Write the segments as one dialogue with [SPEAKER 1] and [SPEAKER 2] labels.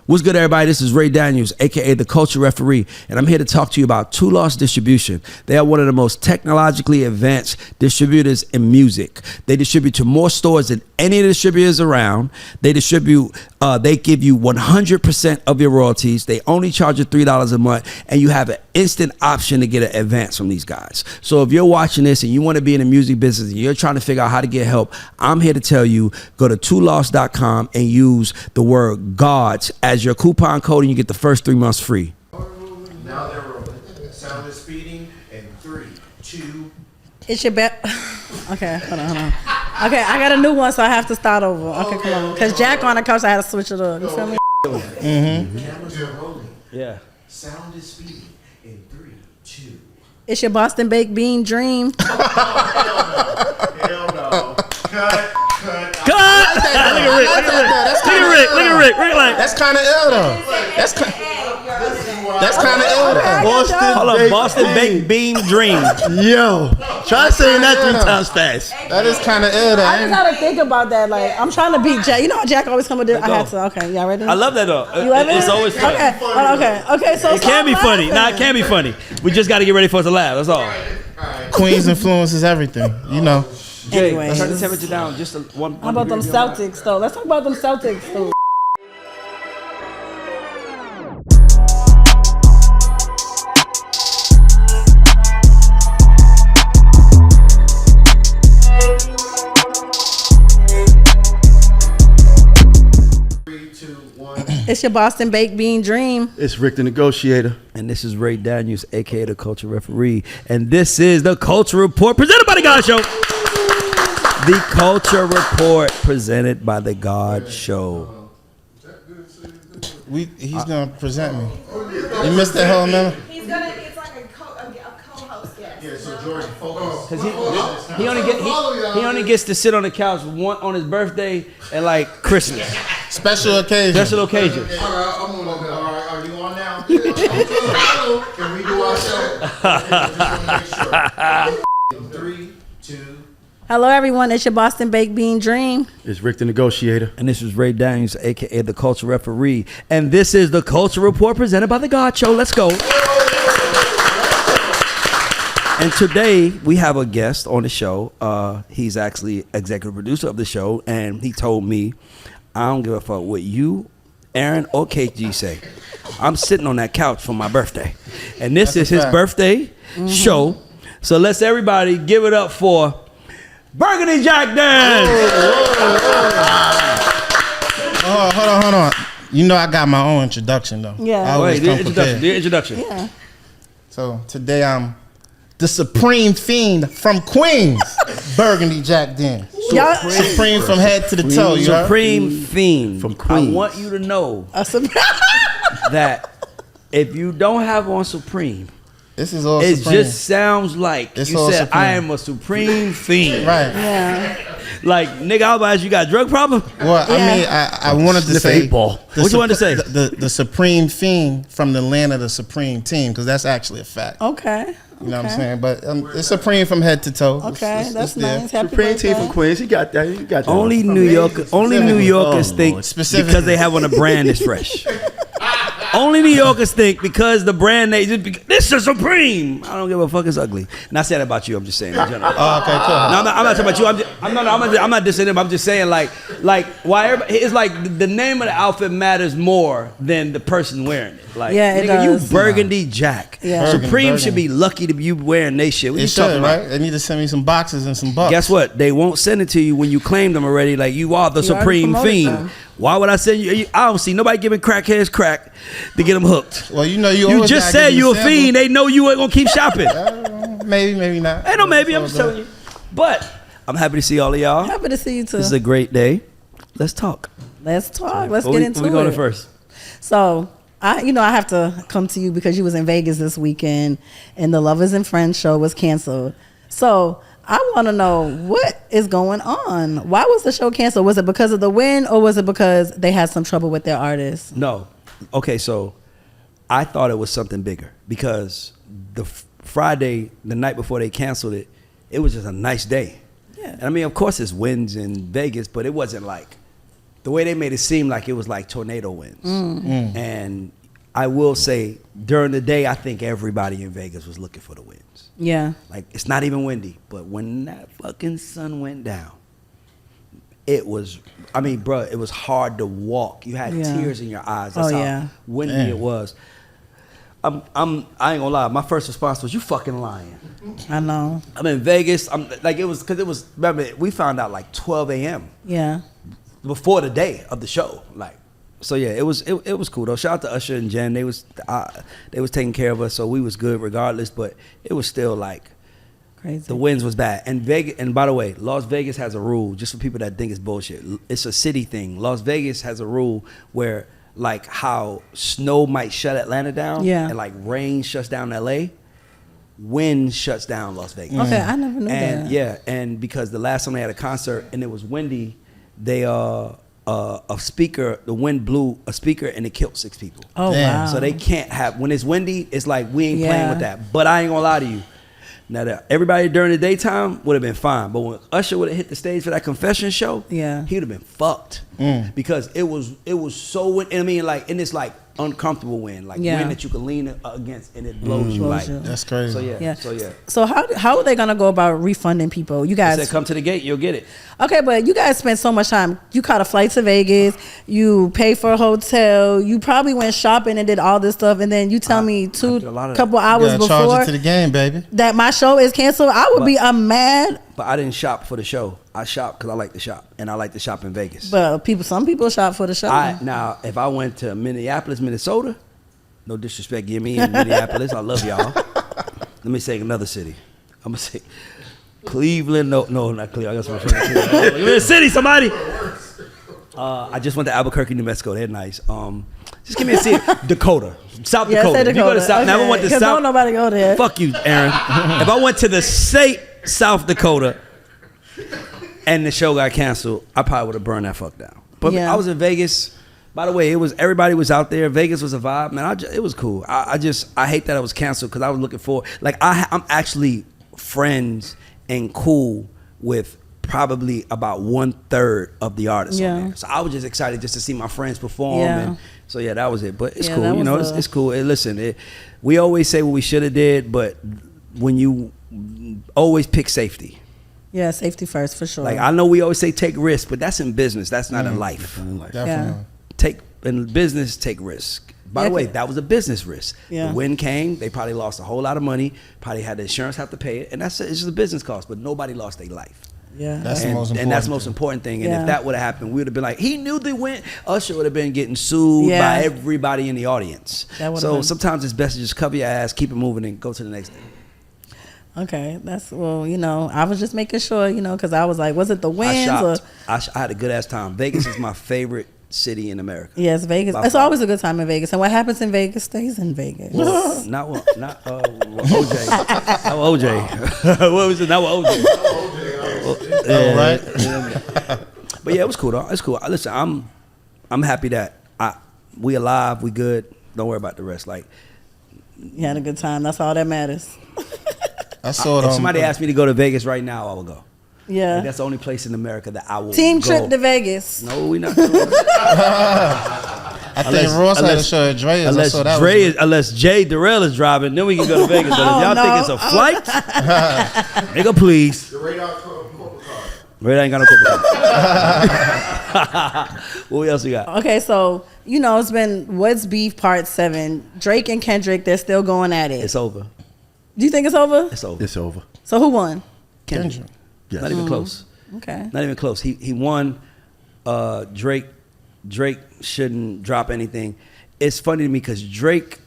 [SPEAKER 1] What's good, everybody? This is Ray Daniels, aka the Culture Referee, and I'm here to talk to you about Two Lost Distribution. They are one of the most technologically advanced distributors in music. They distribute to more stores than any of the distributors around. They distribute, they give you 100% of your royalties. They only charge you $3 a month, and you have an instant option to get an advance from these guys. So if you're watching this and you want to be in the music business and you're trying to figure out how to get help, I'm here to tell you, go to twolost.com and use the word GODS as your coupon code, and you get the first 3 months free.
[SPEAKER 2] Now they're rolling. Sound is speeding in 3, 2.
[SPEAKER 3] It's your bet. Okay, hold on. Okay, I got a new one, so I have to start over. Okay, come on. Because Jack on the couch, I had to switch it up. You feel me?
[SPEAKER 2] Cameras are rolling.
[SPEAKER 1] Yeah.
[SPEAKER 2] Sound is speeding in 3, 2.
[SPEAKER 3] It's your Boston baked bean dream.
[SPEAKER 2] Hell no. Cut.
[SPEAKER 1] Look at Rick.
[SPEAKER 4] That's kind of ill though. That's kind of ill though.
[SPEAKER 1] Boston baked bean dream.
[SPEAKER 5] Yo, try saying that 3 times fast.
[SPEAKER 4] That is kind of ill though.
[SPEAKER 3] I just gotta think about that. Like, I'm trying to beat Jack. You know how Jack always come with this? I had to. Okay, y'all ready?
[SPEAKER 1] I love that though.
[SPEAKER 3] You love it?
[SPEAKER 1] It's always fun.
[SPEAKER 3] Okay. So
[SPEAKER 1] It can be funny. Nah, it can be funny. We just got to get ready for it to laugh. That's all.
[SPEAKER 4] Queen's influences everything. You know.
[SPEAKER 1] Jay,
[SPEAKER 3] Anyways.
[SPEAKER 1] turn the temperature down just one.
[SPEAKER 3] How about them Celtics though? Let's talk about them Celtics though. It's your Boston baked bean dream.
[SPEAKER 5] It's Rick the Negotiator.
[SPEAKER 1] And this is Ray Daniels, aka the Culture Referee. And this is the Culture Report presented by the God Show. The Culture Report presented by the God Show.
[SPEAKER 4] He's gonna present me. You missed that whole minute.
[SPEAKER 6] He's gonna. It's like a co-host guest.
[SPEAKER 2] Yeah, so Jordan, focus.
[SPEAKER 1] Because he only gets to sit on the couch on his birthday and like Christmas.
[SPEAKER 4] Special occasion.
[SPEAKER 1] Special occasions.
[SPEAKER 2] All right, I'm on. All right, are you on now? Can we do our show? Just wanna make sure. 3, 2.
[SPEAKER 3] Hello everyone, it's your Boston baked bean dream.
[SPEAKER 5] It's Rick the Negotiator.
[SPEAKER 1] And this is Ray Daniels, aka the Culture Referee. And this is the Culture Report presented by the God Show. Let's go. And today we have a guest on the show. He's actually executive producer of the show, and he told me, I don't give a fuck what you, Aaron, or KG say. I'm sitting on that couch for my birthday. And this is his birthday show. So let's everybody give it up for Burgundy Jack Dance.
[SPEAKER 4] Hold on. You know I got my own introduction though.
[SPEAKER 3] Yeah.
[SPEAKER 4] I always come prepared.
[SPEAKER 1] The introduction.
[SPEAKER 3] Yeah.
[SPEAKER 4] So today I'm the Supreme Fiend from Queens, Burgundy Jack Dance. Supreme from head to the toe. You heard?
[SPEAKER 1] Supreme Fiend
[SPEAKER 5] From Queens.
[SPEAKER 1] I want you to know that if you don't have on Supreme,
[SPEAKER 4] This is all
[SPEAKER 1] it
[SPEAKER 4] Supreme.
[SPEAKER 1] just sounds like
[SPEAKER 4] It's
[SPEAKER 1] you
[SPEAKER 4] all
[SPEAKER 1] said,
[SPEAKER 4] Supreme.
[SPEAKER 1] I am a Supreme Fiend.
[SPEAKER 4] Right.
[SPEAKER 3] Yeah.
[SPEAKER 1] Like, nigga, I was about to ask you got a drug problem?
[SPEAKER 4] Well, I mean, I wanted to
[SPEAKER 5] Sniff
[SPEAKER 4] say
[SPEAKER 5] 8-ball.
[SPEAKER 1] What you wanted to say?
[SPEAKER 4] The Supreme Fiend from the land of the Supreme Team, because that's actually a fact.
[SPEAKER 3] Okay.
[SPEAKER 4] You know what I'm saying? But it's Supreme from head to toe.
[SPEAKER 3] Okay,
[SPEAKER 4] It's
[SPEAKER 3] that's
[SPEAKER 4] there.
[SPEAKER 3] nice. Happy
[SPEAKER 5] Supreme
[SPEAKER 3] birthday.
[SPEAKER 5] Team from Queens. You got that. You got that.
[SPEAKER 1] Only New Yorkers
[SPEAKER 5] Oh,
[SPEAKER 1] think
[SPEAKER 5] Lord.
[SPEAKER 4] Specifically.
[SPEAKER 1] because they have on a brand that's fresh. Only New Yorkers think because the brand they just this is Supreme. I don't give a fuck. It's ugly. Not saying that about you. I'm just saying in general.
[SPEAKER 4] Oh, okay, cool.
[SPEAKER 1] No, I'm not talking about you. I'm not dissing him. I'm just saying like why everybody, it's like the name of the outfit matters more than the person wearing it. Like,
[SPEAKER 3] Yeah, it
[SPEAKER 1] nigga,
[SPEAKER 3] does.
[SPEAKER 1] you Burgundy Jack.
[SPEAKER 3] Yeah.
[SPEAKER 1] Supreme
[SPEAKER 4] Burgundy.
[SPEAKER 1] should be lucky to be you wearing they shit. What
[SPEAKER 4] It
[SPEAKER 1] you talking
[SPEAKER 4] should,
[SPEAKER 1] about?
[SPEAKER 4] right? They need to send me some boxes and some bucks.
[SPEAKER 1] Guess what? They won't send it to you when you claim them already. Like you are the
[SPEAKER 3] You already
[SPEAKER 1] Supreme
[SPEAKER 3] promoted
[SPEAKER 1] Fiend.
[SPEAKER 3] them.
[SPEAKER 1] Why would I send you? I don't see nobody giving crackheads crack to get them hooked.
[SPEAKER 4] Well, you know you
[SPEAKER 1] You
[SPEAKER 4] always
[SPEAKER 1] just
[SPEAKER 4] gotta
[SPEAKER 1] said
[SPEAKER 4] give
[SPEAKER 1] you a
[SPEAKER 4] them
[SPEAKER 1] fiend. They know you ain't gonna keep shopping.
[SPEAKER 4] sample. Maybe not.
[SPEAKER 1] Ain't no maybe. I'm just telling you. But I'm happy to see all of y'all.
[SPEAKER 3] Happy to see you too.
[SPEAKER 1] This is a great day. Let's talk.
[SPEAKER 3] Let's talk. Let's
[SPEAKER 1] Where
[SPEAKER 3] get
[SPEAKER 1] we-
[SPEAKER 3] into
[SPEAKER 1] we going
[SPEAKER 3] it.
[SPEAKER 1] first?
[SPEAKER 3] So I have to come to you because you was in Vegas this weekend and the Lovers and Friends show was canceled. So I want to know what is going on. Why was the show canceled? Was it because of the win or was it because they had some trouble with their artists?
[SPEAKER 1] No. Okay, so I thought it was something bigger because the Friday, the night before they canceled it, it was just a nice day.
[SPEAKER 3] Yeah.
[SPEAKER 1] And I mean, of course, it's wins in Vegas, but it wasn't like the way they made it seem like it was like tornado winds. And I will say, during the day, I think everybody in Vegas was looking for the winds.
[SPEAKER 3] Yeah.
[SPEAKER 1] Like, it's not even windy, but when that fucking sun went down, it was, I mean, bro, it was hard to walk. You had tears in your eyes. That's how windy it was. I ain't gonna lie. My first response was, "You fucking lying."
[SPEAKER 3] I know.
[SPEAKER 1] I'm in Vegas. I'm like, it was because it was. Remember, we found out like 12 a.m.
[SPEAKER 3] Yeah.
[SPEAKER 1] before the day of the show. Like, so yeah, it was cool though. Shout out to Usher and Jen. They was taking care of us, so we was good regardless. But it was still like
[SPEAKER 3] crazy.
[SPEAKER 1] The winds was bad. And Vegas. And by the way, Las Vegas has a rule. Just for people that think it's bullshit, it's a city thing. Las Vegas has a rule where, like how snow might shut Atlanta down, and like rain shuts down LA, wind shuts down Las Vegas.
[SPEAKER 3] Okay, I never knew that.
[SPEAKER 1] Yeah, and because the last time they had a concert and it was windy, they a speaker, the wind blew a speaker and it killed 6 people.
[SPEAKER 3] Oh wow!
[SPEAKER 1] So they can't have, when it's windy, it's like we ain't playing with that. But I ain't gonna lie to you. Now that everybody during the daytime would have been fine, but when Usher would have hit the stage for that confession show, he would have been fucked because it was so. I mean, like, and it's like uncomfortable wind, like wind that you can lean against and it blows you. Like,
[SPEAKER 4] that's crazy.
[SPEAKER 1] So
[SPEAKER 3] So how are they gonna go about refunding people? You guys
[SPEAKER 1] said come to the gate, you'll get it.
[SPEAKER 3] Okay, but you guys spent so much time. You caught a flight to Vegas. You paid for a hotel. You probably went shopping and did all this stuff, and then you tell me couple hours before
[SPEAKER 4] charge it to the game, baby,
[SPEAKER 3] that my show is canceled. I would be mad.
[SPEAKER 1] But I didn't shop for the show. I shopped because I like to shop, and I like to shop in Vegas.
[SPEAKER 3] But some people shop for the show.
[SPEAKER 1] Now, if I went to Minneapolis, Minnesota, no disrespect, give me in Minneapolis. I love y'all. Let me say another city. I'm gonna say Cleveland. No, not Cleveland. I got some friends. Give me a city, somebody. I just went to Albuquerque, New Mexico. They're nice. Just give me a city. Dakota, South Dakota.
[SPEAKER 3] Dakota.
[SPEAKER 1] You go to South.
[SPEAKER 3] Okay.
[SPEAKER 1] Never went to South.
[SPEAKER 3] Don't nobody go there.
[SPEAKER 1] Fuck you, Aaron. If I went to the state South Dakota and the show got canceled, I probably would have burned that fuck down. But I was in Vegas. By the way, everybody was out there. Vegas was a vibe, man. It was cool. I hate that it was canceled because I was looking for, like, I'm actually friends and cool with probably about 1/3 of the artists on there. So I was just excited just to see my friends perform. And so that was it. But it's cool. You know, it's cool. Listen, we always say what we should have did, but when you always pick safety.
[SPEAKER 3] Yeah, safety first for sure.
[SPEAKER 1] Like, I know we always say take risks, but that's in business. That's not in life.
[SPEAKER 4] Definitely.
[SPEAKER 1] In business, take risk. By the way, that was a business risk. The wind came, they probably lost a whole lot of money, probably had the insurance have to pay it, and it's just a business cost, but nobody lost their life.
[SPEAKER 4] That's the most important.
[SPEAKER 1] And that's the most important thing. And if that would have happened, we would have been like, he knew they went. Usher would have been getting sued by everybody in the audience. So sometimes it's best to just cover your ass, keep it moving, and go to the next thing.
[SPEAKER 3] Okay, I was just making sure, because I was like, was it the winds?
[SPEAKER 1] I had a good ass time. Vegas is my favorite city in America.
[SPEAKER 3] Yes, Vegas. It's always a good time in Vegas, and what happens in Vegas stays in Vegas.
[SPEAKER 1] Well, not OJ. Not OJ. What was it? Not OJ.
[SPEAKER 4] Right.
[SPEAKER 1] But yeah, it was cool though. It's cool. Listen, I'm happy that we alive, we good. Don't worry about the rest. Like,
[SPEAKER 3] you had a good time. That's all that matters.
[SPEAKER 4] I saw it.
[SPEAKER 1] If somebody asked me to go to Vegas right now, I would go.
[SPEAKER 3] Yeah,
[SPEAKER 1] like, that's the only place in America that I will
[SPEAKER 3] team
[SPEAKER 1] go.
[SPEAKER 3] trip to Vegas.
[SPEAKER 1] No, we not. I
[SPEAKER 4] think Ross had a show at Dre.
[SPEAKER 1] Unless Jay Durrell is driving, then we can go to Vegas. But if y'all think it's a flight, nigga, please.
[SPEAKER 2] The radar corporate card.
[SPEAKER 1] Radar ain't got no corporate card. What else we got?
[SPEAKER 3] Okay, so it's been What's Beef Part 7. Drake and Kendrick, they're still going at it.
[SPEAKER 1] It's over.
[SPEAKER 3] Do you think it's over?
[SPEAKER 1] It's over.
[SPEAKER 5] It's over.
[SPEAKER 3] So who won?
[SPEAKER 1] Kendrick.
[SPEAKER 5] Yes.
[SPEAKER 1] Not even close.
[SPEAKER 3] Okay.
[SPEAKER 1] Not even close. He won. Drake shouldn't drop anything. It's funny to me because Drake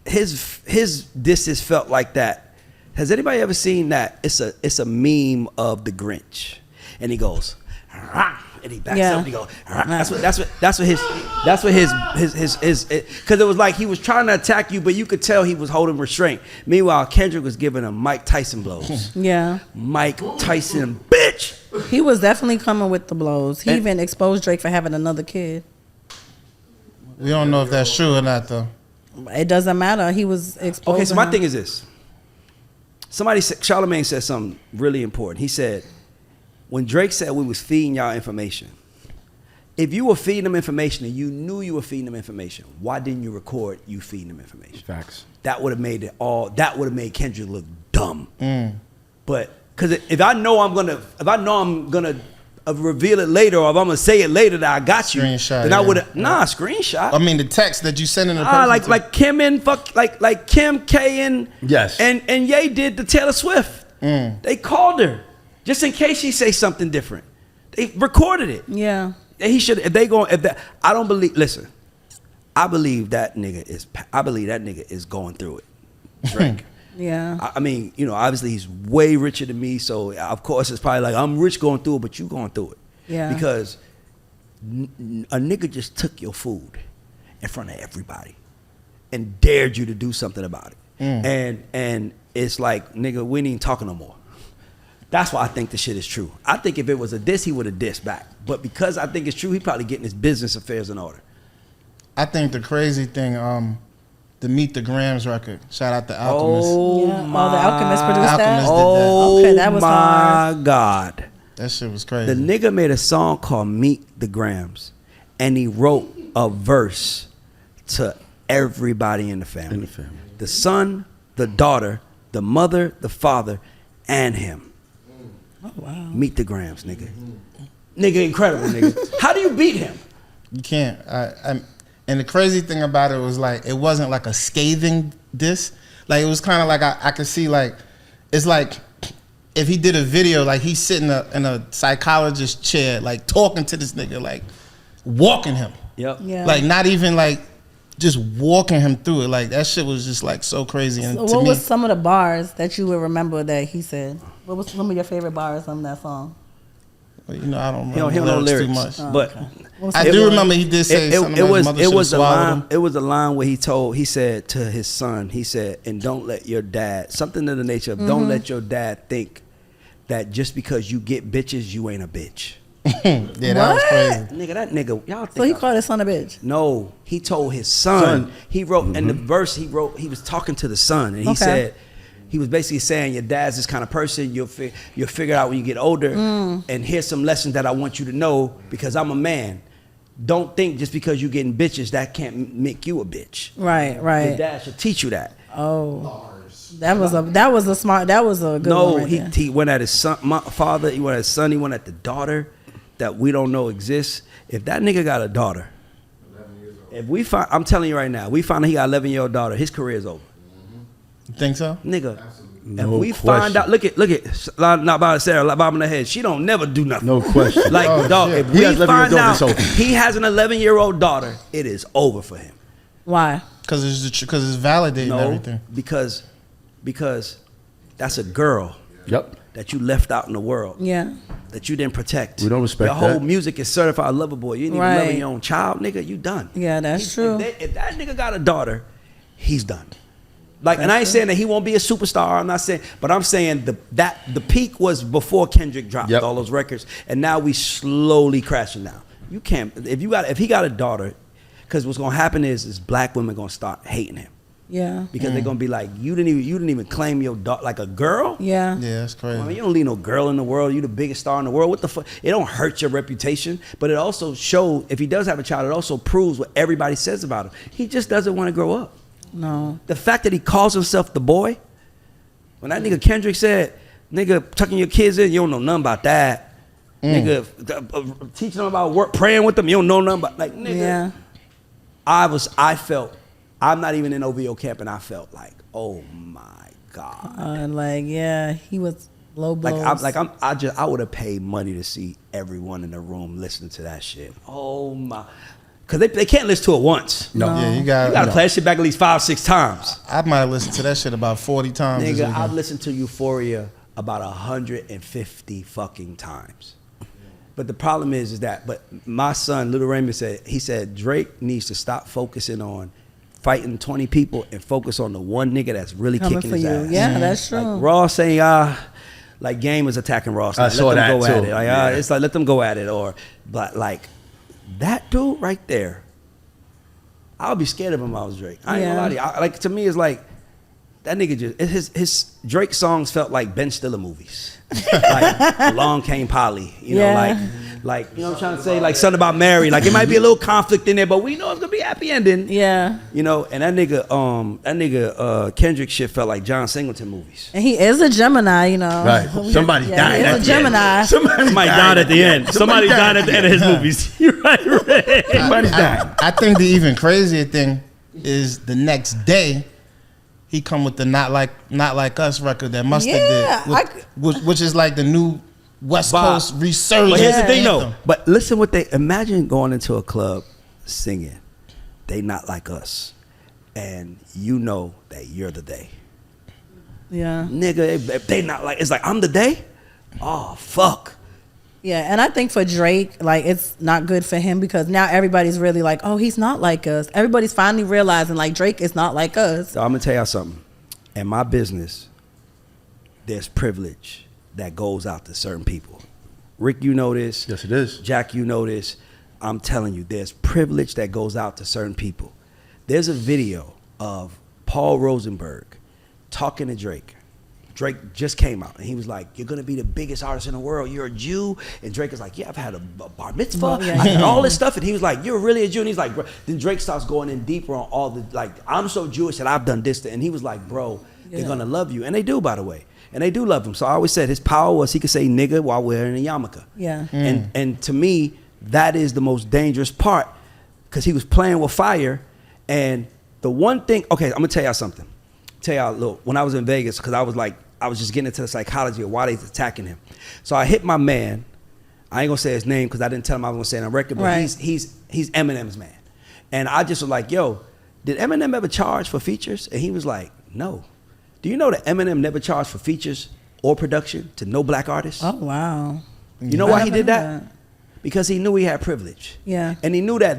[SPEAKER 1] his disses felt like that. Has anybody ever seen that? It's a meme of the Grinch, and he goes, "Rah," and he backs up and he goes, "Rah." That's what his because it was like he was trying to attack you, but you could tell he was holding restraint. Meanwhile, Kendrick was giving him Mike Tyson blows.
[SPEAKER 3] Yeah.
[SPEAKER 1] Mike Tyson, bitch.
[SPEAKER 3] He was definitely coming with the blows. He even exposed Drake for having another kid.
[SPEAKER 4] We don't know if that's true or not, though.
[SPEAKER 3] It doesn't matter. He was exposed.
[SPEAKER 1] Okay, so my thing is this. Charlamagne said something really important. He said, when Drake said we was feeding y'all information, if you were feeding them information and you knew you were feeding them information, why didn't you record you feeding them information?
[SPEAKER 5] Facts.
[SPEAKER 1] That would have made that would have made Kendrick look dumb. But because if I know I'm gonna reveal it later, or if I'm gonna say it later that I got you,
[SPEAKER 4] Screenshot,
[SPEAKER 1] then I would have screenshot.
[SPEAKER 4] I mean, the text that you sent in the
[SPEAKER 1] like Kim and like Kim K and
[SPEAKER 5] Yes.
[SPEAKER 1] and Ye did to Taylor Swift. They called her just in case she say something different. They recorded it.
[SPEAKER 3] Yeah.
[SPEAKER 1] He should. I don't believe. Listen, I believe that nigga is going through it. Drake.
[SPEAKER 3] Yeah.
[SPEAKER 1] I mean, you know, obviously he's way richer than me, so of course it's probably like I'm rich going through it, but you going through it.
[SPEAKER 3] Yeah.
[SPEAKER 1] Because a nigga just took your food in front of everybody and dared you to do something about it. And it's like, nigga, we ain't even talking no more. That's why I think the shit is true. I think if it was a diss, he would have dissed back. But because I think it's true, he probably getting his business affairs in order.
[SPEAKER 4] I think the crazy thing, the Meet the Grams record. Shout out to Alchemist.
[SPEAKER 3] Yeah. The Alchemist produced
[SPEAKER 4] Alchemist
[SPEAKER 3] that?
[SPEAKER 4] did that.
[SPEAKER 3] Okay, that was hard.
[SPEAKER 1] My God.
[SPEAKER 4] That shit was crazy.
[SPEAKER 1] The nigga made a song called Meet the grams, and he wrote a verse to everybody in the family. The son, the daughter, the mother, the father, and him.
[SPEAKER 3] Oh, wow.
[SPEAKER 1] Meet the grams, nigga. Nigga, incredible, nigga. How do you beat him?
[SPEAKER 4] You can't. And the crazy thing about it was like, it wasn't like a scathing diss. Like, it was kind of like, I could see like, it's like if he did a video, like he's sitting in a psychologist chair, like talking to this nigga, like walking him.
[SPEAKER 1] Yep.
[SPEAKER 3] Yeah.
[SPEAKER 4] Like not even like just walking him through it. Like that shit was just like so crazy. And
[SPEAKER 3] So
[SPEAKER 4] to
[SPEAKER 3] what
[SPEAKER 4] me,
[SPEAKER 3] was some of the bars that you would remember that he said? What was some of your favorite bars on that song?
[SPEAKER 4] you know, I don't
[SPEAKER 1] He don't
[SPEAKER 4] remember
[SPEAKER 1] know
[SPEAKER 4] lyrics too
[SPEAKER 1] lyrics,
[SPEAKER 4] much.
[SPEAKER 1] but
[SPEAKER 4] I do remember he did say something about his mother should have swallowed him.
[SPEAKER 1] It was a line where he said to his son, he said, and don't let your dad, something to the nature of don't let your dad think that just because you get bitches, you ain't a bitch.
[SPEAKER 4] Yeah, that was crazy.
[SPEAKER 1] Nigga, that nigga, y'all think
[SPEAKER 3] So he called his son a bitch.
[SPEAKER 1] No, he told his son. He wrote, and the verse he wrote, he was talking to the son, and he said, he was basically saying, your dad's this kind of person, you'll figure it out when you get older, and here's some lessons that I want you to know, because I'm a man. Don't think just because you're getting bitches, that can't make you a bitch.
[SPEAKER 3] Right.
[SPEAKER 1] Your dad should teach you that.
[SPEAKER 3] Oh. That was a good
[SPEAKER 1] No,
[SPEAKER 3] one. Right
[SPEAKER 1] he went at his son, father, he went at his son, he went at the daughter that we don't know exists. If that nigga got a daughter, if we find, I'm telling you right now, we find out he got an 11-year-old daughter, his career is over.
[SPEAKER 4] You think so?
[SPEAKER 1] Nigga,
[SPEAKER 5] No
[SPEAKER 1] if we
[SPEAKER 5] question.
[SPEAKER 1] find out, look at, not by Sarah, like bobbing her head, she don't never do nothing.
[SPEAKER 5] No question.
[SPEAKER 1] Like, dog,
[SPEAKER 4] shit.
[SPEAKER 1] if
[SPEAKER 5] He
[SPEAKER 1] we
[SPEAKER 5] has 11-year-old
[SPEAKER 1] find
[SPEAKER 5] daughter,
[SPEAKER 1] out
[SPEAKER 5] it's over.
[SPEAKER 1] he has an 11-year-old daughter, it is over for him.
[SPEAKER 3] Why?
[SPEAKER 4] Because it's validating
[SPEAKER 1] No,
[SPEAKER 4] everything.
[SPEAKER 1] because that's a girl
[SPEAKER 5] Yep.
[SPEAKER 1] that you left out in the world.
[SPEAKER 3] Yeah.
[SPEAKER 1] That you didn't protect.
[SPEAKER 5] We don't respect
[SPEAKER 1] Your whole
[SPEAKER 5] that.
[SPEAKER 1] music is certified lover boy. You ain't even
[SPEAKER 3] Right.
[SPEAKER 1] loving your own child, nigga. You done.
[SPEAKER 3] Yeah, that's true.
[SPEAKER 1] If that nigga got a daughter, he's done. Like, and I ain't saying that he won't be a superstar. I'm not saying, but I'm saying the peak was before Kendrick dropped all those records, and now we slowly crashing down. You can't if he got a daughter, because what's gonna happen is black women gonna start hating him.
[SPEAKER 3] Yeah.
[SPEAKER 1] Because they're gonna be like, you didn't even claim your daughter like a girl.
[SPEAKER 3] Yeah.
[SPEAKER 4] Yeah, that's crazy.
[SPEAKER 1] I mean, you don't leave no girl in the world. You the biggest star in the world. What the fuck? It don't hurt your reputation, but it also shows, if he does have a child, it also proves what everybody says about him. He just doesn't want to grow up.
[SPEAKER 3] No.
[SPEAKER 1] The fact that he calls himself the boy, when that nigga Kendrick said, nigga, tucking your kids in, you don't know nothing about that. Nigga, teaching them about work, praying with them, you don't know nothing about, like, nigga.
[SPEAKER 3] Yeah.
[SPEAKER 1] I felt, I'm not even in OVO camp, and I felt like, oh my God.
[SPEAKER 3] Like, yeah, he was low blows.
[SPEAKER 1] I would have paid money to see everyone in the room listening to that shit. Oh my, because they can't listen to it once.
[SPEAKER 5] No.
[SPEAKER 4] Yeah, you
[SPEAKER 1] You gotta
[SPEAKER 4] got.
[SPEAKER 1] play that shit back at least 5-6 times.
[SPEAKER 4] I might have listened to that shit about 40 times. this
[SPEAKER 1] Nigga,
[SPEAKER 4] weekend.
[SPEAKER 1] I've listened to Euphoria about 150 fucking times. But the problem is that, but my son, Little Raymond said Drake needs to stop focusing on fighting 20 people and focus on the one nigga that's really
[SPEAKER 3] Coming
[SPEAKER 1] kicking
[SPEAKER 3] for
[SPEAKER 1] his
[SPEAKER 3] you.
[SPEAKER 1] ass.
[SPEAKER 3] Yeah, that's true.
[SPEAKER 1] Like Ross saying, like Game was attacking Ross.
[SPEAKER 5] I
[SPEAKER 1] Like,
[SPEAKER 5] saw
[SPEAKER 1] let them
[SPEAKER 5] that
[SPEAKER 1] go
[SPEAKER 5] too.
[SPEAKER 1] at it. Like,
[SPEAKER 5] Yeah.
[SPEAKER 1] it's like, let them go at it. But like, that dude right there, I would be scared of him if I was Drake. I ain't gonna
[SPEAKER 3] Yeah.
[SPEAKER 1] lie to you. Like, to me, it's like, that nigga just his Drake songs felt like Ben Stiller movies, like Along Came Polly, you know, like you know what I'm trying to say, like something about Mary, like it might be a little conflict in there, but we know it's gonna be a happy ending.
[SPEAKER 3] Yeah,
[SPEAKER 1] you know, and that nigga Kendrick shit felt like John Singleton movies.
[SPEAKER 3] and he is a Gemini, you know.
[SPEAKER 5] Right. Somebody died.
[SPEAKER 3] He's a Gemini.
[SPEAKER 5] Somebody
[SPEAKER 7] died at the end. Somebody died at the end of his movies. You're right, Ray.
[SPEAKER 5] Somebody died.
[SPEAKER 4] I think the even crazier thing is the next day he come with the Not Like Us record that Mustard
[SPEAKER 3] Yeah,
[SPEAKER 4] did, which is like the new West
[SPEAKER 1] Bob.
[SPEAKER 4] Coast resurgence.
[SPEAKER 1] But here's the thing, though.
[SPEAKER 4] anthem.
[SPEAKER 1] But listen, imagine going into a club singing, "They Not Like Us," and you know that you're the they.
[SPEAKER 3] Yeah.
[SPEAKER 1] Nigga, if they not like, it's like I'm the they. Oh fuck.
[SPEAKER 3] Yeah, and I think for Drake, like, it's not good for him because now everybody's really like, oh, he's not like us. Everybody's finally realizing, like, Drake is not like us.
[SPEAKER 1] So I'm gonna tell y'all something. In my business, there's privilege that goes out to certain people. Rick, you know this.
[SPEAKER 5] Yes, it is.
[SPEAKER 1] Jack, you know this. I'm telling you, there's privilege that goes out to certain people. There's a video of Paul Rosenberg talking to Drake. Drake just came out and he was like, "You're gonna be the biggest artist in the world. You're a Jew." And Drake is like, "Yeah, I've had a bar mitzvah,
[SPEAKER 3] Well, yeah,
[SPEAKER 1] I had
[SPEAKER 3] yeah.
[SPEAKER 1] all this stuff." And he was like, "You're really a Jew?" And he's like, bro. Then Drake starts going in deeper on all the, like, "I'm so Jewish that I've done this." And he was like, "Bro, they're
[SPEAKER 3] Yeah.
[SPEAKER 1] gonna love you." And they do, by the way. And they do love him. So I always said his power was he could say nigga while wearing a yarmulke.
[SPEAKER 3] Yeah.
[SPEAKER 1] And to me, that is the most dangerous part because he was playing with fire. And the one thing, okay, I'm gonna tell y'all something. Tell y'all a little, when I was in Vegas, because I was just getting into the psychology of why they attacking him. So I hit my man. I ain't gonna say his name because I didn't tell him I was gonna say it on record, but
[SPEAKER 3] Right.
[SPEAKER 1] he's Eminem's man. And I just was like, "Yo, did Eminem ever charge for features?" And he was like, "No." Do you know that Eminem never charged for features or production to no black artists?
[SPEAKER 3] Oh, wow.
[SPEAKER 1] You know
[SPEAKER 3] I
[SPEAKER 1] why he
[SPEAKER 3] never
[SPEAKER 1] did that?
[SPEAKER 3] heard that.
[SPEAKER 1] Because he knew he had privilege.
[SPEAKER 3] Yeah.
[SPEAKER 1] And he knew that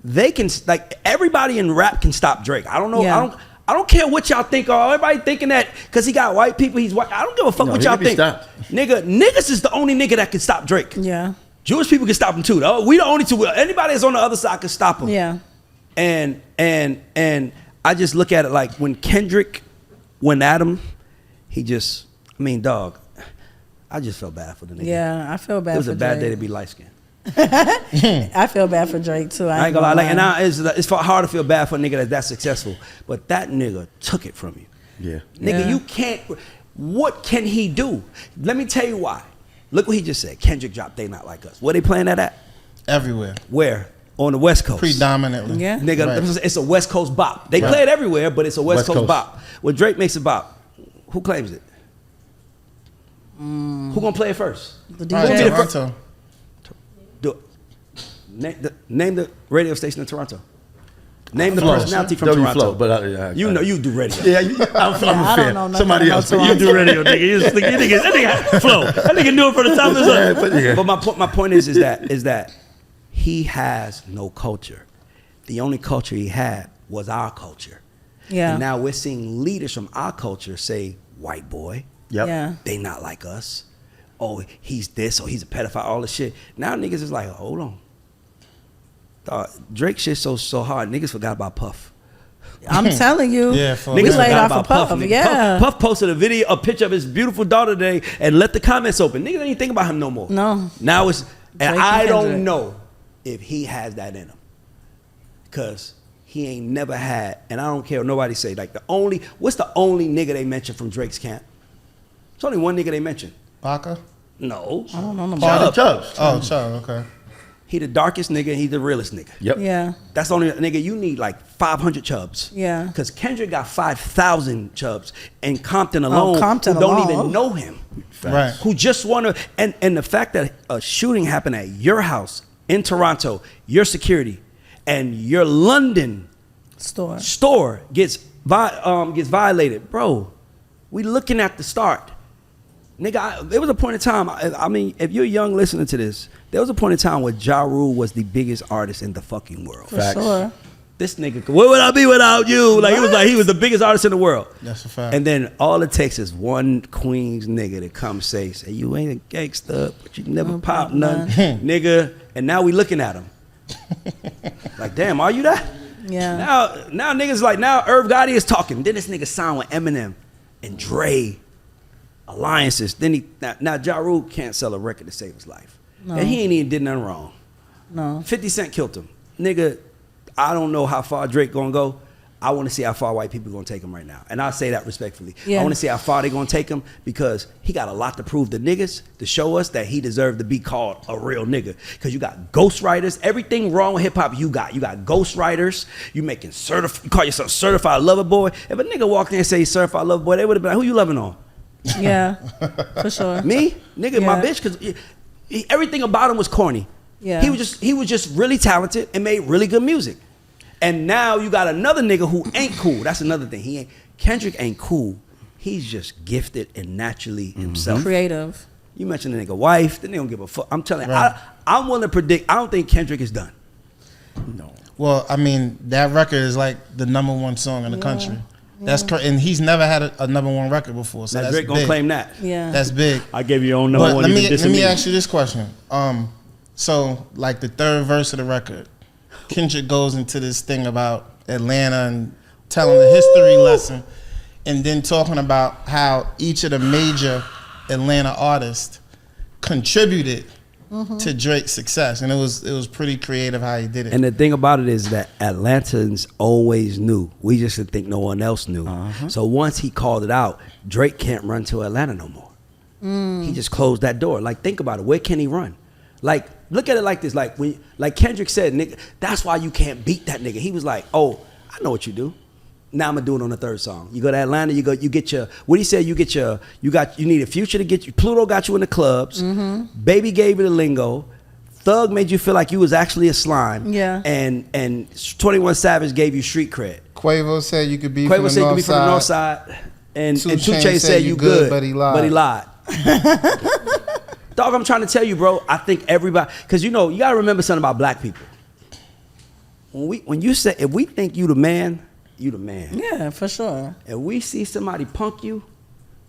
[SPEAKER 1] they can, like, everybody in rap can stop Drake. I don't know.
[SPEAKER 3] Yeah.
[SPEAKER 1] I don't care what y'all think. Or everybody thinking that because he got white people, he's white. I don't give a fuck
[SPEAKER 5] No,
[SPEAKER 1] what
[SPEAKER 5] he
[SPEAKER 1] y'all
[SPEAKER 5] can be
[SPEAKER 1] think.
[SPEAKER 5] stopped.
[SPEAKER 1] Niggas is the only nigga that can stop Drake.
[SPEAKER 3] Yeah.
[SPEAKER 1] Jewish people can stop him too. Though. We the only two. Anybody that's on the other side can stop him.
[SPEAKER 3] Yeah.
[SPEAKER 1] And I just look at it like when Kendrick went at him, he just, I mean, dog, I just felt bad for the nigga.
[SPEAKER 3] Yeah, I feel bad
[SPEAKER 1] It was
[SPEAKER 3] for
[SPEAKER 1] a bad
[SPEAKER 3] Drake.
[SPEAKER 1] day to be light skinned.
[SPEAKER 3] I feel bad for Drake, too.
[SPEAKER 1] I ain't gonna lie. Like, and now it's hard to feel bad for a nigga that's that successful, but that nigga took it from you.
[SPEAKER 5] Yeah.
[SPEAKER 1] Nigga,
[SPEAKER 3] Yeah.
[SPEAKER 1] you can't. What can he do? Let me tell you why. Look what he just said. Kendrick dropped "They Not Like Us." Where they playing that at?
[SPEAKER 4] Everywhere.
[SPEAKER 1] Where? On the West Coast.
[SPEAKER 4] Predominantly.
[SPEAKER 3] Yeah.
[SPEAKER 1] Nigga,
[SPEAKER 4] Right.
[SPEAKER 1] it's a West Coast bop. They
[SPEAKER 5] Right.
[SPEAKER 1] play it everywhere, but it's a West
[SPEAKER 5] West
[SPEAKER 1] Coast
[SPEAKER 5] Coast.
[SPEAKER 1] bop. When Drake makes a bop, who claims it? Who gonna play it first?
[SPEAKER 3] The
[SPEAKER 4] Probably
[SPEAKER 3] DJ.
[SPEAKER 4] Toronto.
[SPEAKER 1] Do it. Name the radio station in Toronto. Name the
[SPEAKER 5] Flow.
[SPEAKER 1] personality from
[SPEAKER 5] W
[SPEAKER 1] Toronto.
[SPEAKER 5] Flow, but
[SPEAKER 1] You know you do radio.
[SPEAKER 5] Yeah, I'm a
[SPEAKER 3] I
[SPEAKER 5] fan.
[SPEAKER 3] don't know nothing
[SPEAKER 5] Somebody
[SPEAKER 3] about
[SPEAKER 5] else.
[SPEAKER 3] Toronto.
[SPEAKER 7] You do radio, nigga. You just think that nigga flow. That nigga knew it for the top of his
[SPEAKER 5] Yeah,
[SPEAKER 7] head.
[SPEAKER 5] but yeah.
[SPEAKER 1] But my point is that he has no culture. The only culture he had was our culture.
[SPEAKER 3] Yeah.
[SPEAKER 1] And now we're seeing leaders from our culture say, "White boy,
[SPEAKER 5] Yep.
[SPEAKER 3] Yeah.
[SPEAKER 1] they not like us. Oh, he's this, or he's a pedophile, all this shit." Now niggas is like, hold on. Drake shit so hard, niggas forgot about Puff.
[SPEAKER 3] I'm telling you.
[SPEAKER 4] Yeah, for
[SPEAKER 3] we
[SPEAKER 1] Niggas
[SPEAKER 3] laid
[SPEAKER 1] forgot
[SPEAKER 3] off a Puff.
[SPEAKER 1] nigga.
[SPEAKER 3] Yeah.
[SPEAKER 1] Puff posted a picture of his beautiful daughter today and let the comments open. Niggas ain't think about him no more.
[SPEAKER 3] No.
[SPEAKER 1] Now it's, and
[SPEAKER 3] Drake
[SPEAKER 1] I
[SPEAKER 3] and
[SPEAKER 1] don't
[SPEAKER 3] Kendrick.
[SPEAKER 1] know if he has that in him. Cause he ain't never had, and I don't care what nobody say, like what's the only nigga they mentioned from Drake's camp? It's only one nigga they mentioned.
[SPEAKER 4] Baca?
[SPEAKER 1] No.
[SPEAKER 3] I don't know no
[SPEAKER 5] Chubb. Chubbs.
[SPEAKER 4] Oh, Chubb, okay.
[SPEAKER 1] He the darkest nigga, he the realest nigga.
[SPEAKER 5] Yep.
[SPEAKER 3] Yeah.
[SPEAKER 1] That's the only nigga you need like 500 chubs.
[SPEAKER 3] Yeah.
[SPEAKER 1] Because Kendrick got 5,000 chubs, and Compton alone,
[SPEAKER 3] Compton
[SPEAKER 1] who don't
[SPEAKER 3] alone.
[SPEAKER 1] even know him,
[SPEAKER 4] Right.
[SPEAKER 1] who just want to, and the fact that a shooting happened at your house in Toronto, your security, and your London store gets violated, bro. We looking at the start. Nigga, there was a point in time, I mean, if you're young listening to this, there was a point in time where Ja Rule was the biggest artist in the fucking world.
[SPEAKER 3] For sure.
[SPEAKER 1] This nigga, where would I be without you? Like, he was the biggest artist in the world.
[SPEAKER 4] That's a fact.
[SPEAKER 1] And then all it takes is one Queens nigga to come say, you ain't a gangster, but you never
[SPEAKER 3] Don't
[SPEAKER 1] pop
[SPEAKER 3] pop
[SPEAKER 1] nothing, nigga. And now we looking at him. Like, damn, are you that?
[SPEAKER 3] Yeah.
[SPEAKER 1] Now niggas like now Irv Gotti is talking. Then this nigga signed with Eminem and Dre alliances. Then now Ja Rule can't sell a record to save his life, and he ain't even did nothing wrong.
[SPEAKER 3] No.
[SPEAKER 1] 50 Cent killed him, nigga. I don't know how far Drake gonna go. I want to see how far white people gonna take him right now, and I say that respectfully.
[SPEAKER 3] Yeah.
[SPEAKER 1] I want to see how far they gonna take him because he got a lot to prove to niggas to show us that he deserved to be called a real nigga. Because you got ghostwriters, everything wrong with hip hop. You got ghostwriters. You making you call yourself certified lover boy. If a nigga walked in and say he's certified lover boy, they would have been like, who you loving on?
[SPEAKER 3] Yeah, for sure.
[SPEAKER 1] Me, nigga, my
[SPEAKER 3] Yeah.
[SPEAKER 1] bitch, because everything about him was corny.
[SPEAKER 3] Yeah.
[SPEAKER 1] He was just really talented and made really good music. And now you got another nigga who ain't cool. That's another thing. Kendrick ain't cool. He's just gifted and naturally himself.
[SPEAKER 3] Creative.
[SPEAKER 1] You mentioned the nigga wife, the nigga don't give a fuck. I'm telling you,
[SPEAKER 4] Right.
[SPEAKER 1] I'm willing to predict. I don't think Kendrick is done.
[SPEAKER 5] No.
[SPEAKER 4] Well, I mean, that record is like the #1 song in the country. That's and he's never had a #1 record before. So
[SPEAKER 1] Now
[SPEAKER 4] that's
[SPEAKER 1] Drake gonna
[SPEAKER 4] big.
[SPEAKER 1] claim that.
[SPEAKER 3] Yeah.
[SPEAKER 4] That's big.
[SPEAKER 7] I gave you your own
[SPEAKER 4] But
[SPEAKER 7] number one.
[SPEAKER 4] let
[SPEAKER 7] you
[SPEAKER 4] me
[SPEAKER 7] can diss
[SPEAKER 4] let me
[SPEAKER 7] me.
[SPEAKER 4] ask you this question. So like the third verse of the record, Kendrick goes into this thing about Atlanta and telling a history lesson, and then talking about how each of the major Atlanta artists contributed to Drake's success, and it was pretty creative how he did it.
[SPEAKER 1] And the thing about it is that Atlantans always knew. We just didn't think no one else knew. So once he called it out, Drake can't run to Atlanta no more. He just closed that door. Like, think about it. Where can he run? Like, look at it like this. Like Kendrick said, nigga, that's why you can't beat that nigga. He was like, oh, I know what you do. Now I'm gonna do it on the third song. You go to Atlanta, you get your, what he said, you need a Future to get you, Pluto got you in the clubs, Baby gave you the lingo, Thug made you feel like you was actually a slime,
[SPEAKER 3] Yeah.
[SPEAKER 1] and 21 Savage gave you street cred.
[SPEAKER 4] Quavo said you could be
[SPEAKER 1] Quavo said you could be from the north side, and 2
[SPEAKER 4] Chainz
[SPEAKER 1] Chainz said you good,
[SPEAKER 4] but he lied.
[SPEAKER 1] Dog, I'm trying to tell you, bro, I think everybody, because you gotta remember something about black people. When you say, if we think you the man, you the man.
[SPEAKER 3] Yeah, for sure.
[SPEAKER 1] If we see somebody punk you,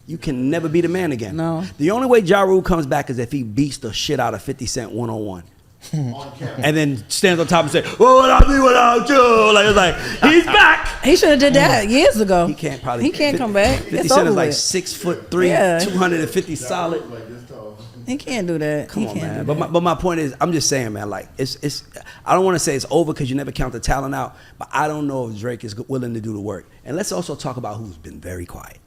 [SPEAKER 1] you can never be the man again.
[SPEAKER 3] No.
[SPEAKER 1] The only way Ja Rule comes back is if he beats the shit out of 50 Cent one-on-one.
[SPEAKER 2] On camera.
[SPEAKER 1] And then stands on top and say, "Oh, what I be without you?" Like, it's like, he's back.
[SPEAKER 3] He should have did that years ago.
[SPEAKER 1] He can't probably.
[SPEAKER 3] He can't come back.
[SPEAKER 1] 50
[SPEAKER 3] It's
[SPEAKER 1] Cent
[SPEAKER 3] over
[SPEAKER 1] is like
[SPEAKER 3] with.
[SPEAKER 1] 6'3",
[SPEAKER 3] Yeah.
[SPEAKER 1] 250 solid.
[SPEAKER 2] Like this tall.
[SPEAKER 3] He can't do that.
[SPEAKER 1] Come
[SPEAKER 3] he
[SPEAKER 1] on,
[SPEAKER 3] can't
[SPEAKER 1] man.
[SPEAKER 3] do
[SPEAKER 1] But
[SPEAKER 3] that.
[SPEAKER 1] my point is, I'm just saying, man. Like, it's. I don't want to say it's over because you never count the talent out. But I don't know if Drake is willing to do the work. And let's also talk about who's been very quiet.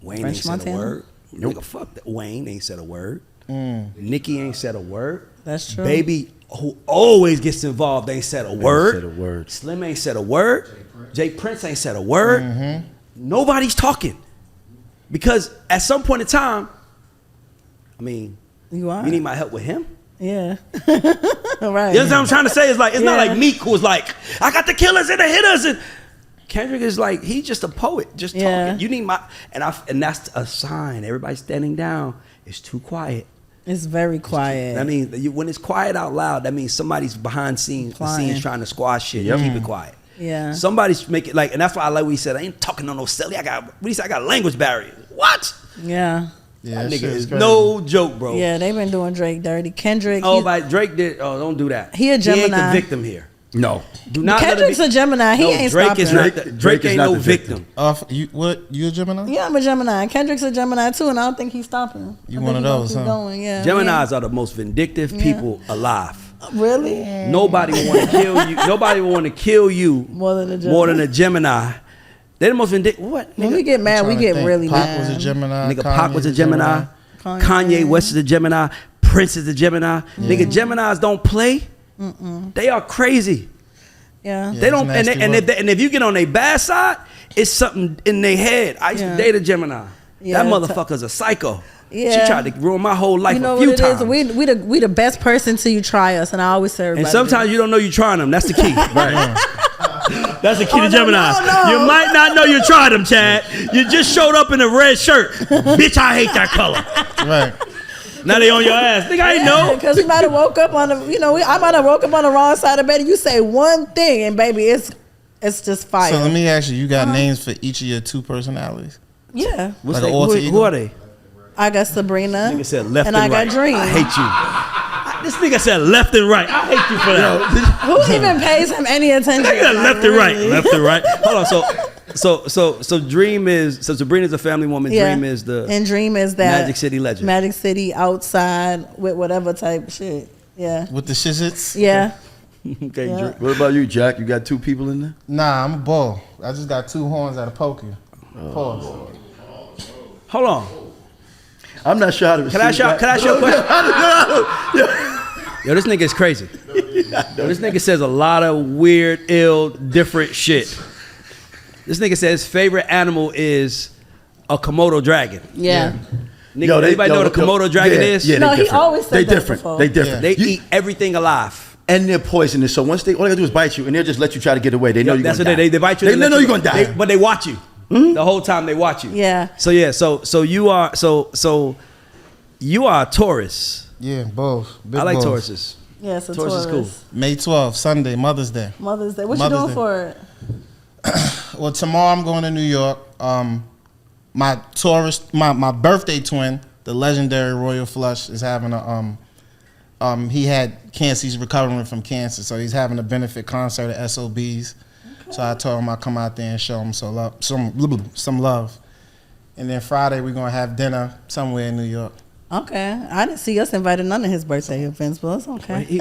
[SPEAKER 1] Wayne
[SPEAKER 3] French
[SPEAKER 1] ain't said
[SPEAKER 3] Montana?
[SPEAKER 1] a word.
[SPEAKER 5] Nope.
[SPEAKER 1] Nigga, fuck that. Wayne ain't said a word. Nicki ain't said a word.
[SPEAKER 3] That's true.
[SPEAKER 1] Baby, who always gets involved, ain't said a word.
[SPEAKER 5] said a word.
[SPEAKER 1] Slim ain't said a word. Jay Prince ain't said a word. Nobody's talking. Because at some point in time, I mean,
[SPEAKER 3] You are.
[SPEAKER 1] you need my help with him?
[SPEAKER 3] Yeah. right.
[SPEAKER 1] You know what I'm trying to say? It's like, it's not
[SPEAKER 3] Yeah.
[SPEAKER 1] like Meek who's like, I got the killers and the hitters. And Kendrick is like, he's just a poet, just
[SPEAKER 3] Yeah.
[SPEAKER 1] talking. You need my, and that's a sign. Everybody's standing down. It's too quiet.
[SPEAKER 3] It's very quiet.
[SPEAKER 1] That means when it's quiet out loud, that means somebody's behind the scenes
[SPEAKER 3] Plotting.
[SPEAKER 1] trying to squash shit and keep it quiet.
[SPEAKER 3] Yeah.
[SPEAKER 1] Somebody's making like, and that's why I like what he said. I ain't talking on no silly. I got a language barrier. What?
[SPEAKER 3] Yeah.
[SPEAKER 4] Yeah,
[SPEAKER 1] That
[SPEAKER 4] that
[SPEAKER 1] nigga
[SPEAKER 4] shit
[SPEAKER 1] is
[SPEAKER 4] crazy.
[SPEAKER 1] no joke, bro.
[SPEAKER 3] Yeah, they've been doing Drake dirty. Kendrick.
[SPEAKER 1] Oh,
[SPEAKER 3] he's-
[SPEAKER 1] but Drake did. Oh, don't do that.
[SPEAKER 3] He a
[SPEAKER 1] He ain't the
[SPEAKER 3] Gemini.
[SPEAKER 1] victim here.
[SPEAKER 5] No.
[SPEAKER 1] Do not let him
[SPEAKER 3] Kendrick's
[SPEAKER 1] be-
[SPEAKER 3] a Gemini. He
[SPEAKER 1] No,
[SPEAKER 3] ain't
[SPEAKER 1] Drake
[SPEAKER 3] stopping.
[SPEAKER 1] is not.
[SPEAKER 5] Drake
[SPEAKER 1] Drake
[SPEAKER 5] is
[SPEAKER 1] ain't
[SPEAKER 5] not
[SPEAKER 1] no
[SPEAKER 5] the victim.
[SPEAKER 1] victim.
[SPEAKER 4] You a Gemini?
[SPEAKER 3] Yeah, I'm a Gemini. Kendrick's a Gemini too, and I don't think he's stopping.
[SPEAKER 4] You
[SPEAKER 3] I
[SPEAKER 4] one
[SPEAKER 3] think
[SPEAKER 4] of
[SPEAKER 3] he gonna
[SPEAKER 4] those,
[SPEAKER 3] keep
[SPEAKER 4] huh?
[SPEAKER 3] Going. Yeah.
[SPEAKER 1] Geminis are the most vindictive people alive.
[SPEAKER 3] Really?
[SPEAKER 1] Nobody will want to kill you. Nobody will want to kill you
[SPEAKER 3] More than a Gemini.
[SPEAKER 1] more than a Gemini. They're the most vindictive. What?
[SPEAKER 3] When
[SPEAKER 1] Nigga?
[SPEAKER 3] we get mad, we
[SPEAKER 4] Trying to
[SPEAKER 3] get
[SPEAKER 4] think.
[SPEAKER 3] really
[SPEAKER 4] Pac
[SPEAKER 3] mad.
[SPEAKER 4] was a Gemini.
[SPEAKER 1] Nigga,
[SPEAKER 4] Kanye
[SPEAKER 1] Pac was a Gemini.
[SPEAKER 3] Kanye.
[SPEAKER 1] Kanye West is a Gemini. Prince is a Gemini. Nigga, Geminis don't play. They are crazy.
[SPEAKER 3] Yeah.
[SPEAKER 1] They don't.
[SPEAKER 4] it's
[SPEAKER 1] And,
[SPEAKER 4] nasty
[SPEAKER 1] and if you get on their bad side, it's something in their head. I used
[SPEAKER 3] Yeah.
[SPEAKER 1] to date a Gemini.
[SPEAKER 3] Yeah,
[SPEAKER 1] That motherfucker's a psycho.
[SPEAKER 3] Yeah.
[SPEAKER 1] She tried to ruin my whole life
[SPEAKER 3] You know
[SPEAKER 1] a
[SPEAKER 3] what
[SPEAKER 1] few
[SPEAKER 3] it
[SPEAKER 1] times.
[SPEAKER 3] is? We the best person till you try us, and I always say everybody.
[SPEAKER 1] And sometimes you don't know you're trying them. That's the key.
[SPEAKER 5] Right.
[SPEAKER 7] That's the key to
[SPEAKER 3] no,
[SPEAKER 7] Gemini.
[SPEAKER 3] no.
[SPEAKER 7] You might not know you tried them, Chad. You just showed up in a red shirt. Bitch, I hate that color.
[SPEAKER 4] Right.
[SPEAKER 7] Now they on your ass. Nigga, I ain't know.
[SPEAKER 3] because we might have woke up on the, I might have woke up on the wrong side of bed. And you say one thing, and baby, it's just fire.
[SPEAKER 4] So let me ask you, you got names for each of your two personalities?
[SPEAKER 3] Yeah,
[SPEAKER 1] What's
[SPEAKER 4] Like
[SPEAKER 1] they,
[SPEAKER 4] an alter
[SPEAKER 1] who
[SPEAKER 4] ego?
[SPEAKER 1] are they?
[SPEAKER 3] I got Sabrina,
[SPEAKER 1] Nigga said left
[SPEAKER 3] and
[SPEAKER 1] and
[SPEAKER 3] I got
[SPEAKER 1] right.
[SPEAKER 3] Dream.
[SPEAKER 1] I hate you.
[SPEAKER 7] This nigga said left and right. I hate you for that.
[SPEAKER 3] Who even pays him any attention?
[SPEAKER 7] Nigga,
[SPEAKER 3] Like,
[SPEAKER 7] left and right.
[SPEAKER 3] really?
[SPEAKER 7] Left and right.
[SPEAKER 1] Hold on. So Dream is Sabrina's a family woman.
[SPEAKER 3] Yeah.
[SPEAKER 1] Dream is the
[SPEAKER 3] And Dream is that
[SPEAKER 1] Magic City legend.
[SPEAKER 3] Magic City outside with whatever type shit. Yeah.
[SPEAKER 4] With the shizits?
[SPEAKER 3] Yeah.
[SPEAKER 1] Okay,
[SPEAKER 3] Yeah.
[SPEAKER 1] Dream.
[SPEAKER 5] What about you, Jack? You got 2 people in there?
[SPEAKER 4] Nah, I'm a bull. I just got 2 horns at a poker. Pause.
[SPEAKER 1] Hold on.
[SPEAKER 5] I'm not sure how to
[SPEAKER 1] Can I
[SPEAKER 5] receive
[SPEAKER 1] ask you a question? Yo, this nigga is crazy. Yo, this nigga says a lot of weird, ill, different shit. This nigga says his favorite animal is a Komodo dragon.
[SPEAKER 3] Yeah.
[SPEAKER 1] Nigga,
[SPEAKER 5] Yo,
[SPEAKER 1] anybody know what a Komodo dragon is?
[SPEAKER 5] Yeah,
[SPEAKER 3] No,
[SPEAKER 5] they
[SPEAKER 3] he
[SPEAKER 5] different.
[SPEAKER 3] always said
[SPEAKER 5] they
[SPEAKER 3] that
[SPEAKER 5] different.
[SPEAKER 3] before.
[SPEAKER 5] They different.
[SPEAKER 1] They
[SPEAKER 5] You-
[SPEAKER 1] eat everything alive.
[SPEAKER 5] and they're poisonous. So once all they gotta do is bite you, and they'll just let you try to get away. They know you're
[SPEAKER 1] That's
[SPEAKER 5] gonna
[SPEAKER 1] what
[SPEAKER 5] die.
[SPEAKER 1] they bite you.
[SPEAKER 5] They
[SPEAKER 1] let
[SPEAKER 5] know
[SPEAKER 1] you
[SPEAKER 5] you're
[SPEAKER 1] go.
[SPEAKER 5] gonna die.
[SPEAKER 1] But they watch you. The whole time they watch you.
[SPEAKER 3] Yeah.
[SPEAKER 1] So you are you are a Taurus.
[SPEAKER 4] Yeah, both. Big
[SPEAKER 1] I like
[SPEAKER 4] balls.
[SPEAKER 1] Tauruses.
[SPEAKER 3] Yeah, it's a
[SPEAKER 1] Taurus is cool.
[SPEAKER 4] May 12th, Sunday, Mother's Day.
[SPEAKER 3] Mother's Day. What
[SPEAKER 4] Mother's
[SPEAKER 3] you
[SPEAKER 4] Day.
[SPEAKER 3] doing for it?
[SPEAKER 4] Well, tomorrow I'm going to New York. My birthday twin, the legendary Royal Flush, is having a he had cancer. He's recovering from cancer, so he's having a benefit concert at SOBs. Okay. So I told him I'd come out there and show him some love. And then Friday we're gonna have dinner somewhere in New York.
[SPEAKER 3] Okay. I didn't see us invited none of his birthday events, but it's okay.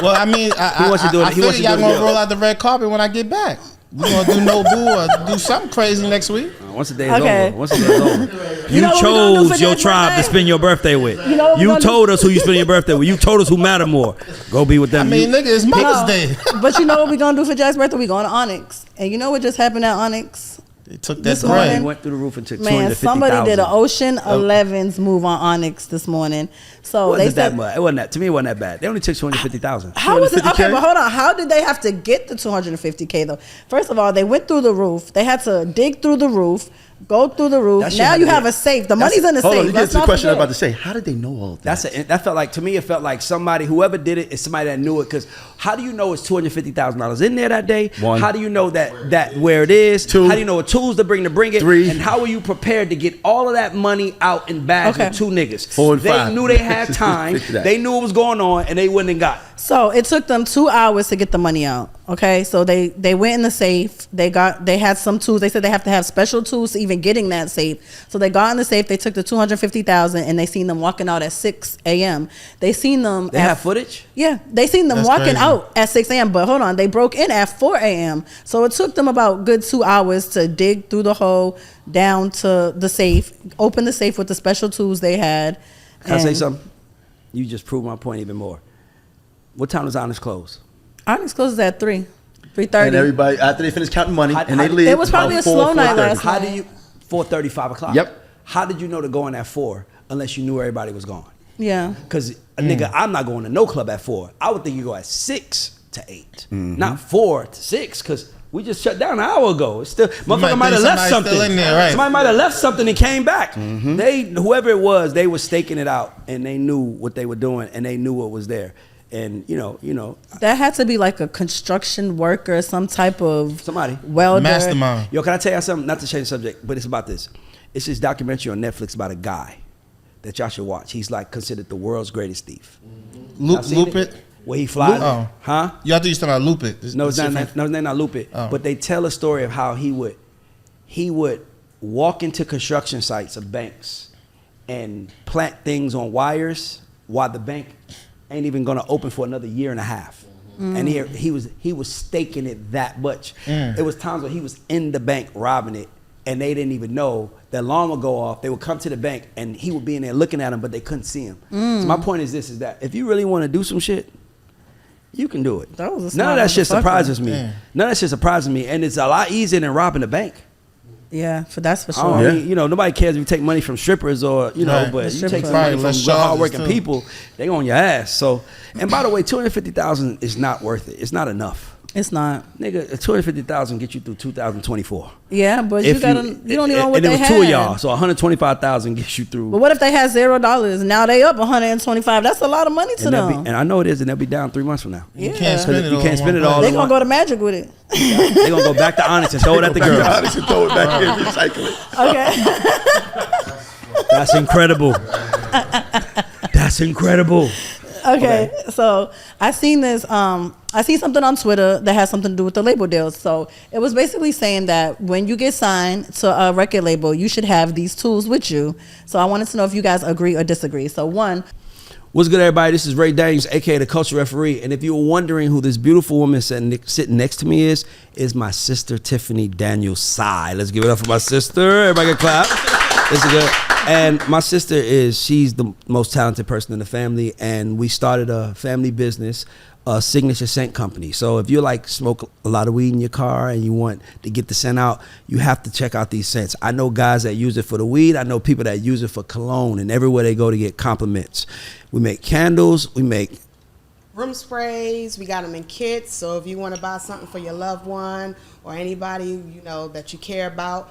[SPEAKER 4] Well, I mean, I
[SPEAKER 1] wants to do it-
[SPEAKER 4] I
[SPEAKER 1] he
[SPEAKER 4] figure
[SPEAKER 1] wants to
[SPEAKER 4] y'all
[SPEAKER 1] do it
[SPEAKER 4] gonna
[SPEAKER 1] again.
[SPEAKER 4] roll out the red carpet when I get back. We're gonna do no boo or do something crazy next week.
[SPEAKER 1] Once the day is
[SPEAKER 3] Okay.
[SPEAKER 1] over. Once the day is over.
[SPEAKER 3] You know what we gonna do
[SPEAKER 7] chose
[SPEAKER 3] for
[SPEAKER 7] your
[SPEAKER 3] Jack's
[SPEAKER 7] tribe to
[SPEAKER 3] birthday?
[SPEAKER 7] spend your birthday with.
[SPEAKER 3] You know what we
[SPEAKER 7] You
[SPEAKER 3] gonna do?
[SPEAKER 7] told us who you spend your birthday with. You told us who mattered more. Go be with them.
[SPEAKER 4] I mean,
[SPEAKER 7] You-
[SPEAKER 4] nigga, it's Mother's
[SPEAKER 3] No.
[SPEAKER 4] Day.
[SPEAKER 3] But you know what we're going to do for Jack's birthday? We're going to Onyx. And you know what just happened at Onyx?
[SPEAKER 4] They took that
[SPEAKER 3] This
[SPEAKER 1] Somebody
[SPEAKER 3] morning-
[SPEAKER 4] bread.
[SPEAKER 1] went through the roof and took
[SPEAKER 3] Man,
[SPEAKER 1] 250,000.
[SPEAKER 3] somebody did an Ocean 11's move on Onyx this morning. So
[SPEAKER 1] It
[SPEAKER 3] they
[SPEAKER 1] wasn't that
[SPEAKER 3] said,
[SPEAKER 1] much. It wasn't that. To me, it wasn't that bad. They only took 250,000.
[SPEAKER 3] how was it? Okay,
[SPEAKER 5] 250K?
[SPEAKER 3] but hold on. How did they have to get the 250K though? First of all, they went through the roof. They had to dig through the roof, go through the roof.
[SPEAKER 1] That shit
[SPEAKER 3] Now
[SPEAKER 1] had
[SPEAKER 3] you
[SPEAKER 1] to
[SPEAKER 3] have
[SPEAKER 1] be-
[SPEAKER 3] a safe. The
[SPEAKER 1] that's-
[SPEAKER 3] money's in the
[SPEAKER 5] Hold on,
[SPEAKER 3] safe.
[SPEAKER 5] you get
[SPEAKER 3] Let's
[SPEAKER 5] to the
[SPEAKER 3] not
[SPEAKER 5] question I'm
[SPEAKER 3] forget.
[SPEAKER 5] about to say. How did they know all that?
[SPEAKER 1] That felt like, to me, it felt like somebody, whoever did it, is somebody that knew it. Because how do you know it's $250,000 in there that day?
[SPEAKER 5] One.
[SPEAKER 1] How do you know that where it is?
[SPEAKER 5] Two.
[SPEAKER 1] How do you know what tools to bring it?
[SPEAKER 5] Three.
[SPEAKER 1] And how were you prepared to get all of that money out in bags
[SPEAKER 3] Okay.
[SPEAKER 1] with 2 niggas?
[SPEAKER 5] Four and
[SPEAKER 1] They
[SPEAKER 5] five.
[SPEAKER 1] knew they had time.
[SPEAKER 5] Fix that.
[SPEAKER 1] They knew what was going on, and they went and got it.
[SPEAKER 3] So it took them 2 hours to get the money out. Okay, so they went in the safe. They had some tools. They said they have to have special tools to even get in that safe. So they got in the safe. They took the 250,000 and they seen them walking out at 6 a.m. They seen them.
[SPEAKER 1] They have footage?
[SPEAKER 3] Yeah, they seen them
[SPEAKER 4] That's
[SPEAKER 3] walking
[SPEAKER 4] crazy.
[SPEAKER 3] out at 6 a.m. But hold on, they broke in at 4 a.m. So it took them about good 2 hours to dig through the hole down to the safe, open the safe with the special tools they had.
[SPEAKER 1] Can I say
[SPEAKER 3] And
[SPEAKER 1] something? You just proved my point even more. What time does Onyx close?
[SPEAKER 3] Onyx closes at 3,
[SPEAKER 5] And
[SPEAKER 3] 3:30.
[SPEAKER 5] everybody, after they finish counting money,
[SPEAKER 1] How-
[SPEAKER 5] and they
[SPEAKER 1] how-
[SPEAKER 5] leave.
[SPEAKER 3] It was probably
[SPEAKER 5] about
[SPEAKER 3] a slow
[SPEAKER 5] 4,
[SPEAKER 3] night
[SPEAKER 5] 4:30.
[SPEAKER 3] last
[SPEAKER 1] How do
[SPEAKER 3] night.
[SPEAKER 1] you 4:30, 5 o'clock?
[SPEAKER 5] Yep.
[SPEAKER 1] How did you know to go in at 4 unless you knew everybody was gone?
[SPEAKER 3] Yeah.
[SPEAKER 1] Because nigga, I'm not going to no club at 4. I would think you go at 6 to 8, not 4 to 6. Because we just shut down an hour ago. It's still motherfucker might have
[SPEAKER 4] think
[SPEAKER 1] left
[SPEAKER 4] somebody's
[SPEAKER 1] something.
[SPEAKER 4] still in there, right.
[SPEAKER 1] Somebody might have left something and came back. They whoever it was, they were staking it out and they knew what they were doing and they knew what was there. And you know,
[SPEAKER 3] That had to be like a construction worker, some type of
[SPEAKER 1] somebody.
[SPEAKER 3] welder.
[SPEAKER 4] Mastermind.
[SPEAKER 1] Yo, can I tell you something? Not to change the subject, but it's about this. It's this documentary on Netflix about a guy that y'all should watch. He's like considered the world's greatest thief. Y'all seen
[SPEAKER 4] Loop it.
[SPEAKER 1] Where he flies?
[SPEAKER 4] Oh.
[SPEAKER 1] Huh?
[SPEAKER 4] Y'all thought you talking about Loop it.
[SPEAKER 1] No, it's
[SPEAKER 4] different.
[SPEAKER 1] not. No, they're not loop it.
[SPEAKER 4] Oh.
[SPEAKER 1] But they tell a story of how he would walk into construction sites of banks and plant things on wires while the bank ain't even gonna open for another year and a half. And he was staking it that much. It was times where he was in the bank robbing it, and they didn't even know. The alarm would go off. They would come to the bank, and he would be in there looking at him, but they couldn't see him. So my point is this: is that if you really want to do some shit, you can do it.
[SPEAKER 3] That was a
[SPEAKER 1] None
[SPEAKER 3] smart
[SPEAKER 1] of that shit
[SPEAKER 3] motherfucker.
[SPEAKER 1] surprises me.
[SPEAKER 4] Yeah.
[SPEAKER 1] None of that shit surprises me, and it's a lot easier than robbing a bank.
[SPEAKER 3] Yeah, that's for
[SPEAKER 1] I don't
[SPEAKER 3] sure.
[SPEAKER 1] mean, nobody cares if you take money from strippers or
[SPEAKER 4] Right.
[SPEAKER 1] but you
[SPEAKER 3] Strippers.
[SPEAKER 1] take some
[SPEAKER 4] Probably
[SPEAKER 1] money
[SPEAKER 4] less
[SPEAKER 1] from
[SPEAKER 4] charges,
[SPEAKER 1] hardworking
[SPEAKER 4] too.
[SPEAKER 1] people, they on your ass. So, and by the way, 250,000 is not worth it. It's not enough,
[SPEAKER 3] It's not.
[SPEAKER 1] nigga. 250,000 get you through 2024.
[SPEAKER 3] Yeah, but
[SPEAKER 1] If
[SPEAKER 3] you don't even know what
[SPEAKER 1] and
[SPEAKER 3] they
[SPEAKER 1] it was
[SPEAKER 3] had.
[SPEAKER 1] 2 of y'all, so 125,000 gets you through.
[SPEAKER 3] But what if they had $0? Now they up 125. That's a lot of money to
[SPEAKER 1] and,
[SPEAKER 3] them.
[SPEAKER 1] and I know it is, and they'll be down 3 months from now.
[SPEAKER 3] Yeah.
[SPEAKER 4] You can't spend it
[SPEAKER 1] You
[SPEAKER 4] all.
[SPEAKER 1] can't
[SPEAKER 4] in
[SPEAKER 1] spend
[SPEAKER 4] one
[SPEAKER 1] it all
[SPEAKER 4] place.
[SPEAKER 3] They gonna go to Magic with it.
[SPEAKER 1] They're gonna go back to Onyx and throw it at the
[SPEAKER 5] Go
[SPEAKER 1] girls.
[SPEAKER 5] honest and throw it back in, recycle it.
[SPEAKER 3] Okay.
[SPEAKER 7] That's incredible. That's incredible.
[SPEAKER 3] Okay, so I seen this. I seen something on Twitter that has something to do with the label deals. So it was basically saying that when you get signed to a record label, you should have these tools with you. So I wanted to know if you guys agree or disagree. So one.
[SPEAKER 1] What's good, everybody? This is Ray Daniels, aka the Culture Referee. And if you were wondering who this beautiful woman sitting next to me is my sister Tiffany Daniels Sai. Let's give it up for my sister. Everybody can clap. This is good. And my sister she's the most talented person in the family, and we started a family business, a signature scent company. So if you like smoke a lot of weed in your car and you want to get the scent out, you have to check out these scents. I know guys that use it for the weed. I know people that use it for cologne and everywhere they go to get compliments. We make candles. We make
[SPEAKER 8] room sprays. We got them in kits. So if you want to buy something for your loved one or anybody you know that you care about,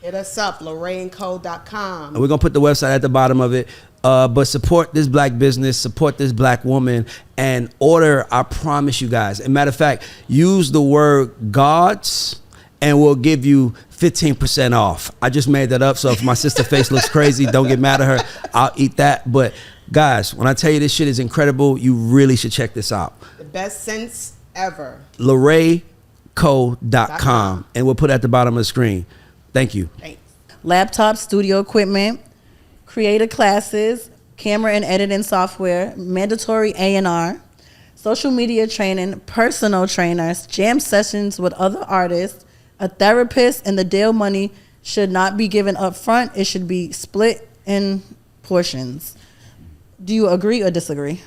[SPEAKER 8] hit us up, LorraineCo.com.
[SPEAKER 1] We're going to put the website at the bottom of it. But support this black business, support this black woman, and order, I promise you guys. As a matter of fact, use the word gods, and we'll give you 15% off. I just made that up, so if my sister's face looks crazy, don't get mad at her. I'll eat that. But guys, when I tell you this shit is incredible, you really should check this out.
[SPEAKER 8] The best scents ever.
[SPEAKER 1] LorraineCo.com, and we'll put it at the bottom of the screen. Thank you.
[SPEAKER 8] Thanks.
[SPEAKER 3] Laptop, studio equipment, creator classes, camera and editing software, mandatory A&R, social media training, personal trainers, jam sessions with other artists, a therapist, and the deal money should not be given up front. It should be split in portions. Do you agree or disagree?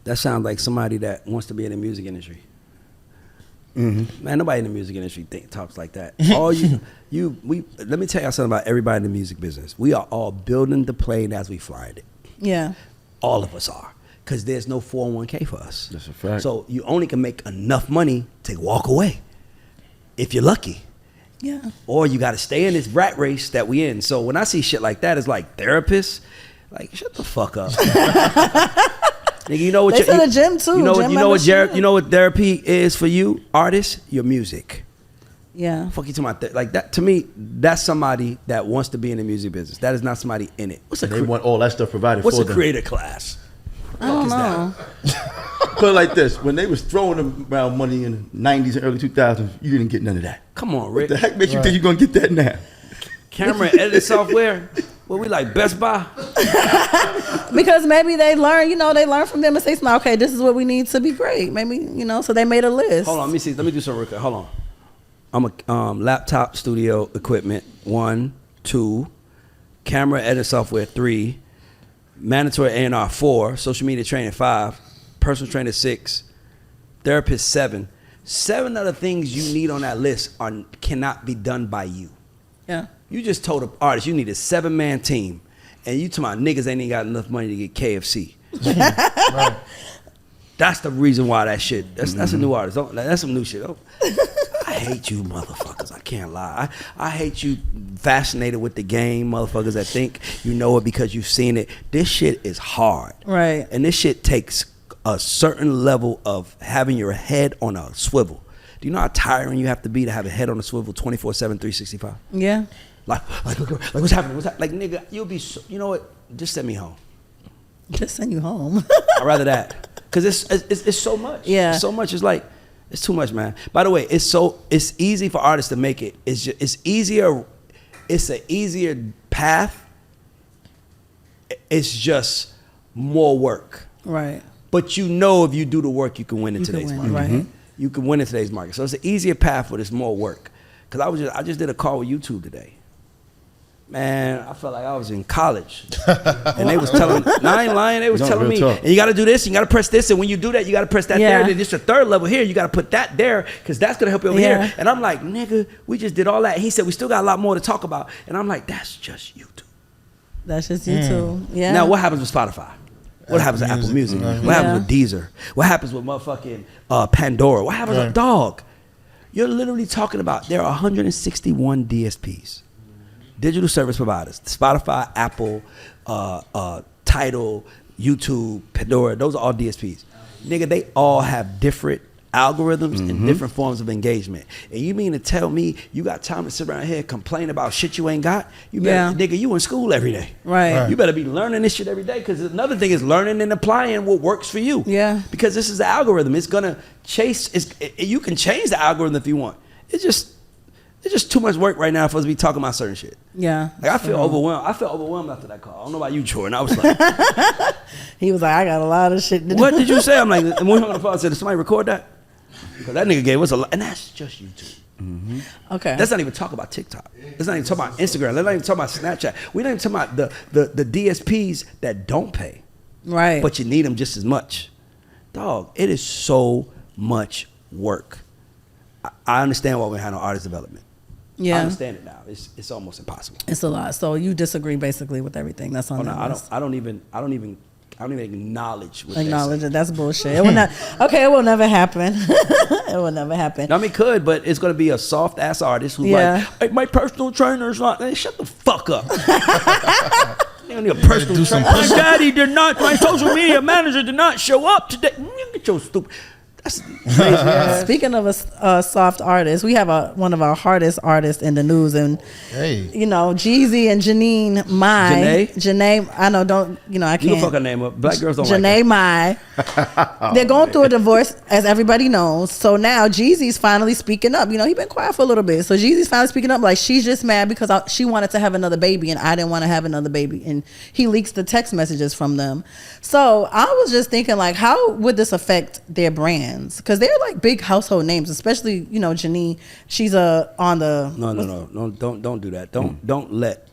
[SPEAKER 1] That sounds like somebody that wants to be in the music industry. Mm-hmm. Man, nobody in the music industry talks like that. All let me tell you something about everybody in the music business. We are all building the plane as we flying it.
[SPEAKER 3] Yeah.
[SPEAKER 1] All of us are. Because there's no 401k for us.
[SPEAKER 5] That's a fact.
[SPEAKER 1] So you only can make enough money to walk away. If you're lucky.
[SPEAKER 3] Yeah.
[SPEAKER 1] Or you got to stay in this rat race that we in. So when I see shit like that, it's like therapists. Like, shut the fuck up. Nigga, you know what?
[SPEAKER 3] They to the gym too.
[SPEAKER 1] You know what?
[SPEAKER 3] Gym
[SPEAKER 1] You know what therapy is for you, artists? Your music.
[SPEAKER 3] Yeah.
[SPEAKER 1] Fuck you to my like that. To me, that's somebody that wants to be in the music business. That is not somebody in it.
[SPEAKER 5] They want all that stuff provided for them.
[SPEAKER 1] What's a creator class?
[SPEAKER 3] I don't know.
[SPEAKER 5] Put it like this: when they was throwing around money in the '90s and early 2000s, you didn't get none of that.
[SPEAKER 1] Come on, Rick.
[SPEAKER 5] What the heck makes you think you're gonna get that now?
[SPEAKER 1] Camera and editing software. Well, we like Best Buy.
[SPEAKER 3] Because maybe they learn from them and say, okay, this is what we need to be great. Maybe, so they made a list.
[SPEAKER 1] Hold on, let me see. Let me do something real quick. Hold on. I'm a laptop studio equipment, 1, 2, camera edit software, 3, mandatory A&R, 4, social media training, 5, personal trainer, 6, therapist, 7. 7 of the things you need on that list cannot be done by you.
[SPEAKER 3] Yeah.
[SPEAKER 1] You just told an artist you need a 7-man team, and you to my niggas ain't even got enough money to get KFC.
[SPEAKER 4] Right.
[SPEAKER 1] That's the reason why that shit. That's a new artist. That's some new shit. I hate you, motherfuckers. I can't lie. I hate you, fascinated with the game, motherfuckers that think you know it because you've seen it. This shit is hard,
[SPEAKER 3] right?
[SPEAKER 1] And this shit takes a certain level of having your head on a swivel. Do you know how tiring you have to be to have a head on a swivel 24/7, 365?
[SPEAKER 3] Yeah.
[SPEAKER 1] Like what's happening? Like, nigga, you'll be. You know what? Just send me home.
[SPEAKER 3] Just send you home.
[SPEAKER 1] I'd rather that. Because it's so much.
[SPEAKER 3] Yeah.
[SPEAKER 1] It's so much. It's like, it's too much, man. By the way, it's easy for artists to make it. It's easier. It's an easier path. It's just more work.
[SPEAKER 3] Right.
[SPEAKER 1] But if you do the work, you can win in today's market.
[SPEAKER 3] Right.
[SPEAKER 1] Mm-hmm. You can win in today's market. So it's an easier path, but it's more work. Because I just did a call with YouTube today. Man, I felt like I was in college. And they was telling me, I ain't lying, they was telling me, and you got to do this, and you got to press this, and when you do that, you got to press that there, and then just a third level here, you got to put that there, because that's going to help you over here. And I'm like, nigga, we just did all that. He said, we still got a lot more to talk about. And I'm like, that's just YouTube.
[SPEAKER 3] That's just YouTube. Yeah.
[SPEAKER 1] Now, what happens with Spotify? What happens with Apple Music? What happens with Deezer? What happens with motherfucking Pandora? What happens with Dog? You're literally talking about there are 161 DSPs. Digital service providers, Spotify, Apple, Tidal, YouTube, Pandora, those are all DSPs. Nigga, they all have different algorithms and different forms of engagement. And you mean to tell me you got time to sit around here and complain about shit you ain't got? You better, nigga, you in school every day.
[SPEAKER 3] Right.
[SPEAKER 1] You better be learning this shit every day, because another thing is learning and applying what works for you.
[SPEAKER 3] Yeah.
[SPEAKER 1] Because this is the algorithm. It's gonna chase. You can change the algorithm if you want. It's just too much work right now for us to be talking about certain shit.
[SPEAKER 3] Yeah.
[SPEAKER 1] Like I feel overwhelmed. I felt overwhelmed after that call. I don't know about you, Jordan. I was like,
[SPEAKER 3] He was like, I got a lot of shit to do.
[SPEAKER 1] what did you say? I'm like, and when we hung on the phone, I said, did somebody record that? Because that nigga gave us a lot, and that's just YouTube.
[SPEAKER 3] Okay.
[SPEAKER 1] Let's not even talk about TikTok. Let's not even talk about Instagram. Let's not even talk about Snapchat. We're not even talking about the DSPs that don't pay,
[SPEAKER 3] Right.
[SPEAKER 1] but you need them just as much. Dog, it is so much work. I understand why we have no artist development.
[SPEAKER 3] Yeah.
[SPEAKER 1] I understand it now. It's almost impossible.
[SPEAKER 3] It's a lot. So you disagree basically with everything that's on
[SPEAKER 1] Oh, no,
[SPEAKER 3] that list.
[SPEAKER 1] I don't even acknowledge what
[SPEAKER 3] Acknowledge
[SPEAKER 1] they
[SPEAKER 3] it. That's bullshit. It will not. Okay, it will never happen. It will never happen.
[SPEAKER 1] say. I mean, it could, but it's gonna be a soft ass artist who's
[SPEAKER 3] Yeah.
[SPEAKER 1] like, hey, my personal trainer's not. Hey, shut the fuck up. You don't need a personal trainer. My daddy did not. My social media manager did not show up today. Get your stupid. That's crazy.
[SPEAKER 3] Speaking of a soft artist, we have one of our hardest artists in the news, and
[SPEAKER 4] Hey.
[SPEAKER 3] you know, Jeezy and Jeannie Mai. Janae, I know, don't I
[SPEAKER 1] You can
[SPEAKER 3] can't.
[SPEAKER 1] fuck her name up. Black girls don't
[SPEAKER 3] Janae
[SPEAKER 1] like
[SPEAKER 3] Mai. They're going through a divorce, as everybody knows. So now Jeezy's finally speaking up. You know, he's been quiet for a little bit. So Jeezy's finally speaking up, like she's just mad because she wanted to have another baby and I didn't want to have another baby. And he leaks the text messages from them. So I was just thinking, like, how would this affect their brands? Because they're like big household names, especially, you know, Jeannie. She's on the
[SPEAKER 1] No, don't do that. Don't let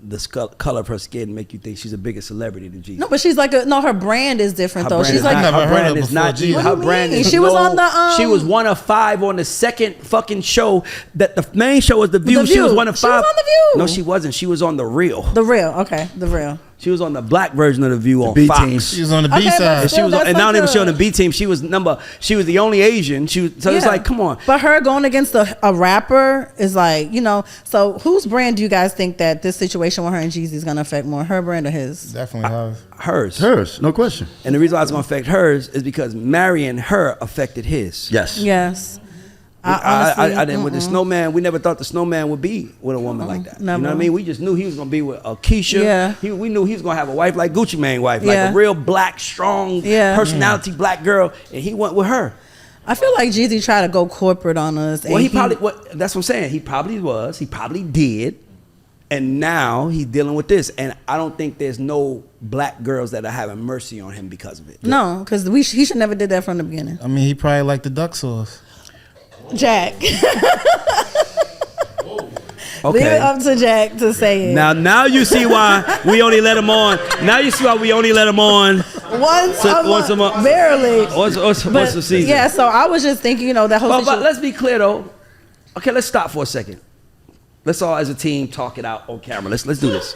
[SPEAKER 1] the color of her skin make you think she's a bigger celebrity than Jeezy.
[SPEAKER 3] No, but she's like her brand is different though. She's like
[SPEAKER 4] never
[SPEAKER 1] her
[SPEAKER 4] heard
[SPEAKER 1] brand
[SPEAKER 4] her
[SPEAKER 1] is not
[SPEAKER 4] before,
[SPEAKER 1] Jeezy.
[SPEAKER 3] What
[SPEAKER 1] Her
[SPEAKER 3] do you
[SPEAKER 1] brand
[SPEAKER 3] mean?
[SPEAKER 1] is
[SPEAKER 3] She was on the,
[SPEAKER 1] she was 1 of 5 on the second fucking show. That the main show was The View.
[SPEAKER 3] The
[SPEAKER 1] She was
[SPEAKER 3] View.
[SPEAKER 1] 1 of 5.
[SPEAKER 3] She was on The View.
[SPEAKER 1] No, she wasn't. She was on The Real.
[SPEAKER 3] The Real. Okay, The Real.
[SPEAKER 1] She was on the black version of The View on
[SPEAKER 5] B
[SPEAKER 1] Fox.
[SPEAKER 5] Team.
[SPEAKER 4] She was on the B
[SPEAKER 3] Okay, but
[SPEAKER 4] side.
[SPEAKER 1] And she was,
[SPEAKER 3] That's
[SPEAKER 1] and not
[SPEAKER 3] like
[SPEAKER 1] even
[SPEAKER 3] a-
[SPEAKER 1] she on the B team. She was the only Asian. So it's like, come on.
[SPEAKER 3] But her going against a rapper is like, you know. So whose brand do you guys think that this situation with her and Jeezy is gonna affect more? Her brand or his?
[SPEAKER 4] Definitely hers.
[SPEAKER 1] Hers.
[SPEAKER 5] Hers, no question.
[SPEAKER 1] And the reason why it's gonna affect hers is because marrying her affected his.
[SPEAKER 5] Yes.
[SPEAKER 3] Yes.
[SPEAKER 1] I didn't with the snowman. We never thought the snowman would be with a woman like that.
[SPEAKER 3] never.
[SPEAKER 1] You know what I mean? We just knew he was gonna be with Keisha.
[SPEAKER 3] Yeah.
[SPEAKER 1] We knew he was gonna have a wife like Gucci Mane wife,
[SPEAKER 3] Yeah.
[SPEAKER 1] like a real black, strong
[SPEAKER 3] Yeah.
[SPEAKER 1] personality black girl, and he went with her.
[SPEAKER 3] I feel like Jeezy tried to go corporate on us.
[SPEAKER 1] Well, that's what I'm saying. He probably did. And now he's dealing with this. And I don't think there's no black girls that are having mercy on him because of it.
[SPEAKER 3] No, because he should never did that from the beginning.
[SPEAKER 4] I mean, he probably liked the duck sauce.
[SPEAKER 3] Jack.
[SPEAKER 1] Okay.
[SPEAKER 3] Leave it up to Jack to say it.
[SPEAKER 1] Now you see why we only let him on. Now you see why we only let him on
[SPEAKER 3] Once a month. Barely.
[SPEAKER 1] once a season.
[SPEAKER 3] Yeah, so I was just thinking, you know, that whole
[SPEAKER 1] But
[SPEAKER 3] situation.
[SPEAKER 1] let's be clear though. Okay, let's stop for a second. Let's all as a team talk it out on camera. Let's do this.